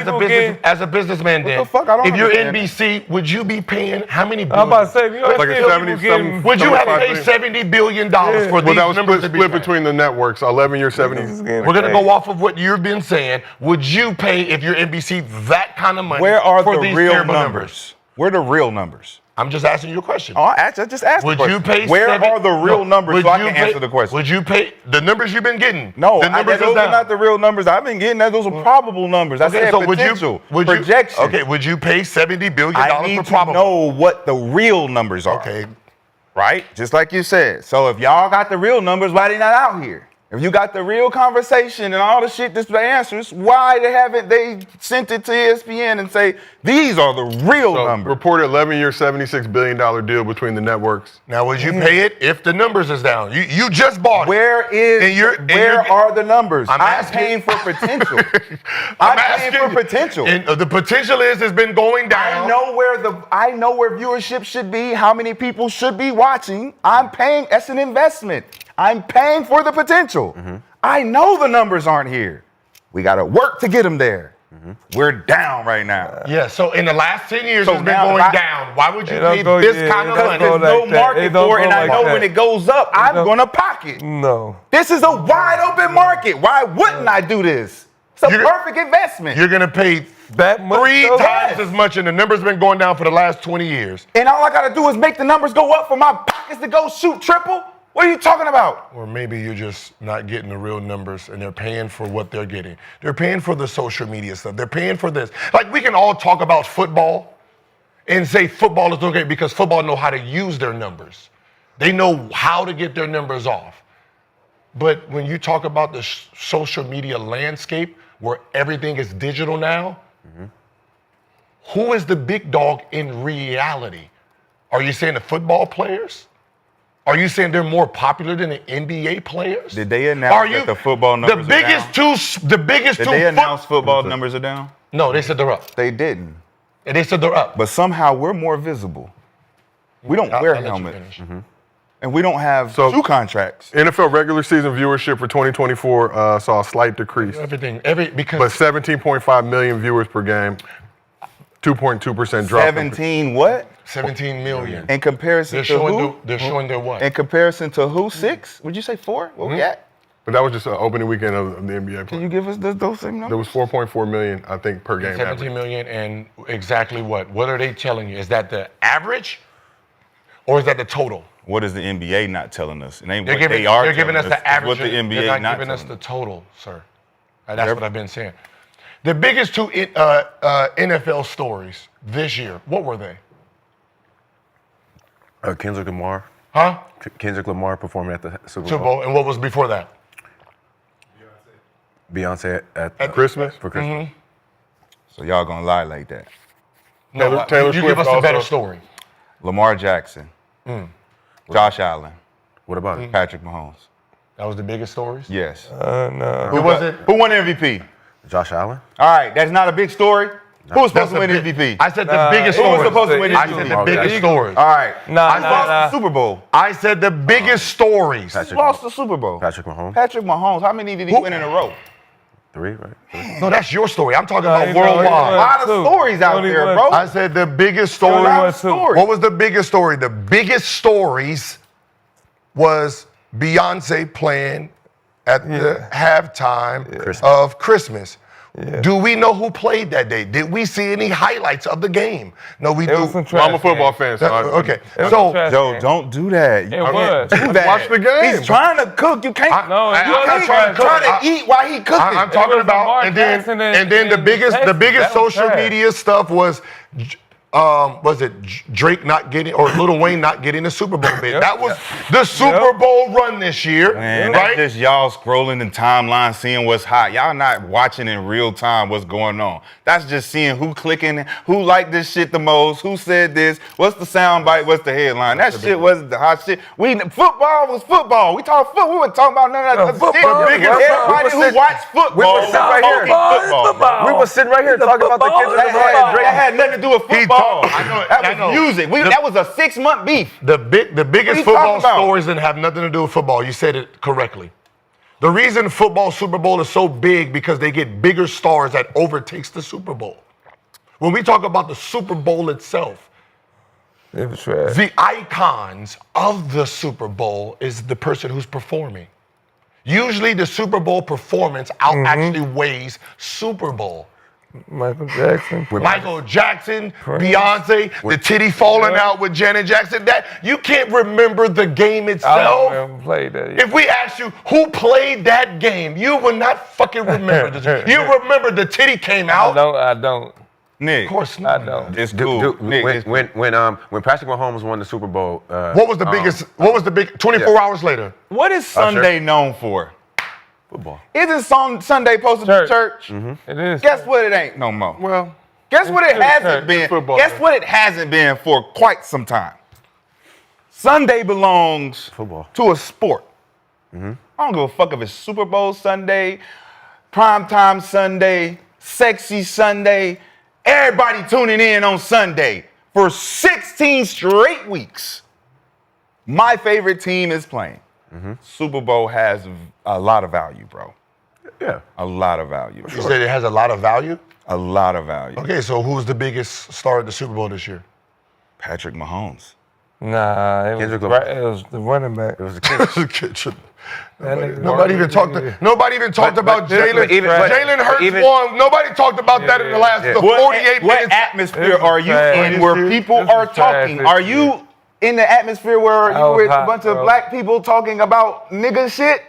As a businessman, Dan, the fuck? I don't if you're understand. NBC, would you be paying how many billion? I'm about to say, you know, Like a 70, would you have paid $70 $70 billion for these that was numbers to be split paid? between the networks, 11-year, 70. We're going to go off of what you've been saying. Would you pay, if you're NBC, that kind of money Where are for the these real terrible numbers? Where are the real numbers? I'm just asking you a question. Oh, I just asked Would the you question. pay Where are the real numbers so I can answer the question? Would you pay the numbers you've been getting? No, the numbers those are not the real numbers I've been getting. Those are probable numbers. I said potential, projection. Okay, would you pay $70 billion I need for to probable? know what the real numbers are. Okay. Right? Just like you said. So if y'all got the real numbers, why they not out here? If you got the real conversation and all the shit that's the answers, why they sent it to ESPN and say, these are the real numbers? Reported 11-year, $76 billion deal between the networks. Now, would you pay it if the numbers is down? You just bought it. Where are the numbers? I'm paying for potential. I'm paying for potential. And the potential has been going down. I know where viewership should be, how many people should be watching. I'm paying, that's an investment. I'm paying for the potential. I know the numbers aren't here. We got to work to get them there. We're down right now. Yeah, so in the last 10 years, So it's been now going if I- down. Why would you It don't pay go- this yeah, kind it of don't money? go There's no like that. market It don't for it, and go I like know that. when it goes up, I'm don't- going to pocket. No. This is a wide open market. Why wouldn't I do this? It's a perfect investment. You're going to pay That much 3 goes times up. as much, and the number's been going down for the last 20 years. And all I got to do is make the numbers go up for my pockets to go shoot triple? What are you talking about? Or maybe you're just not getting the real numbers and they're paying for what they're getting. They're paying for the social media stuff. They're paying for this. Like, we can all talk about football and say football is okay because football know how to use their numbers. They know how to get their numbers off. But when you talk about the social media landscape where everything is digital now, who is the big dog in reality? Are you saying the football players? Are you saying they're more popular than the NBA players? Did they announce that the football numbers the biggest are down? The biggest Did two. they announce football numbers are down? No, they said they're up. They didn't. And they said they're up. But somehow we're more visible. We don't wear I'll let you helmets. finish. And we don't have shoe contracts. NFL regular season viewership for 2024 saw a slight decrease. Because But 17.5 million viewers per game, 2.2% drop. 17 what? 17 million. In comparison They're to showing who? they're showing their what? In comparison to who? 6? Would you say 4? What we at? But that was just an opening weekend of the NBA. Can you give us those same There numbers? was 4.4 million, I think, per game. 17 million, and exactly what? What are they telling you? Is that the average, or is that the total? What is the NBA not telling us? It ain't They're what giving, they are they're giving us telling the average. What the NBA they're not not giving us telling the total, sir. That's what I've been saying. The biggest two NFL stories this year, what were they? Kendrick Lamar. Huh? Kendrick Lamar performing at the Super Super Bowl. Bowl, and what was before that? Beyonce at Christmas? For Christmas. So y'all gonna lie like that. No, Taylor you Swift give us a also. better story. Lamar Jackson. Josh Allen. What about it? Patrick Mahomes. That was the biggest stories? Yes. No. Who was it? Who won MVP? Josh Allen? All right, that's not a big story. Who was supposed to win That's a MVP? I said the biggest Who was stories. supposed to win I MVP? said the biggest stories. All right. I lost said- the Super Bowl. I said the biggest stories. Patrick, Lost the Super Bowl. Patrick Mahomes? Patrick Mahomes. How many did he win in a row? 3, right? 3. No, that's your story. I'm talking about you know, worldwide. he A lot of Two. stories out Only there, one. bro. I said the biggest Only story. one, two. What was the biggest story? The biggest stories was Beyonce playing at the halftime of Christmas. Do we know who played that day? Did we see any highlights of the game? No, we do. I'm a football fan. So okay, so Joe, don't do that. It was. Do that. Watch the game. He's trying to cook. You can't. I'm trying to eat while he cooking. I'm talking about, and then the biggest social media stuff was it Drake not getting or Lil Wayne not getting the Super Bowl bid? That was the Super Bowl run this year, Man, right? that's just y'all scrolling the timeline, seeing what's hot. Y'all not watching in real time what's going on. That's just seeing who clicking, who liked this shit the most, who said this, what's the soundbite, what's the headline. That shit wasn't the hot shit. Football was football. We talking football. We weren't talking about none of that other shit. Everybody who watched football was talking football. We were sitting right here talking about the kids that had nothing to do with football. That was music. That was a 6-month beef. The biggest football stories didn't have nothing to do with football. You said it correctly. The reason football Super Bowl is so big because they get bigger stars that overtakes the Super Bowl. When we talk about the Super Bowl itself, the icons of the Super Bowl is the person who's performing. Usually the Super Bowl performance actually weighs Super Bowl. Michael Jackson, Beyonce, the titty falling out with Janet Jackson. That you can't remember the game itself. I don't played that. If we asked you who played that game, you would not fucking remember this. You remember the titty came out. I don't. Nick, of course not. I don't. It's cool. Nick, when Patrick Mahomes won the Super Bowl, what was the biggest? What was the big? 24 hours later. What is Sunday known for? Football. Isn't Sunday supposed to be church? It is. Guess what? It ain't no more. Well, guess what? It hasn't been. Guess what? It hasn't been for quite some time. Sunday belongs to a sport. I don't give a fuck if it's Super Bowl Sunday, primetime Sunday, sexy Sunday. Everybody tuning in on Sunday for 16 straight weeks. My favorite team is playing. Super Bowl has a lot of value, bro. Yeah. A lot of value. You said it has a lot of value? A lot of value. Okay, so who's the biggest star at the Super Bowl this year? Patrick Mahomes. Nah, it was the running back. It was the kid. Nobody even talked about Jalen. Jalen Hurts won. Nobody talked about that in the last 48 minutes. What atmosphere are you in where people are talking? Are you in the atmosphere where you with a bunch of black people talking about nigga shit?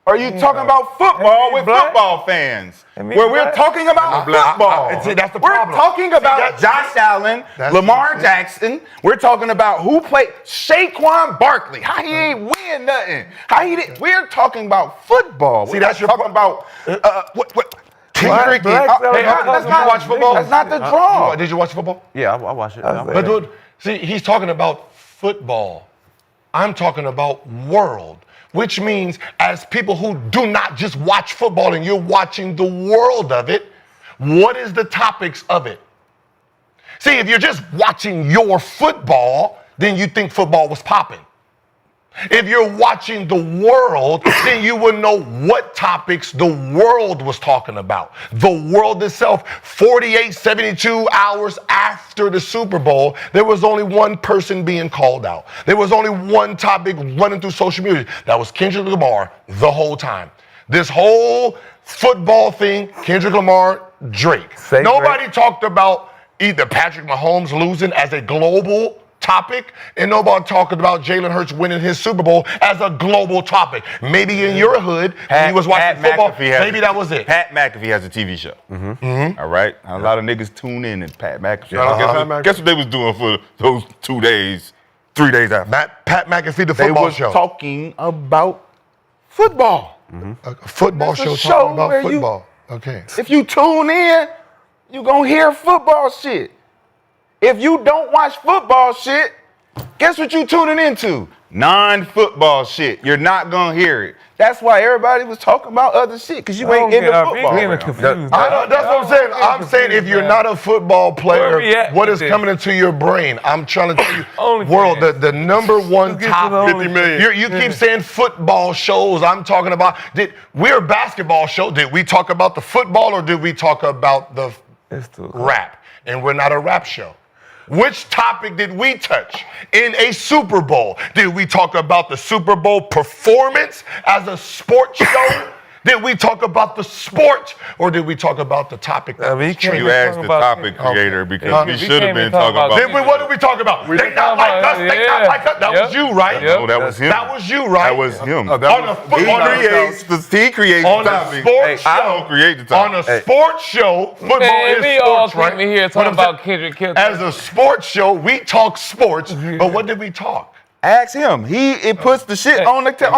Are you talking about football with football fans? Where we're talking about football. That's the We're problem. talking about Josh Allen, Lamar Jackson. We're talking about who played Saquon Barkley. How he ain't win nothing. How he did. We're talking about football. See, that's your talking about what? Kendrick. Did you watch football? That's not the draw. Did you watch football? Yeah, I watch it. But dude, see, he's talking about football. I'm talking about world. Which means, as people who do not just watch football and you're watching the world of it, what is the topics of it? See, if you're just watching your football, then you think football was popping. If you're watching the world, then you would know what topics the world was talking about. The world itself, 48, 72 hours after the Super Bowl, there was only one person being called out. There was only one topic running through social media. That was Kendrick Lamar the whole time. This whole football thing, Kendrick Lamar, Drake. Nobody talked about either Patrick Mahomes losing as a global topic, and nobody talking about Jalen Hurts winning his Super Bowl as a global topic. Maybe in your hood, when he was watching football, maybe that was it. Pat McAfee has a TV show. All right? A lot of niggas tune in and Pat McAfee. Guess what they was doing for those 2 days, 3 days after? Pat McAfee, the football show. They was talking about football. A football show talking about football. Okay. If you tune in, you gonna hear football shit. If you don't watch football shit, guess what you tuning into? Non-football shit. You're not gonna hear it. That's why everybody was talking about other shit, because you ain't into football. That's what I'm saying. I'm saying if you're not a football player, what is coming into your brain? I'm trying to tell you, world, the number one top 50 million. You keep saying football shows. I'm talking about, we're a basketball show. Did we talk about the football or did we talk about the rap? And we're not a rap show. Which topic did we touch in a Super Bowl? Did we talk about the Super Bowl performance as a sports show? Did we talk about the sport, or did we talk about the topic that was trending? You asked the topic creator because we should have been talking about. What did we talk about? They not like us. They not like us. That was you, right? No, that was him. That was you, right? That was him. He creates on the a topic. sports show. I don't create the topic. On a sports show, football is we all sports, right? came in here talking about Kendrick Kill. As a sports show, we talk sports, but what did we talk? Ask him. It puts the shit on the ticker.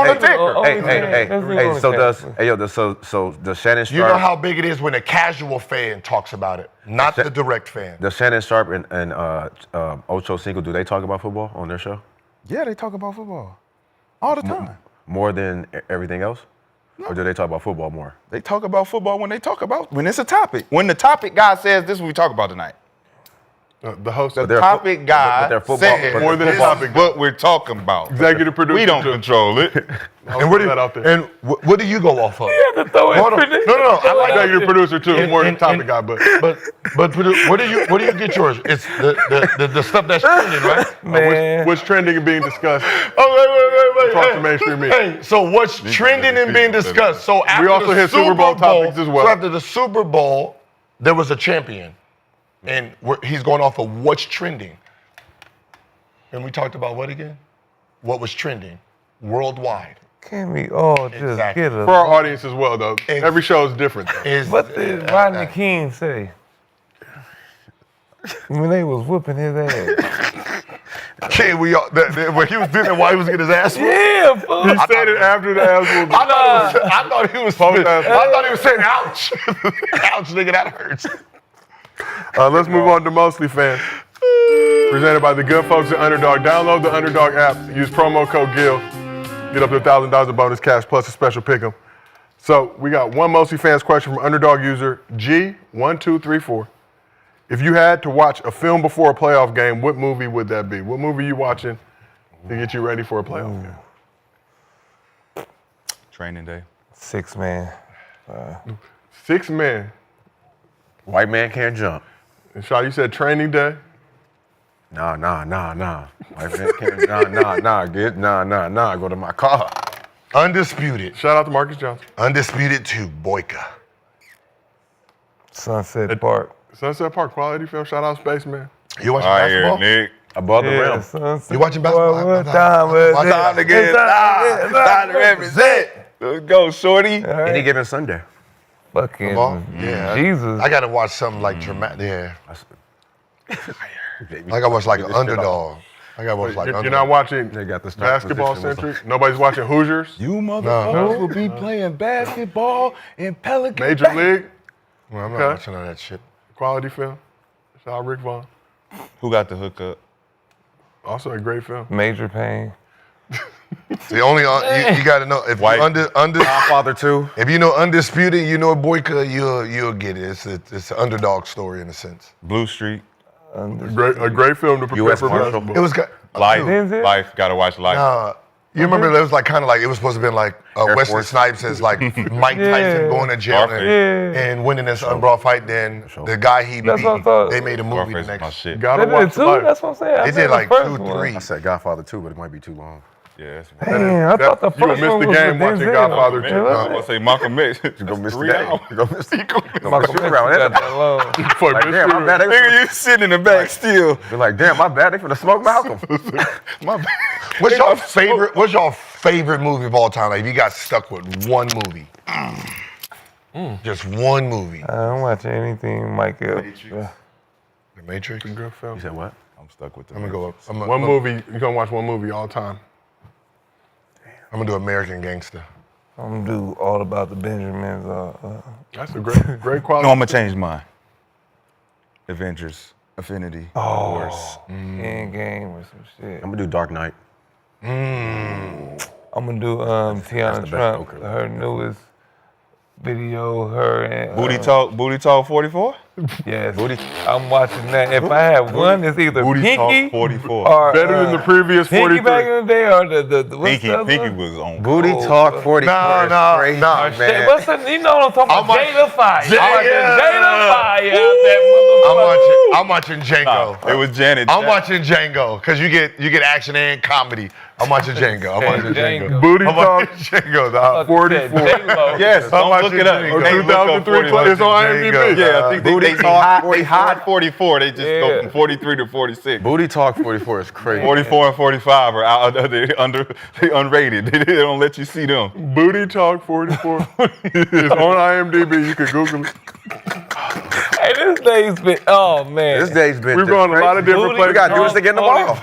Hey, so does Shannon Sharpe? You know how big it is when a casual fan talks about it, not the direct fan. Does Shannon Sharpe and Ocho Cinco, do they talk about football on their show? Yeah, they talk about football all the time. More than everything else? No. Or do they talk about football more? They talk about football when it's a topic. When the topic guy says, this is what we talk about tonight. The host, the topic guy said, more than a topic. What we're talking about. Executive producer. We don't control it. And what do you go off of? You have to throw it. No. I like executive producer too, more than topic guy, but where do you get yours? It's the stuff that's trending, right? Man. What's trending and being discussed? Wait. Across the mainstream media. Hey, so what's trending and being discussed? So after we also the hit Super Bowl topics as well. So after the Super Bowl, there was a champion. And he's going off of what's trending. And we talked about what again? What was trending worldwide. Can we all just get a... For our audience as well, though. Every show is different, though. What did Rodney King say? When they was whooping his ass. When he was doing it while he was getting his ass whooped? Yeah, fool. He said it after the ass whooping. I thought he was saying, ouch. Ouch, nigga, that hurts. Let's move on to MostlyFans. Presented by the good folks at Underdog. Download the Underdog app. Use promo code GIL. Get up to $1,000 of bonus cash plus a special pick'em. So we got one MostlyFans question from Underdog user G1234. If you had to watch a film before a playoff game, what movie would that be? What movie are you watching to get you ready for a playoff game? Training Day. 6 Man. 6 Men. White Man Can't Jump. And Shaw, you said Training Day? Nah. White Man can't, go to my car. Undisputed. Shout out to Marcus Johnson. Undisputed to Boyka. Sunset Park. Sunset Park, quality film. Shout out Spaceman. You watching basketball? Nick. Above the rim. Sunset. You watching basketball? What time is it? Time to get time to represent. Let's go, shorty. Any given Sunday. Fucking Yeah. Jesus. I gotta watch something like dramatic. Yeah. I gotta watch like an Underdog. I gotta watch like You're Underdog. not watching They got the start basketball position. centric? Nobody's watching Hoosiers? You motherfuckers will be playing basketball in Pelican Major Bay. League? Well, I'm not Okay. watching all that shit. Quality film. Shout out Rick Vaughn. Who got the hookup? Also a great film. Major Pain. The only you gotta know if White. you under Godfather 2. if you know Undisputed, you know Boyka, you'll get it. It's an underdog story in a sense. Blue Street. A great film to prepare U.S. for Marshal. basketball. It was Life. Life. Gotta watch Life. You remember it was like kind of like it was supposed to be like Wesley Force. Snipes as like Mike Tyson going to jail and winning this unbrought fight. Then the guy he That's beat, what I thought. they made a movie Scarface the is my next. shit. Gotta They did watch 2? Life. That's what I'm saying. I They said did the like first 2, one. 3. I said Godfather 2, but it might be too long. Yeah, that's Man, I thought the You would first miss one the was game with watching Denzel. Godfather Man, 2. I was gonna say Malcolm X. You gonna miss the 3 game. hours. You gonna miss the game. Malcolm X got that long. Fuck, Like, damn, my bad. Nigga, you sitting in the back still. Be like, damn, my bad. They finna smoke Malcolm. My bad. What's your favorite movie of all time? Like if you got stuck with one movie, just one movie. I don't watch anything Michael. The Matrix. Good film. You said what? I'm stuck with the I'm gonna go up. One movie, you're gonna watch one movie all time. I'm gonna do American Gangster. I'm gonna do All About the Benjamins. That's a great quality. No, I'm gonna change mine. Avengers, Affinity, Wars. Endgame or some shit. I'm gonna do Dark Knight. I'm gonna do Tiana best Trump, Joker. her newest video, her and Booty talk 44. Yes, I'm watching that. If I have one, it's either Booty Pinky talk 44. or Better than the previous Pinky 43. back in the day, or the what's Pinky, the other Pinky one? was on. Booty talk 44 is crazy, man. What's the, you know what I'm talking about? Jada Fire. Jada Fire out that motherfucker. I'm watching Django. It was Janet. I'm watching Django because you get action and comedy. I'm watching Django. I'm watching Django. Booty I'm talk watching Django, dog. 44. Yes, don't look it up. Or Can't look up 2003 44. it's on IMDb. Yeah, I think Booty they talk hide 44. They just go Yeah. from 43 to 46. Booty talk 44 is crazy. 44 and 45 are out. They unrated. They don't let you see them. Booty talk 44 is on IMDb. You can Google it. Hey, this day's been, oh man. This day's been. We've gone a lot of different Booty places. We got dudes to get in the ball.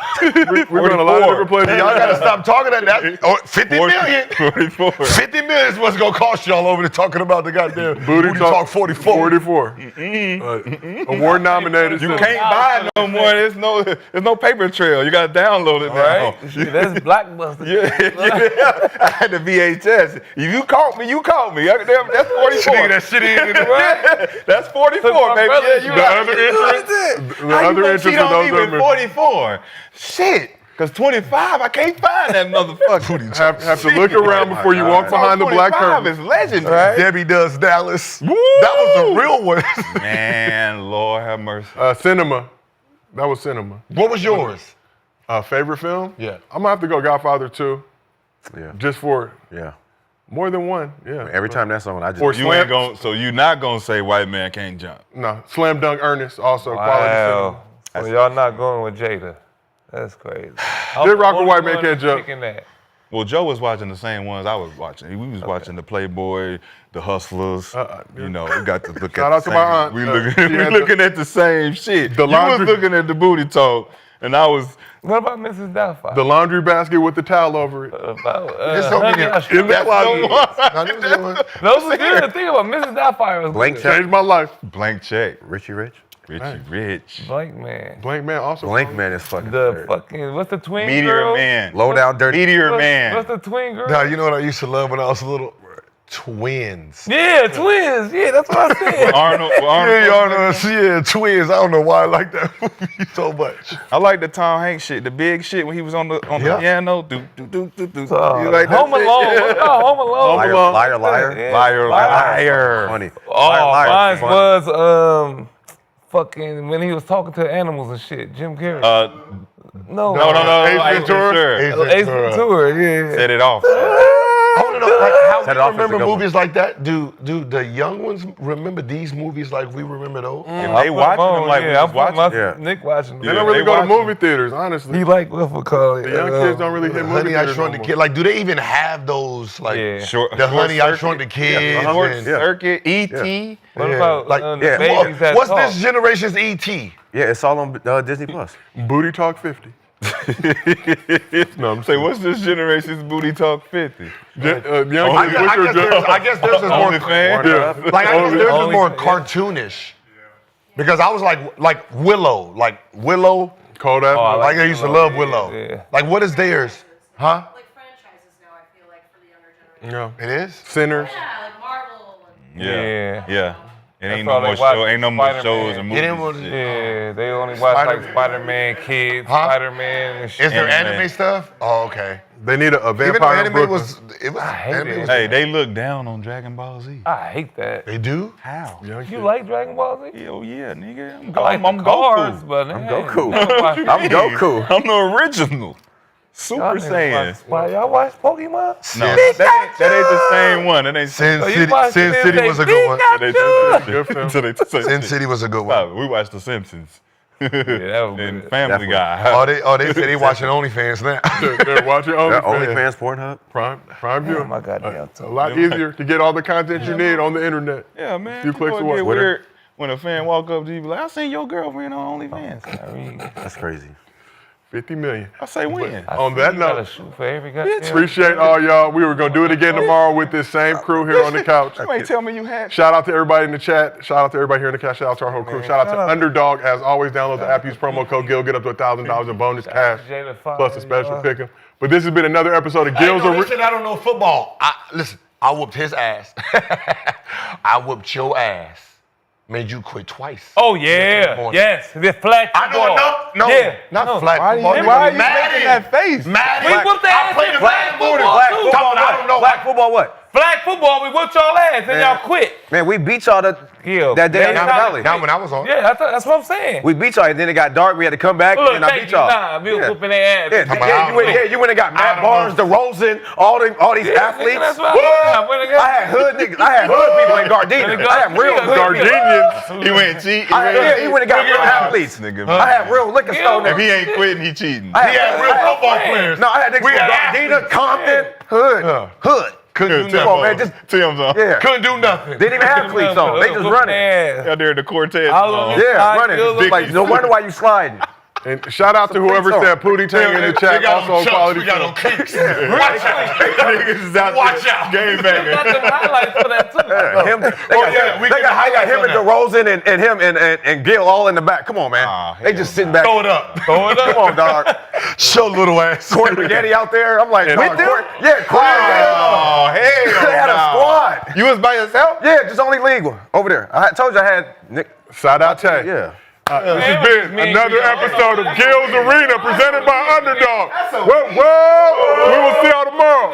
We've gone a lot of different places. Y'all gotta stop talking at that. Oh, 50 million. 44. 50 million is what's gonna cost y'all over there talking about the goddamn Booty talk 44. 44. Award nominated. You can't buy it no more. There's no paper trail. You gotta download it now. Right? That's Blockbuster. Yeah. I had the VHS. If you caught me, you caught me. That's 44. That shit in the That's 44, baby. Yeah, you The right. other entrance. The How you other know entrance she for don't those even that 44? Shit. Because 25, I can't find that motherfucker. have to look around before you walk behind the black 25 curtain. is legendary. Debbie Does Dallas. Woo! That was a real one. Man, Lord have mercy. Cinema. That was Cinema. What was yours? Favorite film? Yeah. I'm gonna have to go Godfather 2. Yeah. Just for Yeah. more than one. Yeah. Every time that's on, I just. Or You Slam, ain't going so you're not gonna say white man can't jump. no, Slam Dunk Ernest also quality Wow. So y'all not going with Jada. That's crazy. Did rock with White Man Can't Jump. Picking that. Well, Joe was watching the same ones I was watching. We was watching the Playboy, the Hustlers. You know, we got to look Shout at out the to my same. aunt. We She had looking at the same shit. The You laundry- was looking at the booty talk, and I was. What about Mrs. Doubtfire? The laundry basket with the towel over it. About, There's so many. In the That's closet. the one. those was good. Think about Mrs. Doubtfire was Blank good. check. Changed my life. Blank check. Richie Rich. Richie Rich. Blank man. Blank Man also. Blank man is fucking. The weird. fucking what's the twin Meteor girl? Man. Low down dirty. Meteor What's Man. the twin girl? Now, you know what I used to love when I was little? Twins. Yeah, twins. Yeah, that's what I said. Arnold. Yeah, y'all know, yeah, twins. I don't know why I like that movie so much. I like the Tom Hanks shit, the big shit when he was on the Yeah. piano. Do do do do do. You Home like that shit? Alone. What about Home Alone? Liar, Alone. liar, liar. Yeah. Liar. Funny. Oh, Liar, mine funny. was fucking when he was talking to animals and shit. Jim Carrey. No. No. Ace Ventura. Ace Ventura. Yeah. Set it off. I want to know, like, how Set it we off is a remember good one. movies like that? Do the young ones remember these movies like we remember those? If they watching them like we was watching. Yeah. Nick watching. They them. don't really they go to watching. movie theaters, honestly. He like what we call it. The young kids don't really hit movie Honey, I theaters Shrunk no the more. Kid. Like, do they even have those? Like, Yeah. the Honey, I Shrunk the Kid. Short and- Circuit, E.T. What Yeah. about Like, the yeah. babies that What's talk? this generation's E.T.? Yeah, it's all on Disney Plus. Booty Talk 50. No, I'm Say, saying. what's this generation's booty talk 50? Young I kids, guess, which are I guess theirs is more. OnlyFans? Yeah. Like, I guess theirs is Only- more yeah. cartoonish. Because I was like Willow, Cold ass. Oh, I like I used to love yeah, Willow. yeah. Like, what is theirs? Huh? Like franchises now, I feel like, for the younger generation. Yeah. It is? Sinners. Yeah, like Marvel. And Yeah. It ain't all no more they watch, show. Ain't no more Spider-Man. shows and It movies. ain't more- Yeah, they only watch like Spider-Man. Spider-Man Kids, Huh? Spider-Man and shit. Is there Anime. anime stuff? Oh, okay. They need a Even though vampire in anime Brooklyn. was, hate anime it. was- Hey, they look down on Dragon Ball Z. I hate that. They do? How? Young You kids. like Dragon Ball Z? Hell yeah, nigga. I like I'm the cars, Goku. but I'm I ain't Goku. never watched- I'm Goku. I'm the original. Super Y'all niggas Saiyan. watch- Why y'all watch Pokemon? No, that ain't the same one. That ain't Sin Oh, you City, watched Sin it City and was a say, good one. "Pikachu!" Good film. Sin City was a good one. Stop it. We watched The Simpsons. that was and good. Family Definitely. Guy. Oh, they say they watching OnlyFans now. They're watching That OnlyFans. OnlyFans, Pornhub. Prime Oh view. my goddamn A lot easier to get all the content you need on the internet. Yeah, man. Few clicks People away. get weird when a fan walk up to you, be like, "I seen your girlfriend on OnlyFans." That's crazy. 50 million. I say when. On that You gotta note, shoot for every goddamn. appreciate all y'all. We were going to do it again tomorrow with this same crew here on the couch. You ain't tell me you had. Shout out to everybody in the chat. Shout out to everybody here in the chat. Shout out to our whole crew. Shout out to Underdog. As always, download the app. Use promo code GIL. Get up to $1,000 in bonus cash. Jada Fire, Plus a special y'all. pick 'em. But this has been another episode of Gil's. Listen, I don't know football. Listen, I whooped his ass. I whooped your ass. Made you quit twice. Oh yeah, yes, the flag I football. know, no, yeah, not no. flag football. Why are you Madden. making that face? Madden. We whooped their ass in flag football Flag too. football I don't know. Flag football what? Flag football, we whooped y'all ass and y'all quit. Man, we beat y'all Yeah, that day in the valley. Not when I was on. Yeah, that's what I'm saying. We beat y'all, and then it got dark. We had to come back, Look, and I thank beat you. y'all. Nah, we was whooping their ass. You went and got Matt Barnes, DeRozan, all these athletes. That's what I had hood niggas. I had hood people in Gardena. I had real Gardenians. He went cheat. He went and got real athletes. Nigga, I had real liquor store If niggas. he ain't quitting, he cheating. I He had real football players. No, I had niggas from Gardena, Compton, hood. Couldn't do Come on, nothing. man. Just Tim's on. yeah. Couldn't do nothing. They didn't even have cleats on. They just running. Out there in the Cortez. Yeah, running. Like, no wonder why you sliding. And shout out to whoever said Pootie Tang in the chat. Also on quality We got film. on kicks. Watch out. Niggas is out Watch there. out. Game Got banger. them highlights for that too. They got him and DeRozan and him and Gil all in the back. Come on, man. They just sitting back. Throw it up. Come on, dog. Show little ass. Corey Spaghetti out there. I'm like, And dog, them? Yeah, Corey. Oh, hell They had a squad. You was by yourself? Yeah, just only legal over there. I told you I had Nick. Shout out Tay. Yeah. This has been another episode of Gil's Arena presented by Underdog. Whoa, whoa. We will see y'all tomorrow.